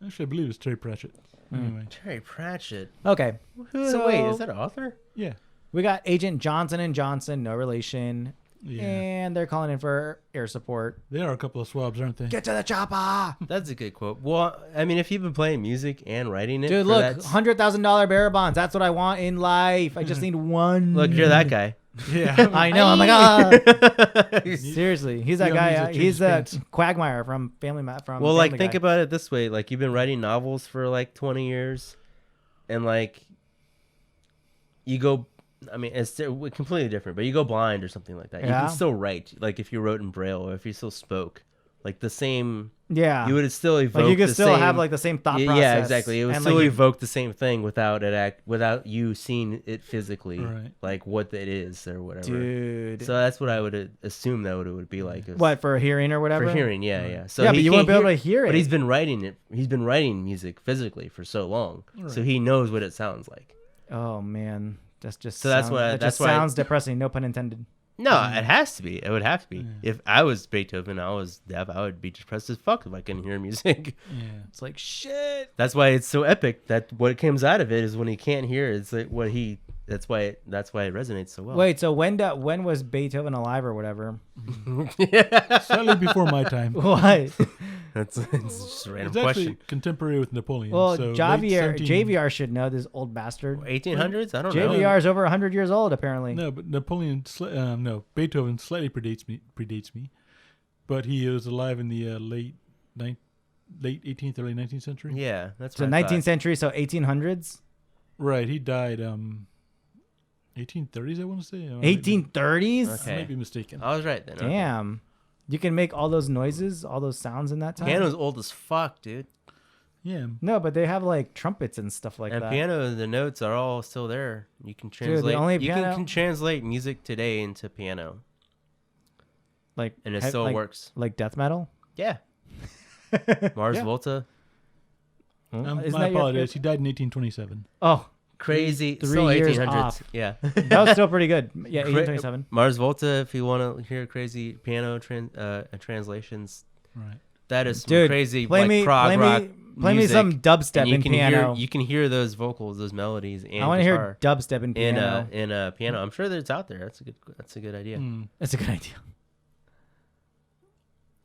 Actually, I believe it's Terry Pratchett. Anyway. Terry Pratchett. Okay. So wait, is that an author? Yeah. We got Agent Johnson & Johnson, no relation. Yeah. And they're calling in for air support. They are a couple of swabs, aren't they? Get to the chopper! That's a good quote. Well, I mean, if you've been playing music and writing it... Dude, look, $100,000 bearer bonds. That's what I want in life. I just need one. Look, you're that guy. Yeah. I know. I'm like, seriously. He's that guy. He's a Quagmire from Family from Well, Family like, think about it this way. Like, you've been writing novels for, like, 20 years. And, like, you go... I mean, it's completely different, but you go blind or something like that. You can still write, like if you wrote in Braille or if you still spoke, like the same. Yeah, you would still evoke. Like you could still have like the same thought process. Yeah, exactly. It would still evoke the same thing without you seeing it physically, like what it is or whatever. Dude. So that's what I would assume that it would be like. What, for hearing or whatever? For hearing, yeah. So yeah, but you won't be able to hear it. But he's been writing it. He's been writing music physically for so long, so he knows what it sounds like. Oh man. That sounds depressing. No pun intended. No, it has to be. It would have to be. Yeah. If I was Beethoven, I was deaf, I would be depressed as fuck if I couldn't hear music. Yeah, it's like shit. That's why it's so epic. That what comes out of it is when he can't hear. It's like what he. That's why it resonates so well. Wait, so when was Beethoven alive or whatever? Slightly before my time. Why? It's just a random it's question. Actually contemporary with Napoleon. Well, so JVR should know, this old bastard. 1800s? I don't know. JVR is over 100 years old apparently. No, but Beethoven slightly predates me, but he was alive in the late 18th, early 19th century. Yeah, that's so 19th century, so 1800s. Right, he died 1830s. I want to say 1830s. Okay. I might be mistaken. I was right then. Damn. Okay. You can make all those noises, all those sounds in that time? Piano's old as fuck, dude. Yeah. No, but they have like trumpets and stuff like that. And piano, the notes are all still there. You can translate. You can translate music today into piano. And it still works. Like death metal? Yeah. Mars Volta. My apologies. He died in 1827. Oh. Crazy. 3 years off. Yeah. That was still pretty good. Yeah, 1827. Mars Volta, if you want to hear crazy piano translations. Right. That is some crazy prog rock Play me some dubstep in piano. You can hear those vocals, those melodies, and I want to hear dubstep in piano. In piano. I'm sure that it's out there. That's a good idea. That's a good idea.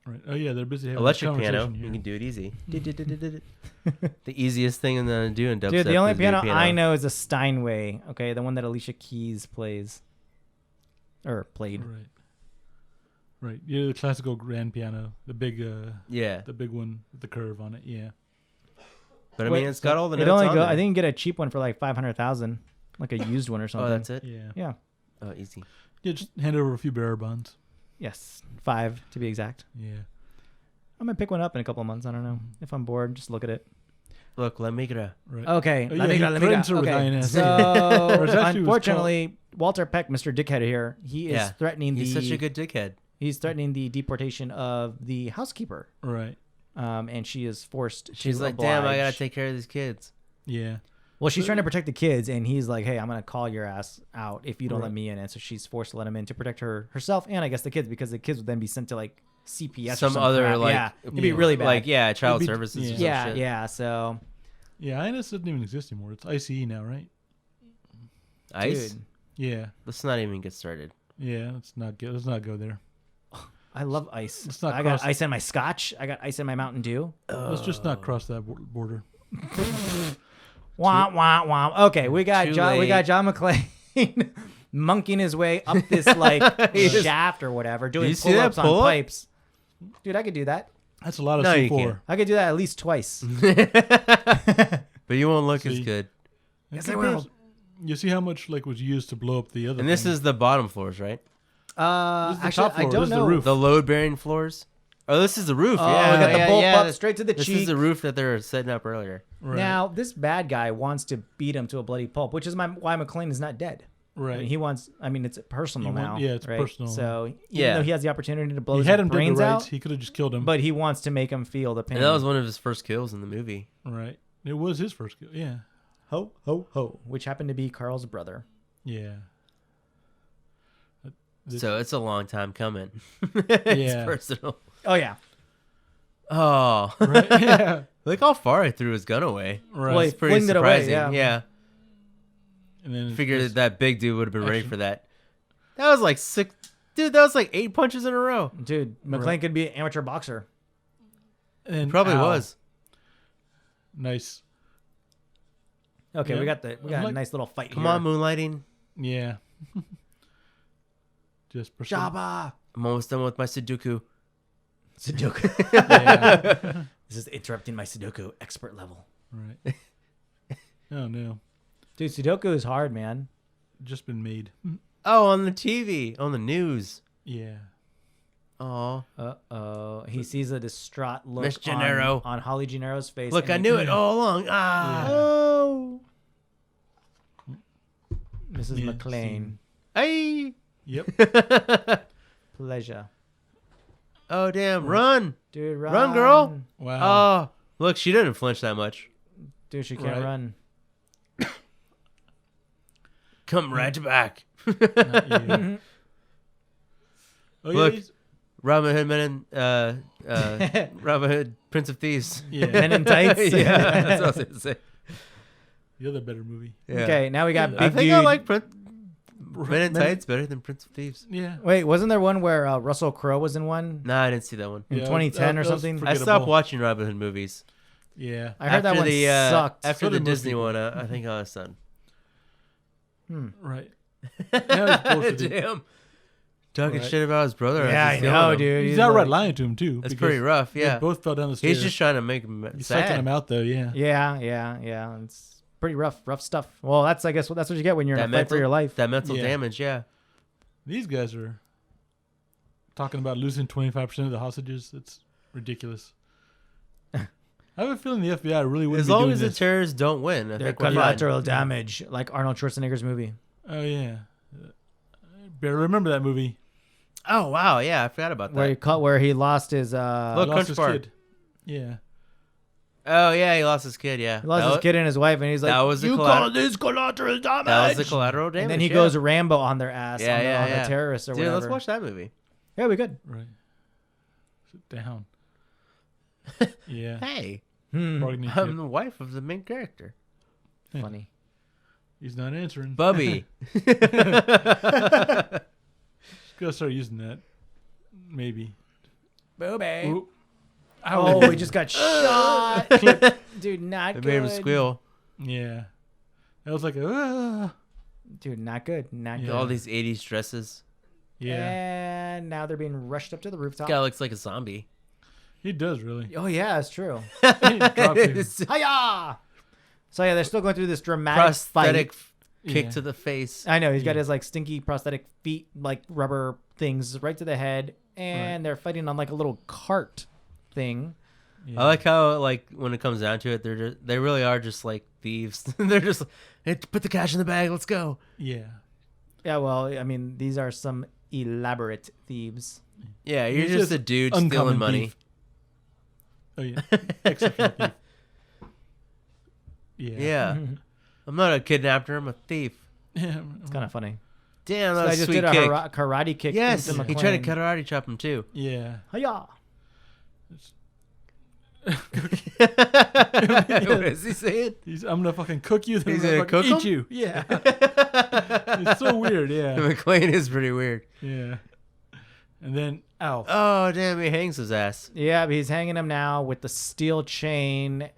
Right. Oh yeah, they're busy having electric piano. Here. You can do it easy. The easiest thing to do in dubstep. Dude, the only piano I know is a Steinway. Okay, the one that Alicia Keys plays or played. Right. Right. Yeah, the classical grand piano, the big Yeah. the big one with the curve on it. Yeah. But I mean, it's got all the It notes only on go. there. I think you can get a cheap one for like 500,000, like a used one or something. Oh, that's it? Yeah. Yeah. Oh, easy. Yeah, just hand over a few bearer bonds. Yes, 5 to be exact. Yeah. I'm gonna pick one up in a couple of months. I don't know if I'm bored. Just look at it. Look, let me get a... Right. Okay. Oh, yeah, he threatens her with Okay. INS. So Or is that she was unfortunately, Walter Peck, Mr. Dickhead here, he is threatening He's such a good dickhead. He's threatening the deportation of the housekeeper. Right. And she is forced. She's to like, oblige. damn, I gotta take care of these kids. Yeah. Well, she's trying to protect the kids, and he's like, "Hey, I'm gonna call your ass out if you don't Right. let me in." And so she's forced to let him in to protect herself, and I guess the kids, because the kids would then be sent to like CPS or Some other crap. like, yeah, it'd be really bad. Like child It'd be- services. Or yeah, some shit. yeah. So, Yeah, INS doesn't even exist anymore. It's ICE now, right? Ice. dude, Yeah. Let's not even get started. Yeah, let's not go there. I love ice. Let's not I got cross- ice in my scotch. I got ice in my Mountain Dew. Let's just not cross that border. Wah wah wah. Okay, we got Too John. We late. got John McClane monkeying his way up this like shaft or whatever, doing you see that pull-ups on pull-up? pipes. Dude, I could do that. That's a lot of No, you C4. can't. I could do that at least twice. But you won't look as See? good. Yes, I will. You see how much like was used to blow up the other And this thing? is the bottom floors, right? This is the Actually, top I floor. don't This is the know. roof. The load-bearing floors. Oh, this is the roof. Oh, yeah, we got the yeah, bulb yeah. up straight to the This cheek. is the roof that they were setting up earlier. Right. Now, this bad guy wants to beat him to a bloody pulp, which is why McClane is not dead. right. I mean, he wants. I mean, it's personal now. Yeah, it's right? personal. So even Yeah. though he has the opportunity to blow He his had him dead to brains rights. out, He could have just killed him. but he wants to make him feel the pain. And that was one of his first kills in the movie. Right. It was his first kill. Yeah. ho ho ho, which happened to be Carl's brother. Yeah. So it's a long time coming. Yeah. It's personal. Oh yeah. Oh. Right. Yeah. Look how far I threw his gun away. Right. Well, he It's pretty flinged it away, surprising. yeah. And then Figured it's- that big dude would have been ready for that. That was like 6. Dude, that was like 8 punches in a row. Dude, McClane Right. could be an amateur boxer. and Probably ow. was. Nice. Okay, Yeah. we got a like- nice little fight Come here. on, moonlighting. Yeah. Just Jabba. I'm almost done with my Sudoku. Sudoku. Yeah. This is interrupting my Sudoku expert level. Right. Oh no. Dude, Sudoku is hard, man. Just been made. Oh, on the TV, on the news. Yeah. Oh, Uh-oh. He sees a distraught look Miss Gennaro. on Holly Gennaro's face. look, and I he- knew it all along. Ah. Yeah. Oh. Mrs. Yeah, McClane. Hey. Yep. Pleasure. Oh, damn. Run. Dude, run. Run, girl. Wow. Oh, look, she didn't flinch that much. Dude, she can't Right. run. Come right back. Not you. Oh, yeah, Look. he's- Robin Hood, Robin Hood, Prince of Thieves. yeah. Men in tights. yeah, that's what I was going to say. The other better movie. Yeah. Okay, now we got big I think dude. I like Men in Tights better than Prince of Thieves. Yeah. Wait, wasn't there one where Russell Crowe was in one? Nah, I didn't see that one. In Yeah, 2010 or that was something? I stopped forgettable. watching Robin Hood movies. Yeah. I heard that one sucked. After So the did most Disney people. one, I think I was done. Right. Now he's bullshitting. Damn. Talking Right. shit about his brother. Yeah, as I he's know, killing him. dude. He's outright like- lying to him too. That's because pretty rough, they yeah. both fell down the stairs. He's just trying to make him He's psyching sad. him out though. Yeah. Yeah. It's pretty rough stuff. Well, I guess that's what you get when you're in a fight for your life. That mental Yeah. damage, yeah. These guys are talking about losing 25% of the hostages. It's ridiculous. I have a feeling the FBI really wouldn't As be long doing as the this. terrorists don't win, I Their think we're fine. collateral damage, like Arnold Schwarzenegger's movie. Oh yeah. Better remember that movie. Oh, wow, yeah, I forgot about that. Where he lost his Look, Lost Crunch his Bar. kid. Yeah. Oh, yeah, he lost his kid, yeah. he lost his kid and his wife, and he's like, that was the "You collateral- call this collateral damage?" That was the collateral damage. and then he yeah. goes Rambo on their ass Yeah, on, the, yeah, on yeah. the terrorists or Dude, whatever. let's watch that movie. Yeah, we could. Right. Sit down. Yeah. Hey, Bargaining I'm chip. the wife of the main character. Funny. He's not answering. Bubby. Gotta start using that. Maybe. Booby. Oop. Oh, he just got shot. Dude, not It good. made him squeal. Yeah. That was like a. Dude, not good. Not Yeah. good. All these 80s dresses. Yeah. And now they're being rushed up to the rooftop. Guy looks like a zombie. He does, really. Oh, yeah, that's true. He dropped him. Hiya! So, yeah, they're still going through this dramatic Prosthetic fight. kick Yeah. to the face. I know. He's got his, like, stinky prosthetic feet, like, rubber things right to the head. And they're fighting on, like, a little cart thing. Yeah. I like how, like, when it comes down to it, they really are just like thieves. They're just like, hey, put the cash in the bag. Let's go. Yeah. Yeah, well, I mean, these are some elaborate thieves. Yeah, you're He's just just a dude uncommon stealing money. thief. Oh, yeah. Exceptional thief. Yeah. Yeah. I'm not a kidnapper. I'm a thief. Yeah. It's kind of funny. Damn, So that I was a just sweet did a kick. karate kick. Yes, into he tried to McClane. karate chop him too. Yeah. Hiya! What is he saying? I'm gonna fucking cook you. Then He's I'm gonna gonna cook eat him? you. Yeah. It's so weird. Yeah. McClane is pretty weird. Yeah. And then, ow. Oh, damn, he hangs his ass. Yeah, but he's hanging him now with the steel chain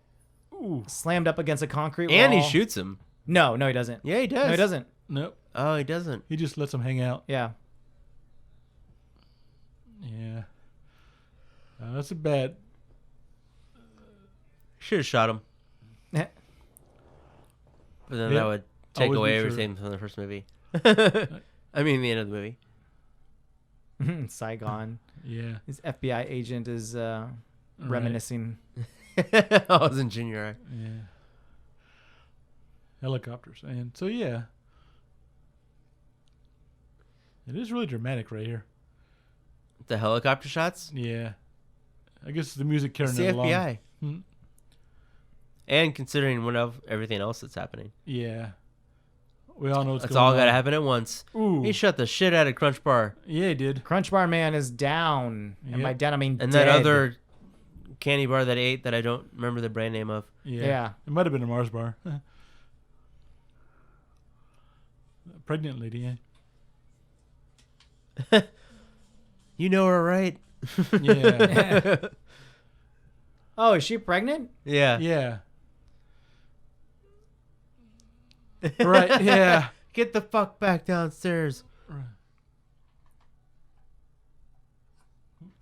Ooh. slammed up against a concrete wall. And he shoots him. No, he doesn't. Yeah, he does. No, he doesn't. Nope. Oh, he doesn't. He just lets him hang out. Yeah. Yeah. That's a bad. Should have shot him. Eh. But then Yeah. that would take Always away be sure. everything from the first movie. I mean, the end of the movie. Saigon. Yeah. His FBI agent is reminiscing. I was in junior high. Yeah. Helicopters. And so, yeah. It is really dramatic right here. The helicopter shots? Yeah. I guess the music It's carrying the it along. FBI. Hmm. And considering everything else that's happening. Yeah. We all know what's It's going all on. got to happen at once. Ooh. He shut the shit out of Crunch Bar. Yeah, he did. Crunch Bar Man is down. And Yep. by down, I mean And dead. that other candy bar that I ate that I don't remember the brand name of. Yeah. It might have been a Mars bar. Pregnant lady, yeah. You know her, right? Yeah. Oh, is she pregnant? Yeah. Yeah. Right, yeah. Get the fuck back downstairs.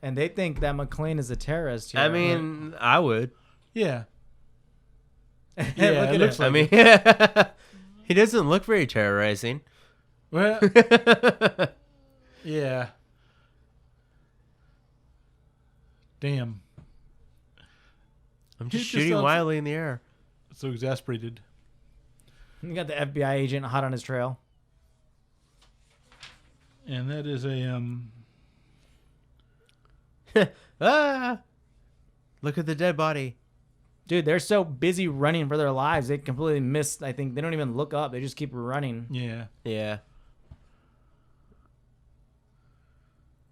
And they think that McClane is a terrorist here. I mean, I would. Yeah. Look Yeah, at it looks him. like I mean, he doesn't look very terrorizing. Well, yeah. Damn. I'm He just just shooting sounds- wildly in the air. So exasperated. You got the FBI agent hot on his trail. And that is a Ah! Look at the dead body. Dude, they're so busy running for their lives, they completely miss. I think they don't even look up. They just keep running. yeah. Yeah.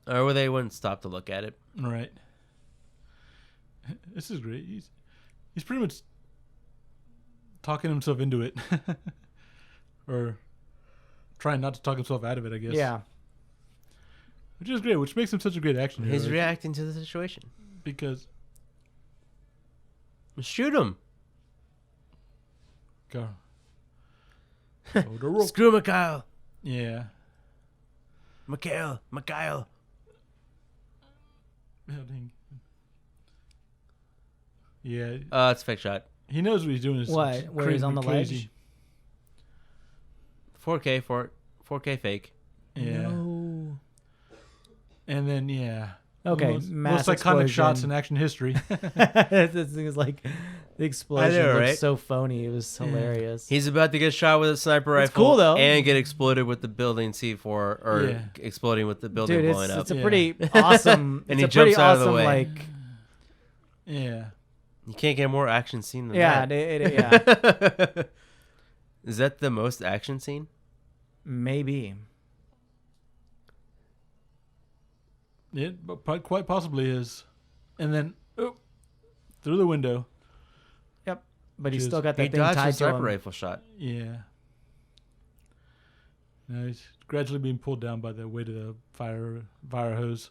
Or they wouldn't stop to look at it. Right. This is great. He's pretty much talking himself into it. Or trying not to talk himself out of it, I guess. Yeah. Which is great, which makes him such a great action hero. He's reacting to the situation. Because Shoot him. go. Oh, the rope. Screw Mikhail. Yeah. Mikhail. Oh, dang. Yeah. It's a fake shot. He knows what he's doing. Is What? Where he's on the crazy. ledge? 4K fake. Yeah. No. And then, yeah. Okay, Most mass iconic explosion. shots in action history. This thing is like the explosion I know, looked right? so phony. It was hilarious. He's about to get shot with a sniper rifle. It's cool, though. And get exploded with the building C4 or Yeah. exploding with the building Dude, blowing up. it's a Yeah. pretty awesome. And it's he a pretty jumps out of the awesome, way. like Yeah. You can't get more action scene than yeah, that. yeah, Is that the most action scene? maybe. It quite possibly is. And then through the window. Yep, but he's Just- still got that He thing dodged a tied to sniper him. rifle shot. Yeah. Now he's gradually being pulled down by the weight of the fire hose.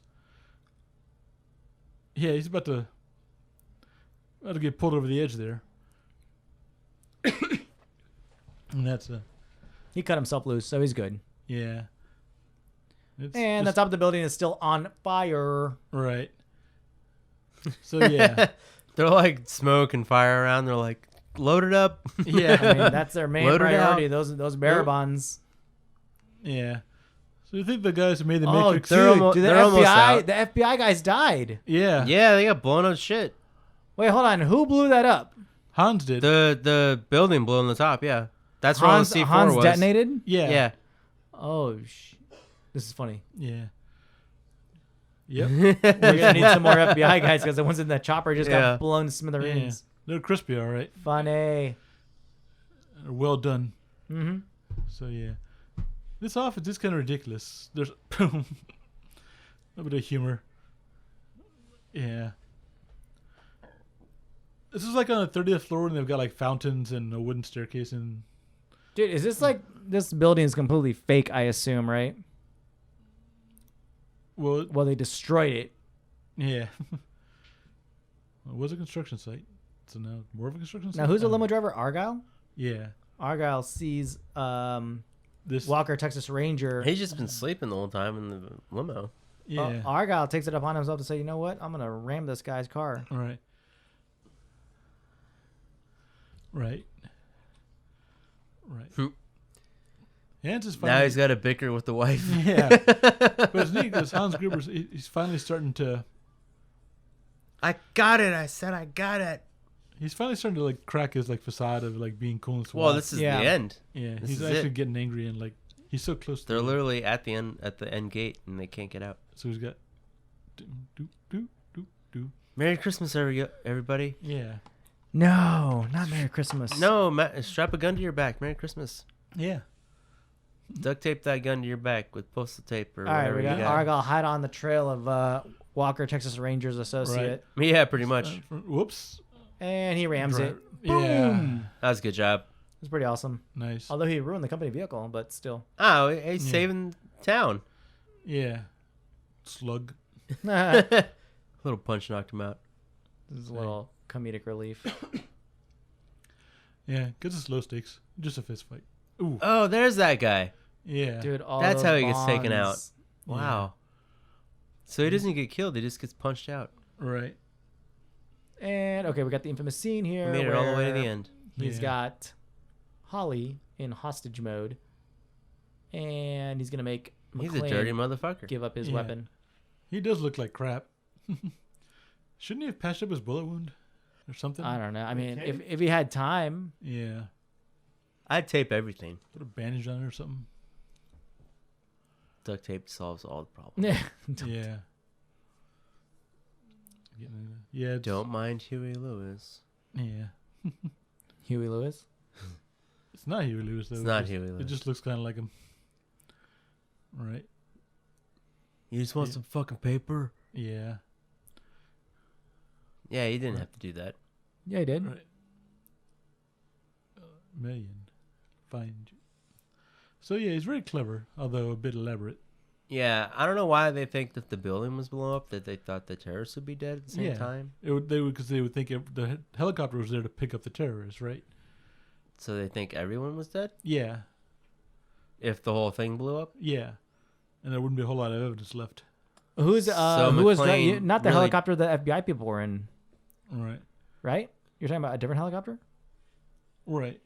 Yeah, he's about to get pulled over the edge there. And that's He cut himself loose, so he's good. yeah. And the top of the building is still on fire. Right. So yeah, they're like smoke and fire around. They're like, load it up. Yeah. I mean, that's their main priority. Those bearer bonds. Yeah. So you think the guys who made the Oh, Matrix? dude, the FBI guys died. Yeah. Yeah, they got blown up shit. Wait, hold on. Who blew that up? Hans did. The building blew on the top. Yeah, that's where all the C4 Hans was. detonated. Yeah. Oh, this is funny. Yeah. Yep. We're gonna need some more FBI guys because the ones in the chopper just got blown to smithereens. They're crispy, all right. Funny. Well done. Mm-hmm. So yeah, this office is kind of ridiculous. There's a bit of humor. Yeah. This is like on the 30th floor, and they've got like fountains and a wooden staircase. And Dude, is this like this building is completely fake? I assume, right? Well, they destroyed it. Yeah. It was a construction site, so now more of a construction site. Now, who's the limo driver? Argyle. Yeah. Argyle sees This Walker Texas Ranger. He's just been sleeping the whole time in the limo. Yeah. Argyle takes it upon himself to say, you know what? I'm gonna ram this guy's car. All right. Right. Right. Hans is finally, Now he's got to bicker with the wife. Yeah. But it's neat because Hans Gruber's he's finally starting to. I got it. I said I got it. He's finally starting to like crack his like facade of like being cool and SWAT. Well, this is the end. Yeah, This he's is actually it. getting angry and like he's so close. They're literally at the end gate, and they can't get out. So he's got. Do. Merry Christmas, everybody. Yeah. No, not Merry Christmas. No, strap a gun to your back. Merry Christmas. Yeah. Duct tape that gun to your back with postal tape or All right, whatever we got you got. Argyle hot on the trail of Walker Texas Rangers associate, Yeah, pretty much. Whoops. and he rams it. Yeah. That was a good job. It's pretty awesome. Nice. Although he ruined the company vehicle, but still. Oh, he's saving town. Yeah. Slug. This Little punch knocked him out. is a little comedic relief. Yeah, because it's low stakes. Just a fist fight. Ooh. Oh, there's that guy. Yeah. Dude, all That's those how he gets taken out. bonds. Wow. So he doesn't get killed. He just gets punched out. Right. And okay, we got the infamous scene here. He made it all the way to the where end. He's Yeah. got Holly in hostage mode, and he's gonna make He's a McClane dirty motherfucker. give up his Yeah. weapon. He does look like crap. Shouldn't he have patched up his bullet wound or something? I don't know. I mean, Okay. if he had time, Yeah. I'd tape everything. Put a bandage on it or something. Duct tape solves all the problems. yeah. Yeah. Yeah. It's, Don't mind Huey Lewis. Yeah. Huey Lewis. It's not Huey Lewis though. It's not Huey It Lewis. just looks kind of like him. Right. You just want Yeah. some fucking paper? Yeah. Yeah, you didn't have to do that. Yeah, he did. Right. Million. Find you. So yeah, he's very clever, although a bit elaborate. Yeah, I don't know why they think that the building was blown up, that they thought the terrorists would be dead at the same Yeah. time. Because they would think the helicopter was there to pick up the terrorists, right? So they think everyone was dead Yeah. if the whole thing blew up? Yeah. And there wouldn't be a whole lot of evidence left. Who's So who was McClane not the really- helicopter the FBI people were in, Right. right? You're talking about a different helicopter? Right.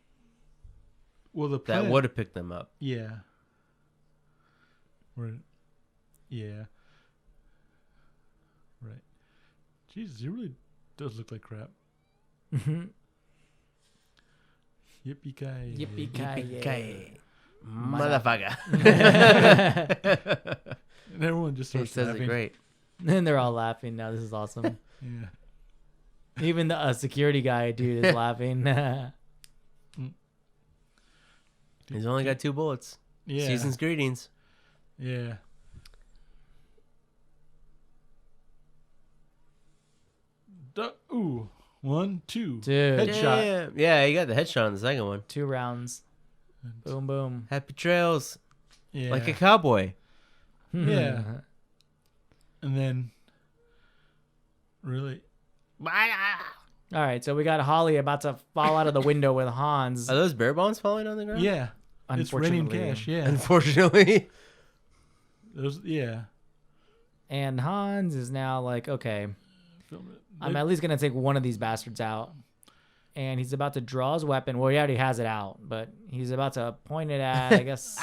Well, the plan, That would have picked them up. Yeah. Right. Yeah. Right. Jesus, he really does look like crap. Mm-hmm. Yippee-ki-yay. Yippee-ki-yay. Motherfucker. And everyone just He starts says laughing. it great. And they're all laughing now. This is awesome. Yeah. Even the security guy dude is laughing. He's only got 2 bullets. Yeah. Season's greetings. Yeah. Ooh. 1, 2. Dude. Headshot. Damn. Yeah, you got the headshot on the second one. 2 rounds. Boom, boom. Happy trails. Yeah. Like a cowboy. Yeah. And then, really, All right, so we got Holly about to fall out of the window with Hans. Are those bear bombs falling on the ground? yeah, it's raining Unfortunately. cash. Yeah, Unfortunately. And Hans is now like, okay, I'm at least going to take one of these bastards out. And he's about to draw his weapon. Well, he already has it out, but he's about to point it at, I guess.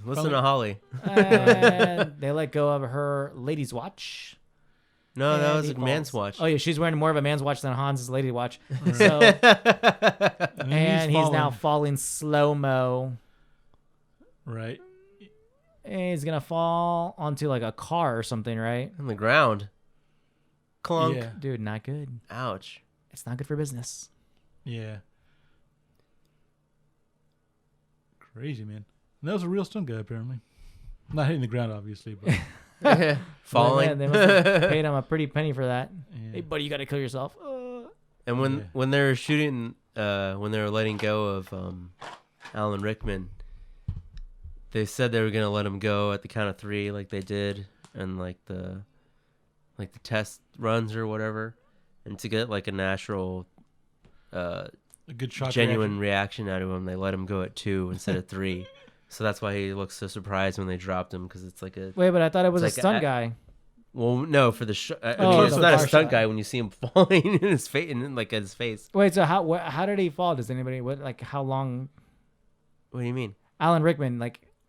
Listen to Holly. And they let go of her lady's watch. No, that was a man's watch. Oh, yeah, she's wearing more of a man's watch than Hans's lady watch. So, and he's now falling slow-mo. Right. And he's going to fall onto like a car or something, right? On the ground. Clunk. Yeah. Dude, not good. Ouch. It's not good for business. Yeah. Crazy, man. And that was a real stunt guy, apparently. Not hitting the ground, obviously, but Falling. Man, they must have paid him a pretty penny for that. yeah. Hey, buddy, you got to kill yourself. And when they were shooting, when they were letting go of Alan Rickman, they said they were gonna let him go at the count of 3, like they did, and like the test runs or whatever, and to get like a natural, a good shot genuine reaction out of him, they let him go at 2 instead of 3. So that's why he looks so surprised when they dropped him, because it's like a. Wait, but I thought it was a like stunt guy. Well, no, for the I Oh, mean, it's the not a car stunt shot. guy when you see him falling in his face, at his face. Wait, so how did he fall? Does anybody how long? What do you mean? Alan Rickman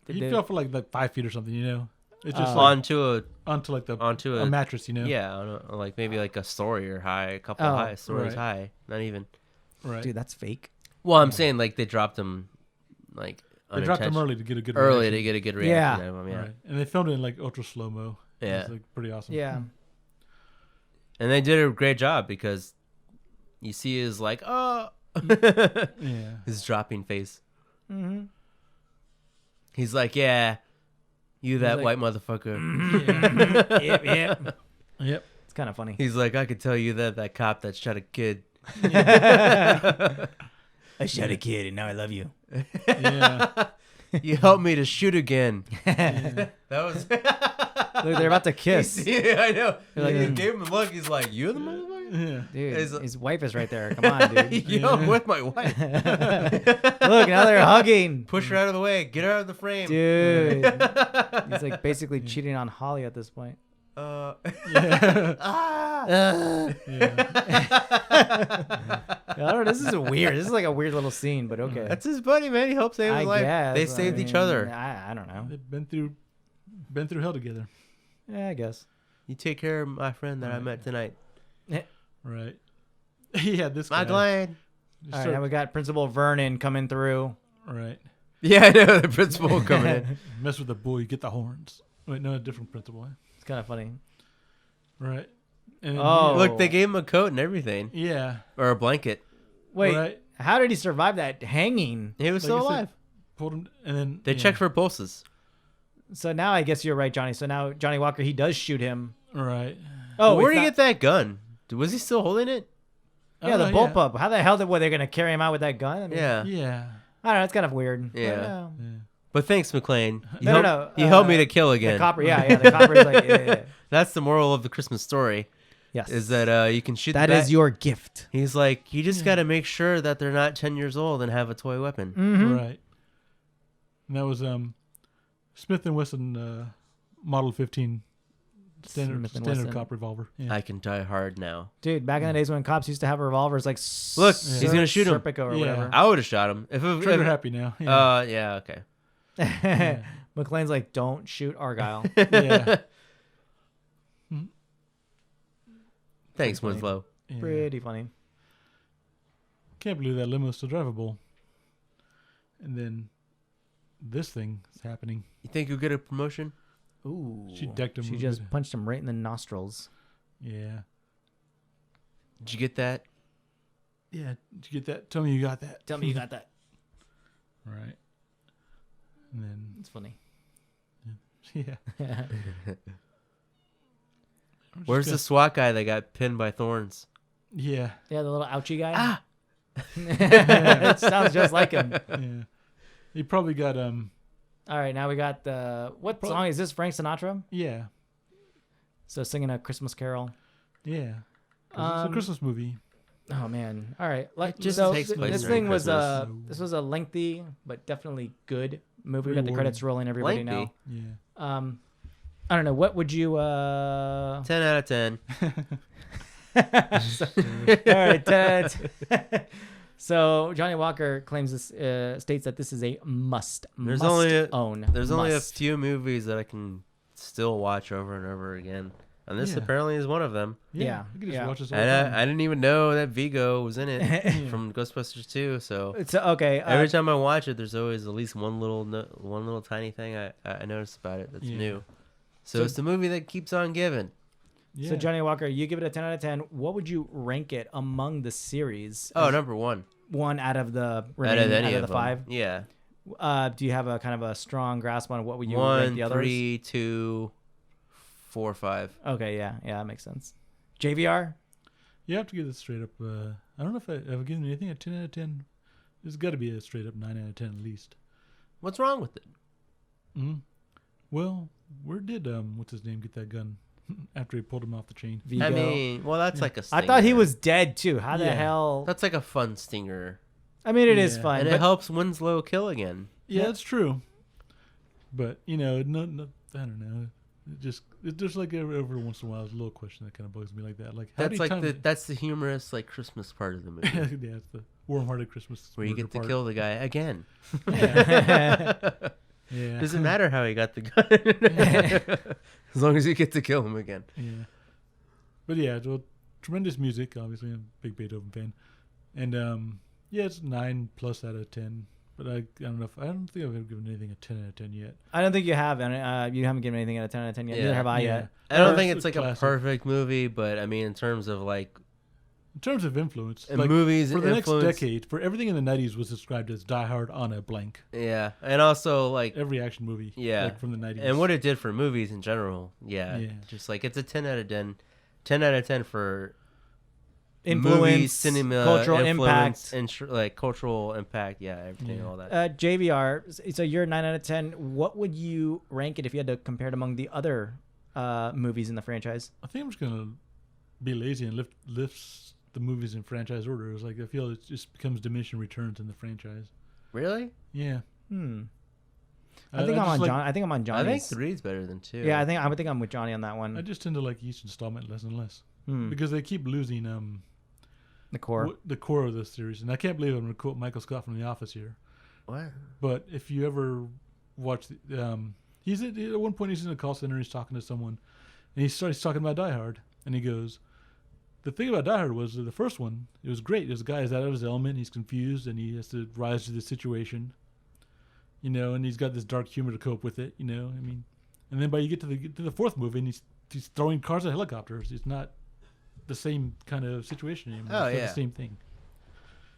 He fell for like 5 feet or something, you know. It's just onto a mattress, you know. Yeah, on like maybe like a story or high, a couple high stories high, not even. Right. Dude, that's fake. Well, I'm saying like they dropped him, like they dropped him early to get a good reaction. Yeah. Out of him. Yeah. Right. And they filmed it in like ultra slow mo. Yeah. It's like pretty awesome. Yeah. And they did a great job because you see his like Yeah. his dropping face. Mm-hmm. He's like, yeah, you that like, white motherfucker. Yep. Yep. It's kind of funny. He's like, I could tell you that cop that shot a kid. I shot a kid and now I love you. Yeah. You helped me to shoot again. Yeah. That was. Look, they're about to kiss. Yeah, I know. Like, He gave him a look. He's like, "You the motherfucker." Yeah. Dude, It's- his wife is right there. Come on, dude. Yo, I'm with my wife. Look, now they're hugging. Push her out of the way. Get her out of the frame. Dude. He's like basically cheating on Holly at this point. Yeah. I don't know. This is weird. This is like a weird little scene, but okay. That's his buddy, man. He helps save his life. guess. They saved each other. I don't know. They've been through hell together. Yeah, I guess. You take care of my friend that I met tonight. Right. Yeah, this guy. My Glenn. All right, now we got Principal Vernon coming through. Right. Yeah, I know. The principal coming in. Mess with the boy, you get the horns. Wait, no, a different principal. It's kind of funny. Right. And then Oh. Look, they gave him a coat and everything. Yeah. Or a blanket. Wait, Right. how did he survive that hanging? He was Like still I said, alive. Pulled him, and then They checked for pulses. So now I guess you're right, Johnny. So now Johnny Walker, he does shoot him. Right. Oh, Where did it's he not- get that gun? Was he still holding it? Yeah, the bullpup. How the hell they're going to carry him out with that gun? I mean, Yeah. Yeah. I don't know. It's kind of weird. Yeah. But, Yeah. But thanks, McClane. No. You helped me to kill again. The copper, yeah. The copper's like, yeah. That's the moral of the Christmas story. Yes. Is that you can shoot. That is your gift. He's like, you just got to make sure that they're not 10 years old and have a toy weapon. Mm-hmm. Right. And that was Smith & Wesson Model 15 Smith & standard Wesson. cop revolver. Yeah. I can die hard now. Dude, back in the days when cops used to have revolvers like Look, he's gonna shoot him. Serpico or Yeah. whatever. I would have shot him. Trigger happy now. Yeah. Yeah, okay. Yeah. McClane's like, don't shoot Argyle. Yeah. Thanks, funny. Winslow. Yeah. Pretty funny. Can't believe that limo's still drivable. And then this thing is happening. You think you'll get a promotion? Ooh. She decked him She with just it. punched him right in the nostrils. Yeah. Did you get that? Yeah. Did you get that? Tell me you got that. Tell me you got that. Right. And then, It's funny. yeah. Where's the SWAT guy that got pinned by thorns? Yeah. Yeah, the little ouchie guy. Ah! It sounds just like him. Yeah. He probably got, All right, now we got the... What song is this? Frank Sinatra? yeah. So singing a Christmas Carol. Yeah. 'Cause it's a Christmas movie. Oh man! All right, It just takes place this during thing was Christmas. this was a lengthy but definitely good movie. We got the credits rolling. Everybody Lengthy. know. Yeah. I don't know. What would you? 10 out of 10. All right, 10. So Johnny Walker claims this states that this is a must own. There's only a few movies that I can still watch over and over again, and this apparently is one of them. Yeah. You can just watch this all And the time. I didn't even know that Vigo was in it from Ghostbusters 2. So It's okay. every time I watch it, there's always at least one little tiny thing I noticed about it that's new. So it's the movie that keeps on giving. Yeah. So Johnny Walker, you give it a 10 out of 10. What would you rank it among the series? Oh, number one. One out of the Out of the 5. Yeah. Do you have a kind of a strong grasp on what would you rank the others? 1, 3, 2, 4, 5. Okay, yeah, that makes sense. JVR? You have to give this straight up. I don't know if I've given anything a 10 out of 10. There's got to be a straight up 9 out of 10 at least. What's wrong with it? Mm-hmm. Well, where did what's his name get that gun after he pulled him off the chain? Vigo. I mean, well, that's like a stinger. I thought he was dead too. How the hell? That's like a fun stinger. I mean, it is fun. And it helps Winslow kill again. Yeah, that's true. But, no, I don't know. There's like every once in a while, there's a little question that kind of bugs me like that. Like, That's the humorous, like, Christmas part of the movie. yeah, it's the warm-hearted Christmas where you get to kill the guy again. Yeah. Doesn't matter how he got the gun. As long as you get to kill him again. Yeah. But yeah, well, tremendous music. Obviously, I'm a big Beethoven fan. And it's 9+ out of 10. But I don't know I don't think I've ever given anything a 10 out of 10 yet. I don't think you have. And you haven't given anything out of 10 out of 10 yet. Yeah. Neither have I yet. I don't think it's a like classic. a perfect movie, but I mean, in terms of influence, and movies for and the influence, next decade, for everything in the 90s was described as Die Hard on a blank. Yeah, and also like Every action movie, from the 90s. And what it did for movies in general, just like it's a 10 out of 10. 10 out of 10 for Influence, movies, cinema, cultural impact, and cultural impact. Yeah, everything, all that. JVR. So you're 9 out of 10. What would you rank it if you had to compare it among the other movies in the franchise? I think I'm just gonna be lazy and lift the movies in franchise order. It's like I feel it just becomes diminishing returns in the franchise. Really? Yeah. I think I'm on John. I think I'm on Johnny's. I think 3 is better than 2. Yeah, I think I'm with Johnny on that one. I just tend to like each installment less and less because they keep losing the core of the series. And I can't believe I'm going to quote Michael Scott from The Office here. What? But if you ever watch, he's at one point he's in a call center. He's talking to someone, and he starts talking about Die Hard, and he goes, "The thing about Die Hard was the first one. It was great. This guy is out of his element. He's confused, and he has to rise to the situation. And he's got this dark humor to cope with it. I mean, and then by you get to the fourth movie, and he's throwing cars at helicopters. It's not the same kind of situation anymore. Oh, it's the same thing.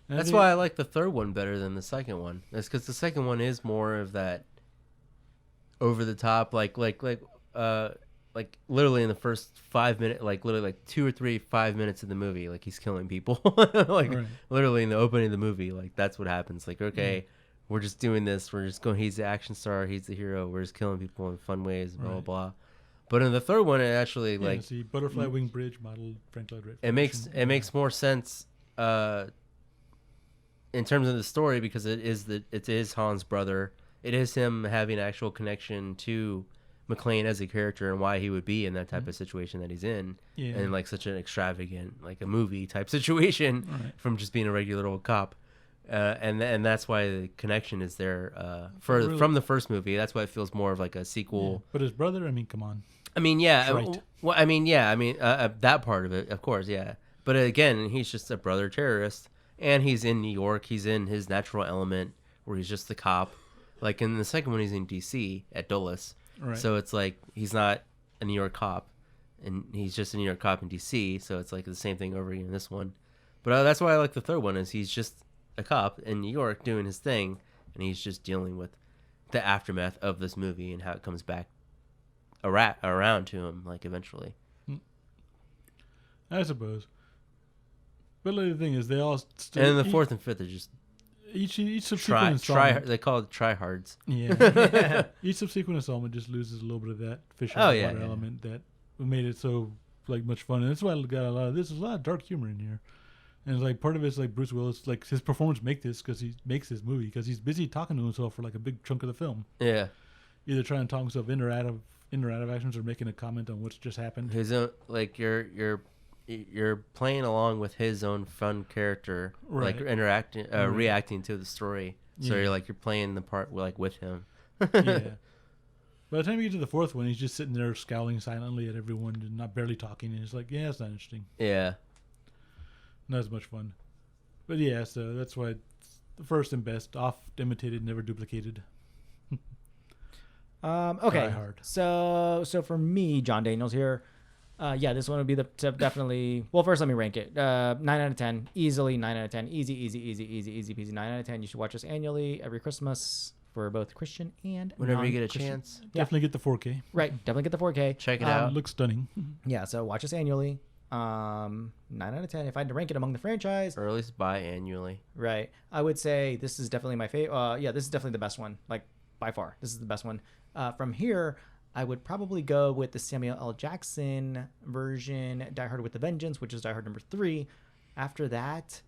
And That's why I like the third one better than the second one. That's because the second one is more of that over the top, like literally in the first 5 minutes, like literally like 2 or 3 5 minutes of the movie, like he's killing people, literally in the opening of the movie, like that's what happens. Like, okay, we're just doing this. We're just going. He's the action star. He's the hero. We're just killing people in fun ways. Blah blah blah. But in the third one, it actually see Butterfly Wing Bridge model Frank Lloyd Wright. It makes more sense in terms of the story because it is Han's brother. It is him having an actual connection to McClane as a character and why he would be in that type of situation that he's in, and like such an extravagant, like a movie type situation from just being a regular old cop. And that's why the connection is there from the first movie. That's why it feels more of like a sequel. Yeah. But his brother, I mean, come on. I mean, that part of it, of course, yeah. But again, he's just a brother terrorist, and he's in New York. He's in his natural element where he's just the cop. Like in the second one, he's in D.C. at Dulles. Right. So it's like he's not a New York cop, and he's just a New York cop in D.C. So it's like the same thing over again in this one. But that's why I like the third one is he's just a cop in New York doing his thing, and he's just dealing with the aftermath of this movie and how it comes back around to him, like eventually. I suppose. But the thing is, they all still. And the fourth and fifth are just each subsequent installment. They call it tryhards. Yeah. Each subsequent installment just loses a little bit of that fish out of the water element that made it so like much fun. And that's why I got a lot of dark humor in here. And it's like part of it's like Bruce Willis, like his performance makes this movie because he's busy talking to himself for like a big chunk of the film. Yeah. Either trying to talk himself in or out of actions or making a comment on what's just happened. His own, like you're playing along with his own fun character, right. like interacting, reacting to the story. So you're playing the part like with him. Yeah. By the time you get to the fourth one, he's just sitting there scowling silently at everyone and not barely talking. And it's like, yeah, it's not interesting. Yeah. Not as much fun. But yeah, so that's why it's the first and best. Oft imitated, never duplicated. Okay. So for me, John Daniels here. This one would be definitely. Well, first let me rank it. 9 out of 10, easily 9 out of 10, easy peasy. 9 out of 10. You should watch this annually every Christmas for both Christian and whenever you get a chance. Yeah. Definitely get the 4K. Right, definitely get the 4K. Check it out. Looks stunning. Yeah, so watch this annually. 9 out of 10. If I had to rank it among the franchise, or at least biannually. Right, I would say this is definitely my favorite. This is definitely the best one. Like by far, this is the best one. From here, I would probably go with the Samuel L. Jackson version, Die Hard with a Vengeance, which is Die Hard number 3. After that,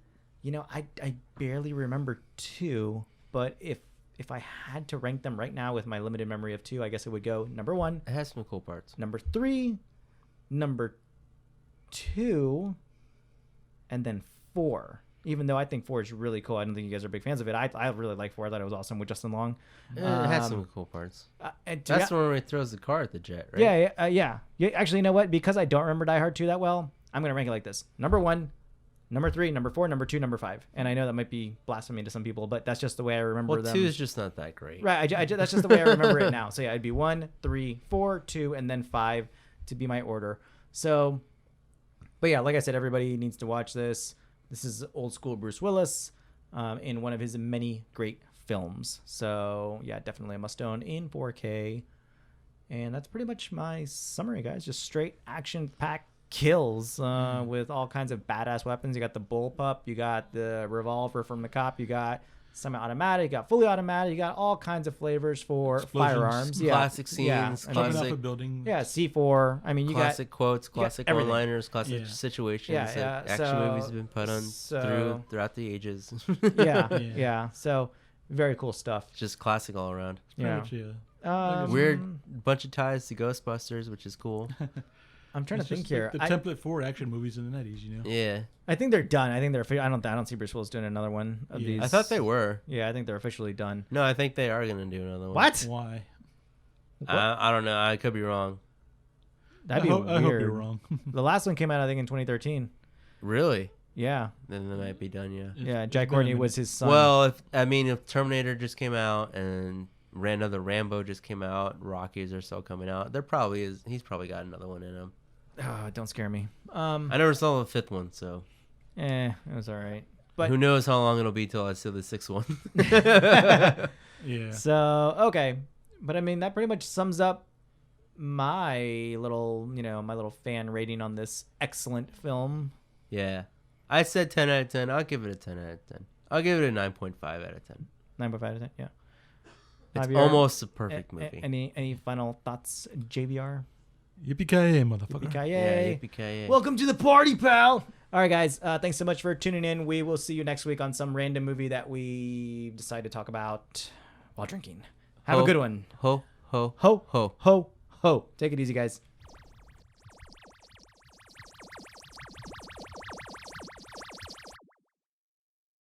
I barely remember 2, but if I had to rank them right now with my limited memory of 2, I guess it would go number 1. It has some cool parts. Number 3, number 2, and then 4. Even though I think 4 is really cool. I don't think you guys are big fans of it. I really like 4. I thought it was awesome with Justin Long. It has some cool parts. That's the one where he throws the car at the jet, right? Yeah. Actually, you know what? Because I don't remember Die Hard 2 that well, I'm going to rank it like this. Number 1, number 3, number 4, number 2, number 5. And I know that might be blasphemy to some people, but that's just the way I remember them. 2 is just not that great. Right. That's just the way I remember it now. So yeah, it'd be 1, 3, 4, 2, and then 5 to be my order. So, but yeah, like I said, everybody needs to watch this. This is old school Bruce Willis in one of his many great films. So yeah, definitely a must own in 4K. And that's pretty much my summary, guys. Just straight action-packed kills with all kinds of badass weapons. You got the bullpup, you got the revolver from the cop, you got semi-automatic, you got fully automatic, you got all kinds of flavors for firearms. Classic scenes, jumping off a building. Yeah, C4. I mean, you classic got quotes, classic one-liners, classic situations that action movies have been put on throughout the ages. Yeah. So very cool stuff. Just classic all around. Yeah. Weird bunch of ties to Ghostbusters, which is cool. I'm trying to think here. The template for action movies in the 90s, Yeah. I think they're done. I think they're. I don't see Bruce Willis doing another one of these. I thought they were. Yeah, I think they're officially done. No, I think they are going to do another one. What? Why? I don't know. I could be wrong. That'd be weird. I hope you're wrong. The last one came out, I think, in 2013. Really? Yeah. Then they might be done. Yeah. Yeah. Jack Courtney was his son. Well, if Terminator just came out and another Rambo just came out, Rockies are still coming out. There probably is. He's probably got another one in him. Oh, don't scare me. I never saw the 5th one, so. It was all right. But who knows how long it'll be till I see the 6th one. Yeah. So, okay. But I mean, that pretty much sums up my little fan rating on this excellent film. Yeah. I said 10 out of 10. I'll give it a 10 out of 10. I'll give it a 9.5 out of 10. 9.5 out of 10, yeah. It's almost a perfect movie. Any final thoughts, JVR? Yippee-ki-yay, motherfucker. Yippee-ki-yay. Yeah, yippee-ki-yay. Welcome to the party, pal. All right, guys. Thanks so much for tuning in. We will see you next week on some random movie that we decide to talk about while drinking. Have a good one. Ho, ho, ho, ho, ho. Take it easy, guys.